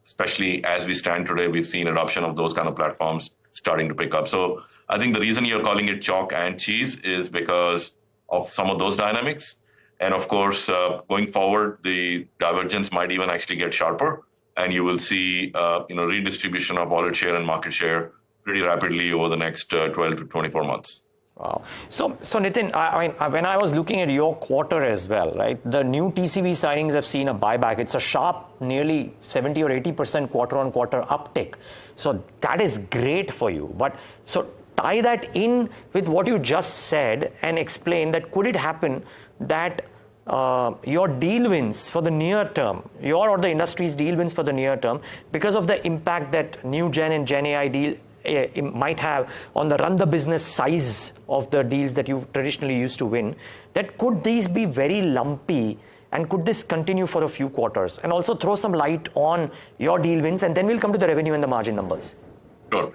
especially as we stand today. We've seen adoption of those kind of platforms starting to pick up. So I think the reason you're calling it chalk and cheese is because of some of those dynamics. And of course, going forward, the divergence might even actually get sharper, and you will see redistribution of wallet share and market share pretty rapidly over the next 12 to 24 months. Wow. So Nitin, when I was looking at your quarter as well, right, the new TCV signings have seen a buyback. It's a sharp, nearly 70 or 80% quarter-on-quarter uptick. So that is great for you. But so tie that in with what you just said and explain that could it happen that your deal wins for the near term, your or the industry's deal wins for the near term, because of the impact that new Gen and Gen AI deal might have on the run the business size of the deals that you've traditionally used to win, that could these be very lumpy, and could this continue for a few quarters? And also throw some light on your deal wins, and then we'll come to the revenue and the margin numbers. Sure.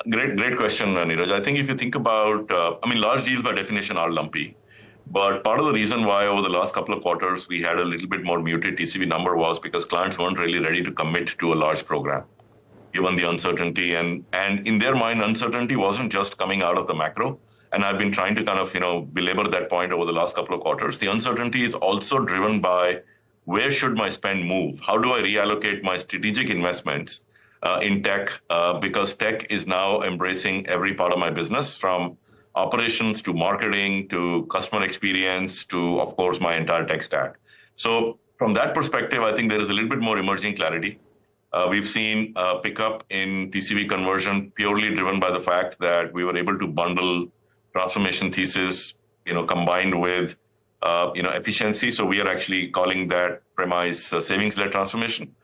Great question, Niraj. I think if you think about, large deals by definition are lumpy. But part of the reason why over the last couple of quarters we had a little bit more muted TCV number was because clients weren't really ready to commit to a large program, given the uncertainty. And in their mind, uncertainty wasn't just coming out of the macro. And I've been trying to kind of, belabor that point over the last couple of quarters. The uncertainty is also driven by where should my spend move? How do I reallocate my strategic investments in tech? Because tech is now embracing every part of my business, from operations to marketing to customer experience to, of course, my entire tech stack. So from that perspective, I think there is a little bit more emerging clarity. We've seen a pickup in TCV conversion purely driven by the fact that we were able to bundle transformation thesis, combined with, efficiency. So we are actually calling that premise savings-led transformation.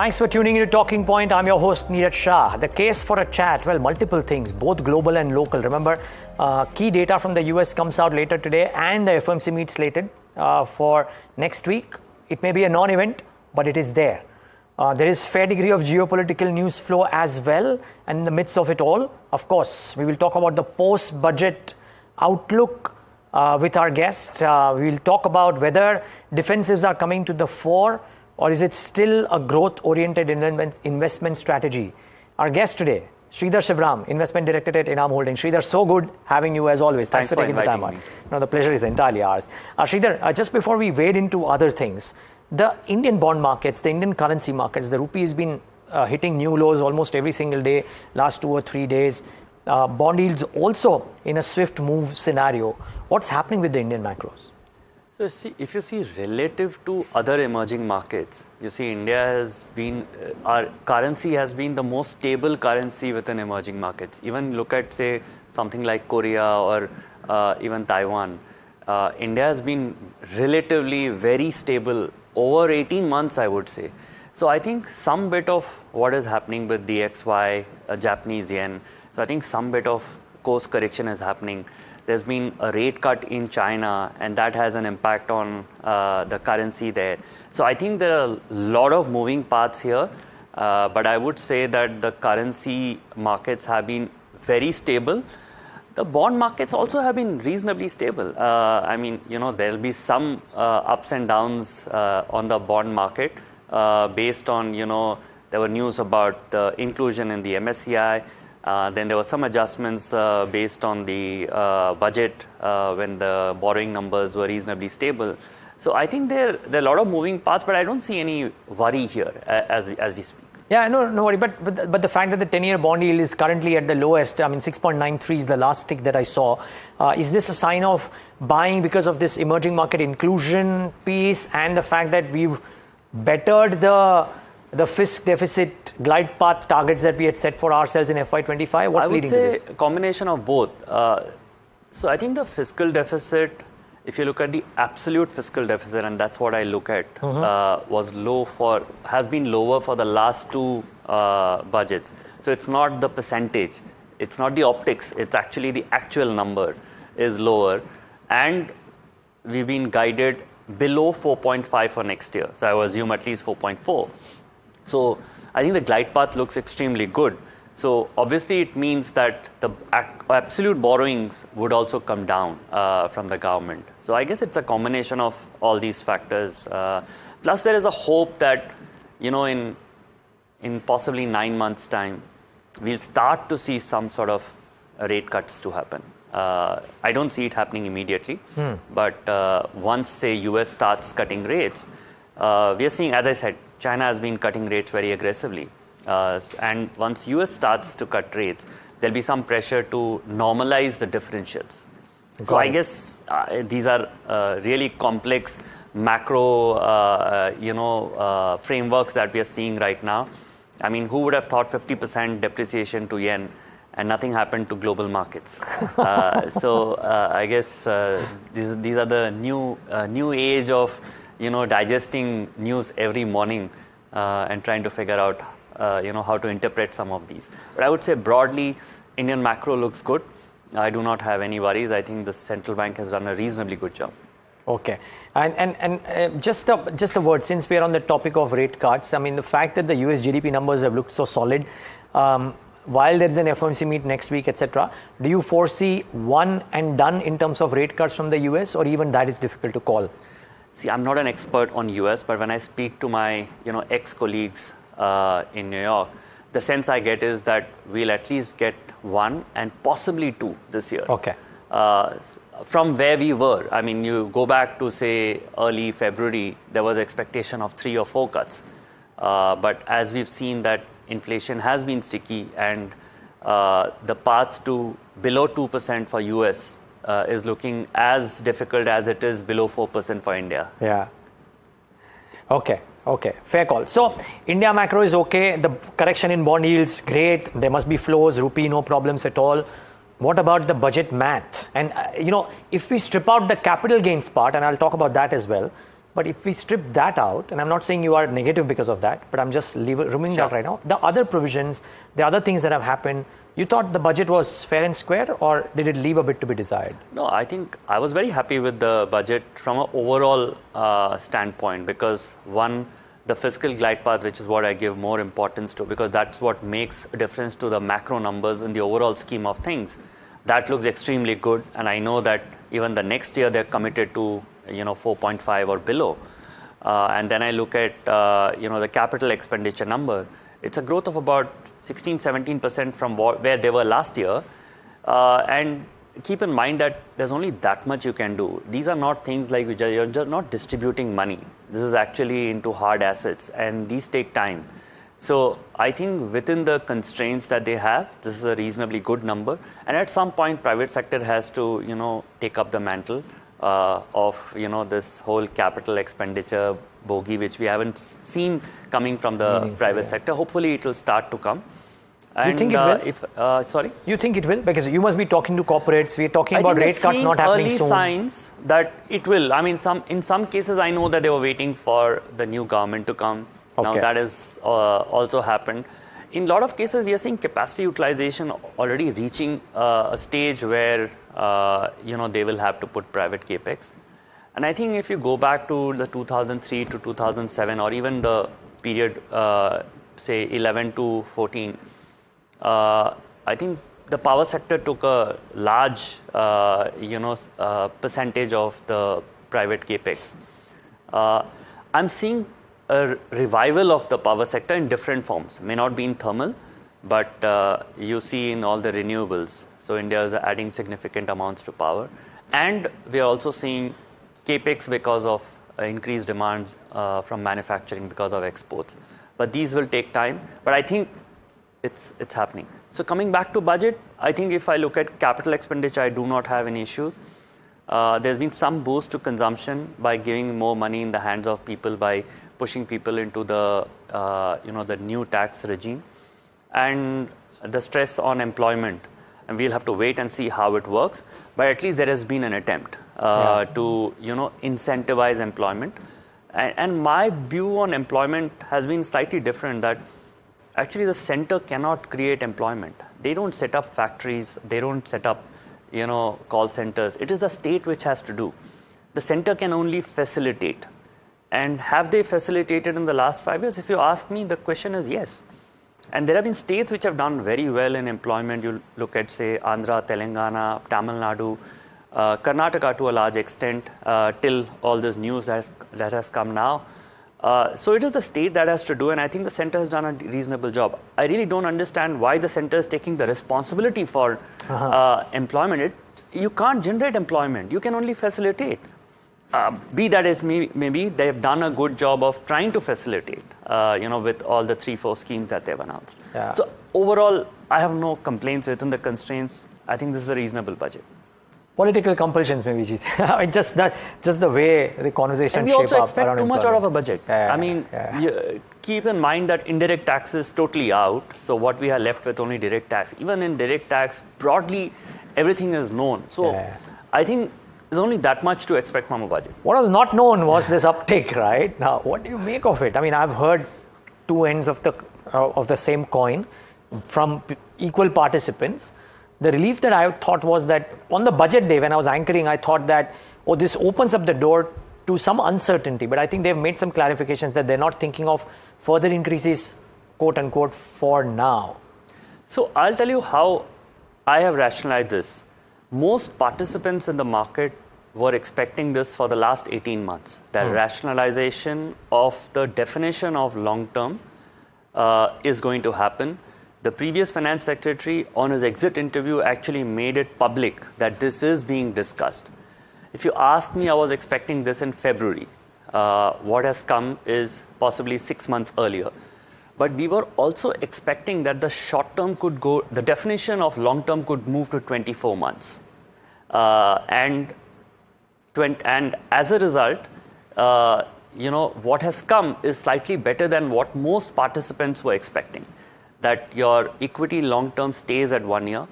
Thanks for tuning in to Talking Point. I'm your host, Niraj Shah. The case for a chat, well, multiple things, both global and local. Remember, key data from the US comes out later today, and the FOMC meet slated for next week. It may be a non-event, but it is there. There is fair degree of geopolitical news flow as well. And in the midst of it all, of course, we will talk about the post-budget outlook with our guest. We will talk about whether defensives are coming to the fore, or is it still a growth-oriented investment strategy? Our guest today, Sridhar Shivram, Investment Director at Inam Holdings. Sridhar, so good having you as always. Thanks for taking the time out. No, the pleasure is entirely ours. Sridhar, just before we wade into other things, the Indian bond markets, the Indian currency markets, the rupee has been hitting new lows almost every single day, last 2 or 3 days. Bond yields also in a swift move scenario. What's happening with the Indian macros? So see, if you see relative to other emerging markets, you see India has been, our currency has been the most stable currency within emerging markets. Even look at say something like Korea or even Taiwan. India has been relatively very stable over 18 months, I would say. So I think some bit of what is happening with DXY, Japanese yen, so I think some bit of course correction is happening. There's been a rate cut in China, and that has an impact on the currency there. So I think there are a lot of moving parts here, but I would say that the currency markets have been very stable. The bond markets also have been reasonably stable. I mean, there'll be some ups and downs on the bond market based on, there were news about the inclusion in the MSCI. Then there were some adjustments based on the budget when the borrowing numbers were reasonably stable. So I think there are a lot of moving parts, but I don't see any worry here as we speak. Yeah, no worry. But the fact that the 10-year bond yield is currently at the lowest, I mean 6.93 is the last tick that I saw. Is this a sign of buying because of this emerging market inclusion piece and the fact that we've bettered the fisc deficit glide path targets that we had set for ourselves in FY25? What's leading to this? I would say a combination of both. So I think the fiscal deficit, if you look at the absolute fiscal deficit, and that's what I look at, has been lower for the last 2 budgets. So it's not the percentage, it's not the optics, it's actually the actual number is lower, and we've been guided below 4.5 for next year. So I would assume at least 4.4. So I think the glide path looks extremely good. So obviously it means that the absolute borrowings would also come down from the government. So I guess it's a combination of all these factors. Plus there is a hope that, in possibly 9 months' time, we'll start to see some sort of rate cuts to happen. I don't see it happening immediately, but once, say, US starts cutting rates, we are seeing, as I said, China has been cutting rates very aggressively. And once US starts to cut rates, there'll be some pressure to normalize the differentials. So I guess these are really complex macro, frameworks that we are seeing right now. I mean, who would have thought 50% depreciation to yen and nothing happened to global markets? So I guess these are the new age of digesting news every morning and trying to figure out, how to interpret some of these. But I would say broadly, Indian macro looks good. I do not have any worries. I think the central bank has done a reasonably good job. Okay. And just a word, since we are on the topic of rate cuts, I mean, the fact that the US GDP numbers have looked so solid, while there is an FOMC meet next week, etc., do you foresee one and done in terms of rate cuts from the US, or even that is difficult to call? See, I'm not an expert on US, but when I speak to my, ex-colleagues in New York, the sense I get is that we'll at least get 1 and possibly 2 this year. Okay. From where we were, I mean, you go back to say early February, there was expectation of 3 or 4 cuts. But as we've seen that inflation has been sticky, and the path to below 2% for US is looking as difficult as it is below 4% for India. Yeah. Okay. Fair call. So India macro is okay. The correction in bond yields, great. There must be flows. Rupee, no problems at all. What about the budget math? And, if we strip out the capital gains part, and I'll talk about that as well, but if we strip that out, and I'm not saying you are negative because of that, but I'm just removing that right now. The other provisions, the other things that have happened, you thought the budget was fair and square, or did it leave a bit to be desired? No, I think I was very happy with the budget from an overall standpoint, because one, the fiscal glide path, which is what I give more importance to, because that's what makes a difference to the macro numbers in the overall scheme of things. That looks extremely good, and I know that even the next year they're committed to 4.5 or below. And then I look at the capital expenditure number. It's a growth of about 16-17% from where they were last year. And keep in mind that there's only that much you can do. These are not things like you're just not distributing money. This is actually into hard assets, and these take time. So I think within the constraints that they have, this is a reasonably good number. And at some point, private sector has to, take up the mantle of, this whole capital expenditure bogey, which we haven't seen coming from the private sector. Hopefully, it will start to come. And, you think it will? Sorry? You think it will? Because you must be talking to corporates. We're talking about rate cuts not happening soon. Early signs that it will. I mean, in some cases, I know that they were waiting for the new government to come. Okay. Now that has also happened. In a lot of cases, we are seeing capacity utilization already reaching a stage where they will have to put private capex. And I think if you go back to the 2003 to 2007, or even the period, say 11 to 14, I think the power sector took a large, percentage of the private capex. I'm seeing a revival of the power sector in different forms. May not be in thermal, but you see in all the renewables. So India is adding significant amounts to power. And we are also seeing capex because of increased demands from manufacturing because of exports. But these will take time. But I think it's happening. So coming back to budget, I think if I look at capital expenditure, I do not have any issues. There's been some boost to consumption by giving more money in the hands of people, by pushing people into the the new tax regime, and the stress on employment. And we'll have to wait and see how it works. But at least there has been an attempt to incentivize employment. And my view on employment has been slightly different. That actually the center cannot create employment. They don't set up factories. They don't set up call centers. It is the state which has to do. The center can only facilitate. And have they facilitated in the last 5 years? If you ask me, the question is yes. And there have been states which have done very well in employment. You look at, say, Andhra, Telangana, Tamil Nadu, Karnataka to a large extent, till all this news that has come now. So it is the state that has to do, and I think the center has done a reasonable job. I really don't understand why the center is taking the responsibility for employment. You can't generate employment. You can only facilitate. Be that as maybe they have done a good job of trying to facilitate, with all the 3-4 schemes that they've announced. Yeah. So overall, I have no complaints within the constraints. I think this is a reasonable budget. Political compulsions, maybe. just the way the conversation and we also expect too much out of a budget. Keep in mind that indirect tax is totally out. So what we are left with only direct tax. Even in direct tax, broadly, everything is known. So I think there's only that much to expect from a budget. What was not known was this uptick, right? Now, what do you make of it? I mean, I've heard two ends of the same coin from equal participants. The relief that I thought was that on the budget day when I was anchoring, I thought that, this opens up the door to some uncertainty. But I think they've made some clarifications that they're not thinking of further increases, quote unquote, for now. So I'll tell you how I have rationalized this. Most participants in the market were expecting this for the last 18 months. That rationalization of the definition of long term is going to happen. The previous finance secretary on his exit interview actually made it public that this is being discussed. If you ask me, I was expecting this in February. What has come is possibly 6 months earlier. But we were also expecting that the short term could go, the definition of long term could move to 24 months. And as a result, what has come is slightly better than what most participants were expecting. That your equity long term stays at 1 year,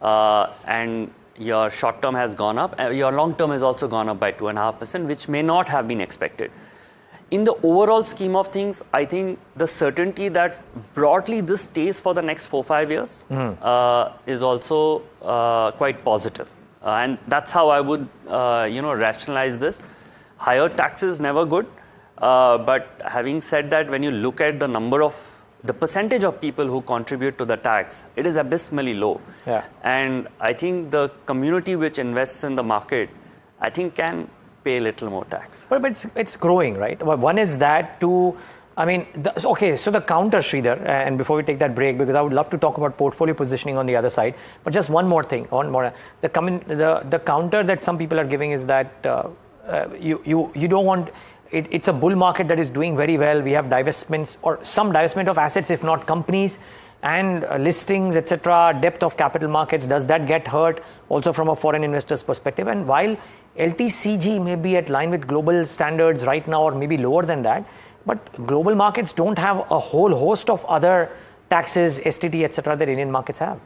and your short term has gone up, and your long term has also gone up by 2.5%, which may not have been expected. In the overall scheme of things, I think the certainty that broadly this stays for the next 4-5 years is also quite positive. And that's how I would, rationalize this. Higher taxes, never good. But having said that, when you look at the percentage of people who contribute to the tax, it is abysmally low. Yeah. And I think the community which invests in the market, I think can pay a little more tax. But it's growing, right? One is that. Two, I mean, so the counter, Sridhar, and before we take that break, because I would love to talk about portfolio positioning on the other side, but just one more thing, the counter that some people are giving is that you don't want, it's a bull market that is doing very well. We have divestments or some divestment of assets, if not companies, and listings, etc., depth of capital markets. Does that get hurt also from a foreign investor's perspective? And while LTCG may be at line with global standards right now, or maybe lower than that, but global markets don't have a whole host of other taxes, STT, etc., that Indian markets have.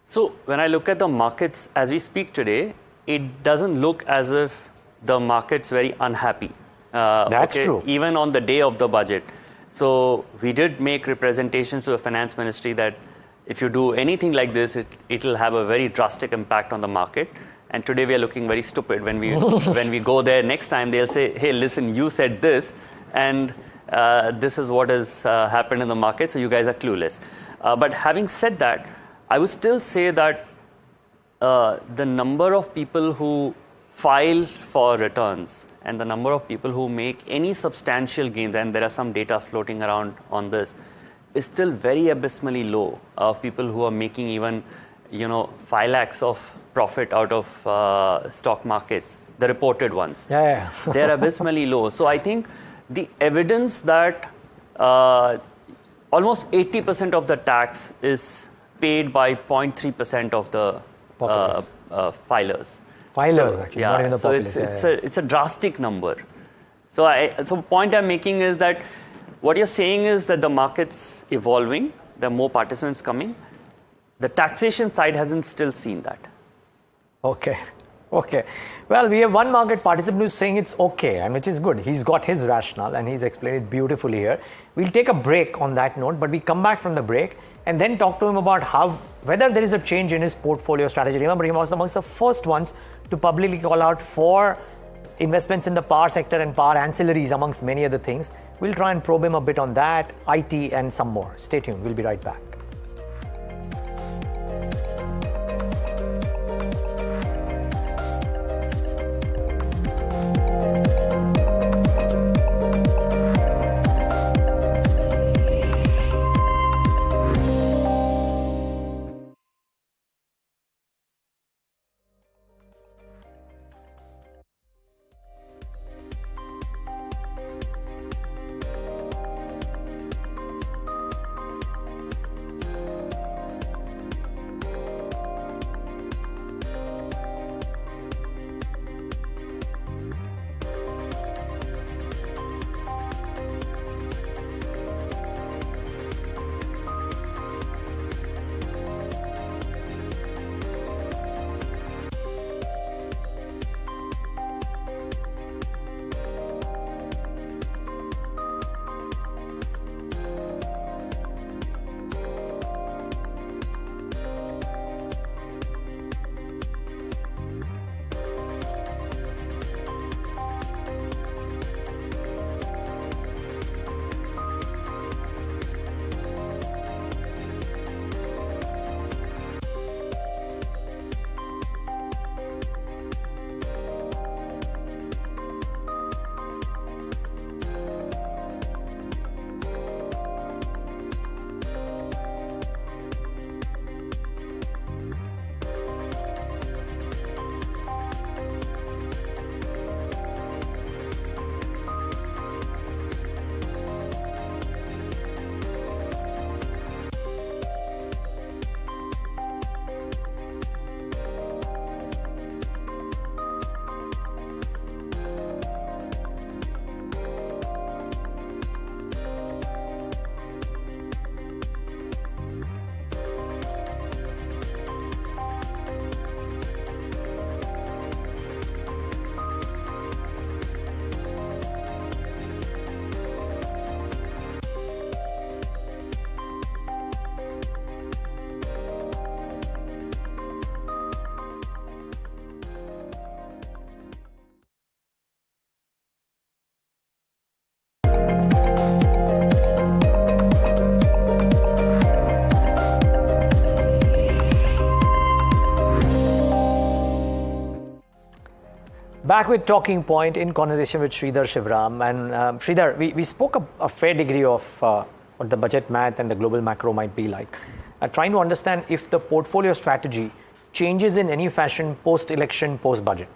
So when I look at the markets as we speak today, it doesn't look as if the market's very unhappy. That's true. Even on the day of the budget. So we did make representations to the finance ministry that if you do anything like this, it'll have a very drastic impact on the market. And today we are looking very stupid when we when we go there next time. They'll say, "Hey, listen, you said this, and this is what has happened in the market. So you guys are clueless." But having said that, I would still say that the number of people who file for returns and the number of people who make any substantial gains, and there are some data floating around on this, is still very abysmally low of people who are making even 5 lakhs of profit out of stock markets, the reported ones. Yeah. They're abysmally low. So I think the evidence that almost 80% of the tax is paid by 0.3% of the filers. Actually, not even the populace. It's a drastic number. So the point I'm making is that what you're saying is that the market's evolving, there are more participants coming. The taxation side hasn't still seen that. Okay. Well, we have one market participant who's saying it's okay, and which is good. He's got his rationale and he's explained it beautifully here. We'll take a break on that note, but we come back from the break and then talk to him about whether there is a change in his portfolio strategy. Remember, he was amongst the first ones to publicly call out for investments in the power sector and power ancillaries, amongst many other things. We'll try and probe him a bit on that, IT, and some more. Stay tuned. We'll be right back. Back with Talking Point in conversation with Sridhar Shivram. And Sridhar, we spoke a fair degree of what the budget math and the global macro might be like. Trying to understand if the portfolio strategy changes in any fashion post-election, post-budget.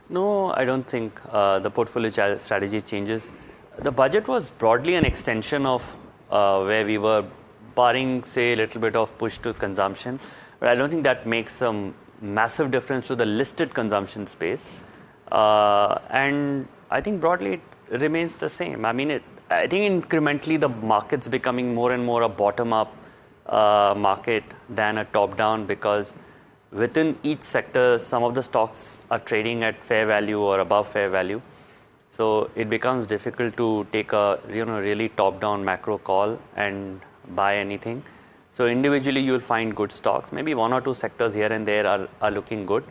No, I don't think the portfolio strategy changes. The budget was broadly an extension of where we were, barring, say, a little bit of push to consumption. But I don't think that makes some massive difference to the listed consumption space. And I think broadly it remains the same. I mean, I think incrementally the market's becoming more and more a bottom-up market than a top-down, because within each sector, some of the stocks are trading at fair value or above fair value. So it becomes difficult to take a really top-down macro call and buy anything. So individually, you'll find good stocks. Maybe one or two sectors here and there are looking good,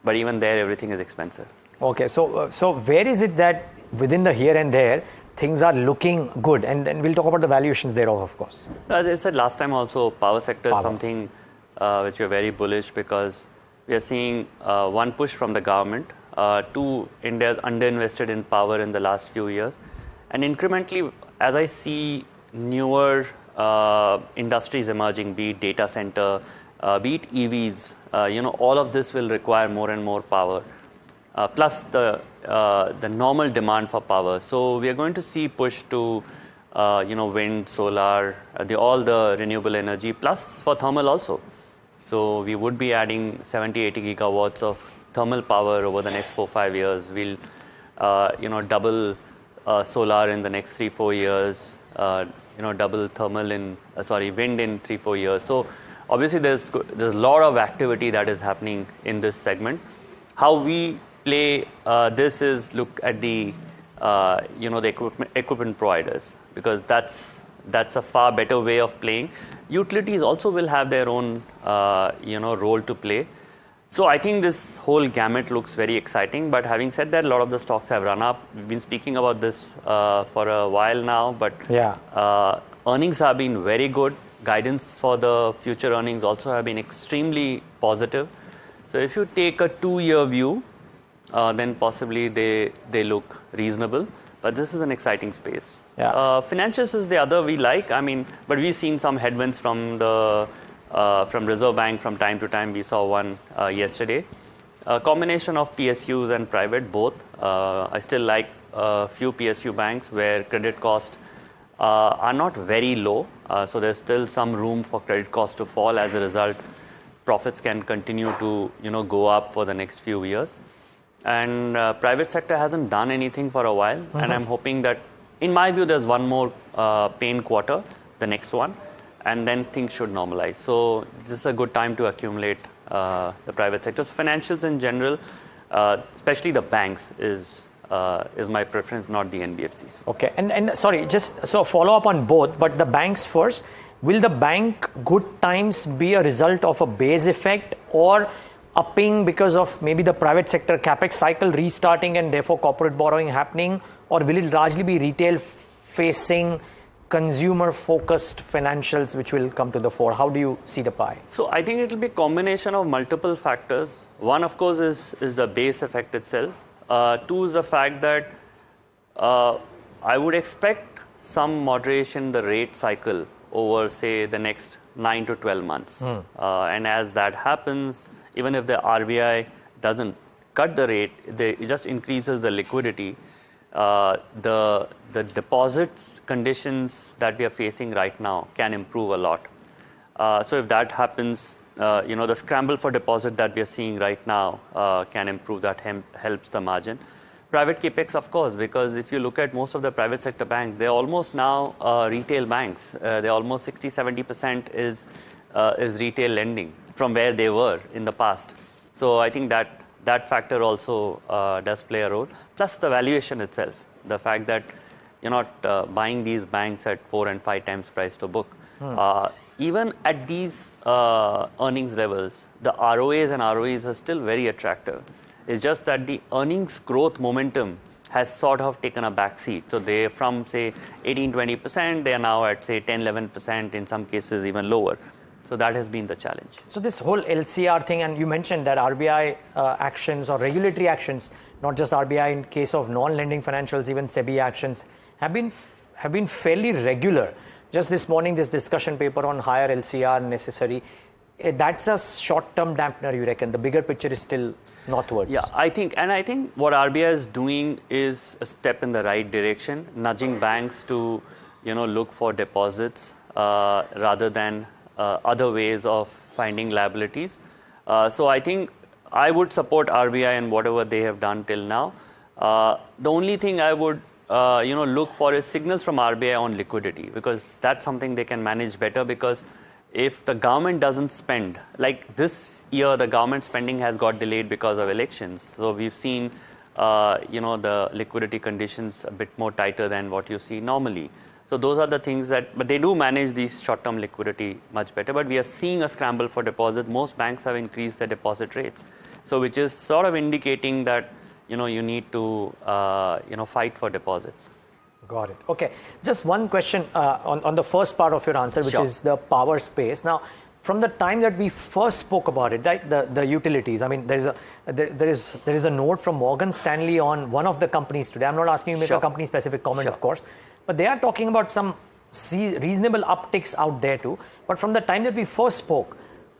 but even there, everything is expensive. Okay, so where is it that within the here and there, things are looking good? And then we'll talk about the valuations thereof, of course. As I said last time also, power sector is something which we're very bullish, because we are seeing one push from the government. Two, India's underinvested in power in the last few years. And incrementally, as I see newer industries emerging, be it data center, be it EVs, all of this will require more and more power. Plus the normal demand for power. So we are going to see push to wind, solar, all the renewable energy, plus for thermal also. So we would be adding 70-80 gigawatts of thermal power over the next 4-5 years. We'll double solar in the next 3-4 years. Double thermal wind in 3-4 years. So obviously there's a lot of activity that is happening in this segment. How we play this is look at the equipment providers, because that's a far better way of playing. Utilities also will have their own role to play. So I think this whole gamut looks very exciting. But having said that, a lot of the stocks have run up. We've been speaking about this for a while now, but earnings have been very good. Guidance for the future earnings also have been extremely positive. So if you take a 2-year view, then possibly they look reasonable. But this is an exciting space. Financials is the other we like. I mean, but we've seen some headwinds from Reserve Bank from time to time. We saw one yesterday. A combination of PSUs and private, both. I still like a few PSU banks where credit costs are not very low. So there's still some room for credit costs to fall. As a result, profits can continue to go up for the next few years. And private sector hasn't done anything for a while. Mm-hmm. And I'm hoping that, in my view, there's one more pain quarter, the next one, and then things should normalize. So this is a good time to accumulate the private sector. So financials in general, especially the banks, is my preference, not the NBFCs. Okay, and sorry, just so follow up on both, but the banks first. Will the bank good times be a result of a base effect, or upping because of maybe the private sector capex cycle restarting and therefore corporate borrowing happening, or will it largely be retail facing, consumer focused financials which will come to the fore? How do you see the pie? So I think it will be a combination of multiple factors. One, of course, is the base effect itself. Two is the fact that I would expect some moderation in the rate cycle over, say, the next 9 to 12 months. And as that happens, even if the RBI doesn't cut the rate, it just increases the liquidity. The deposits conditions that we are facing right now can improve a lot. So if that happens, the scramble for deposit that we are seeing right now can improve. That helps the margin. Private capex, of course, because if you look at most of the private sector banks, they're almost now retail banks. They're almost 60-70% is retail lending from where they were in the past. So I think that factor also does play a role. Plus the valuation itself, the fact that you're not buying these banks at 4 and 5 times price to book. Even at these earnings levels, the ROAs and ROEs are still very attractive. It's just that the earnings growth momentum has sort of taken a back seat. So they from, say, 18-20%, they are now at, say, 10-11%, in some cases even lower. So that has been the challenge. So this whole LCR thing, and you mentioned that RBI actions or regulatory actions, not just RBI in case of non-lending financials, even SEBI actions have been fairly regular. Just this morning, this discussion paper on higher LCR necessary. That's a short-term dampener, you reckon? The bigger picture is still northwards. Yeah, I think what RBI is doing is a step in the right direction, nudging banks to, look for deposits rather than other ways of finding liabilities. So I think I would support RBI and whatever they have done till now. The only thing I would look for is signals from RBI on liquidity, because that's something they can manage better. Because if the government doesn't spend, like this year, the government spending has got delayed because of elections. So we've seen, the liquidity conditions a bit more tighter than what you see normally. So those are the things but they do manage these short-term liquidity much better. But we are seeing a scramble for deposit. Most banks have increased their deposit rates. So which is sort of indicating that, you need to, fight for deposits. Got it. Okay. Just one question on the first part of your answer, which is the power space. Now, from the time that we first spoke about it, right, the utilities. I mean, there is a note from Morgan Stanley on one of the companies today. I'm not asking you to make a company-specific comment, of course, but they are talking about some reasonable upticks out there too. But from the time that we first spoke,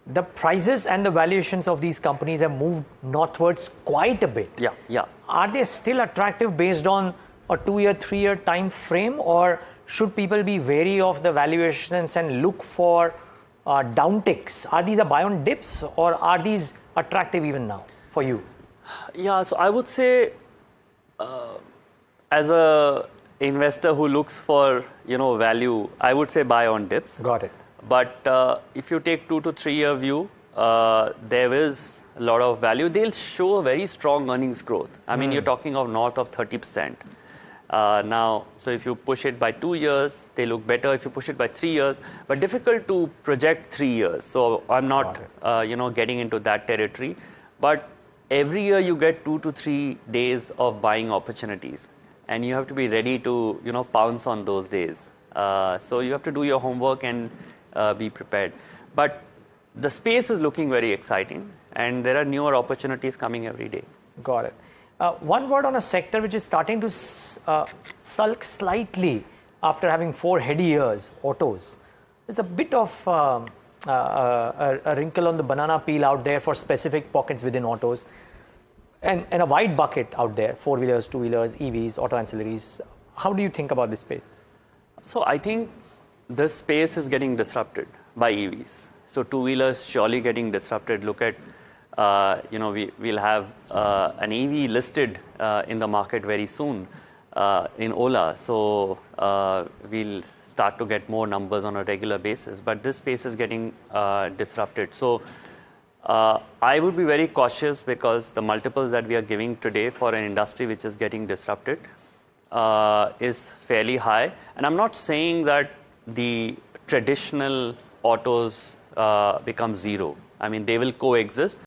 the prices and the valuations of these companies have moved northwards quite a bit. Yeah. Are they still attractive based on a 2-year, 3-year time frame, or should people be wary of the valuations and look for downticks? Are these a buy on dips, or are these attractive even now for you? Yeah, so I would say as a investor who looks for value, I would say buy on dips. Got it. But if you take 2 to 3 year view, there is a lot of value. They'll show a very strong earnings growth. I mean, you're talking of north of 30%. Now, so if you push it by 2 years, they look better. If you push it by 3 years, but difficult to project 3 years. So I'm not, getting into that territory. But every year you get 2 to 3 days of buying opportunities, and you have to be ready to, pounce on those days. So you have to do your homework and be prepared. But the space is looking very exciting, and there are newer opportunities coming every day. Got it. One word on a sector which is starting to sulk slightly after having 4 heady years, autos. There's a bit of a wrinkle on the banana peel out there for specific pockets within autos, and a wide bucket out there, 4-wheelers, 2-wheelers, EVs, auto ancillaries. How do you think about this space? So I think this space is getting disrupted by EVs. So 2-wheelers surely getting disrupted. Look at we'll have an EV listed in the market very soon in Ola. So we'll start to get more numbers on a regular basis. But this space is getting disrupted. So I would be very cautious, because the multiples that we are giving today for an industry which is getting disrupted is fairly high. And I'm not saying that the traditional autos become zero. I mean, they will coexist.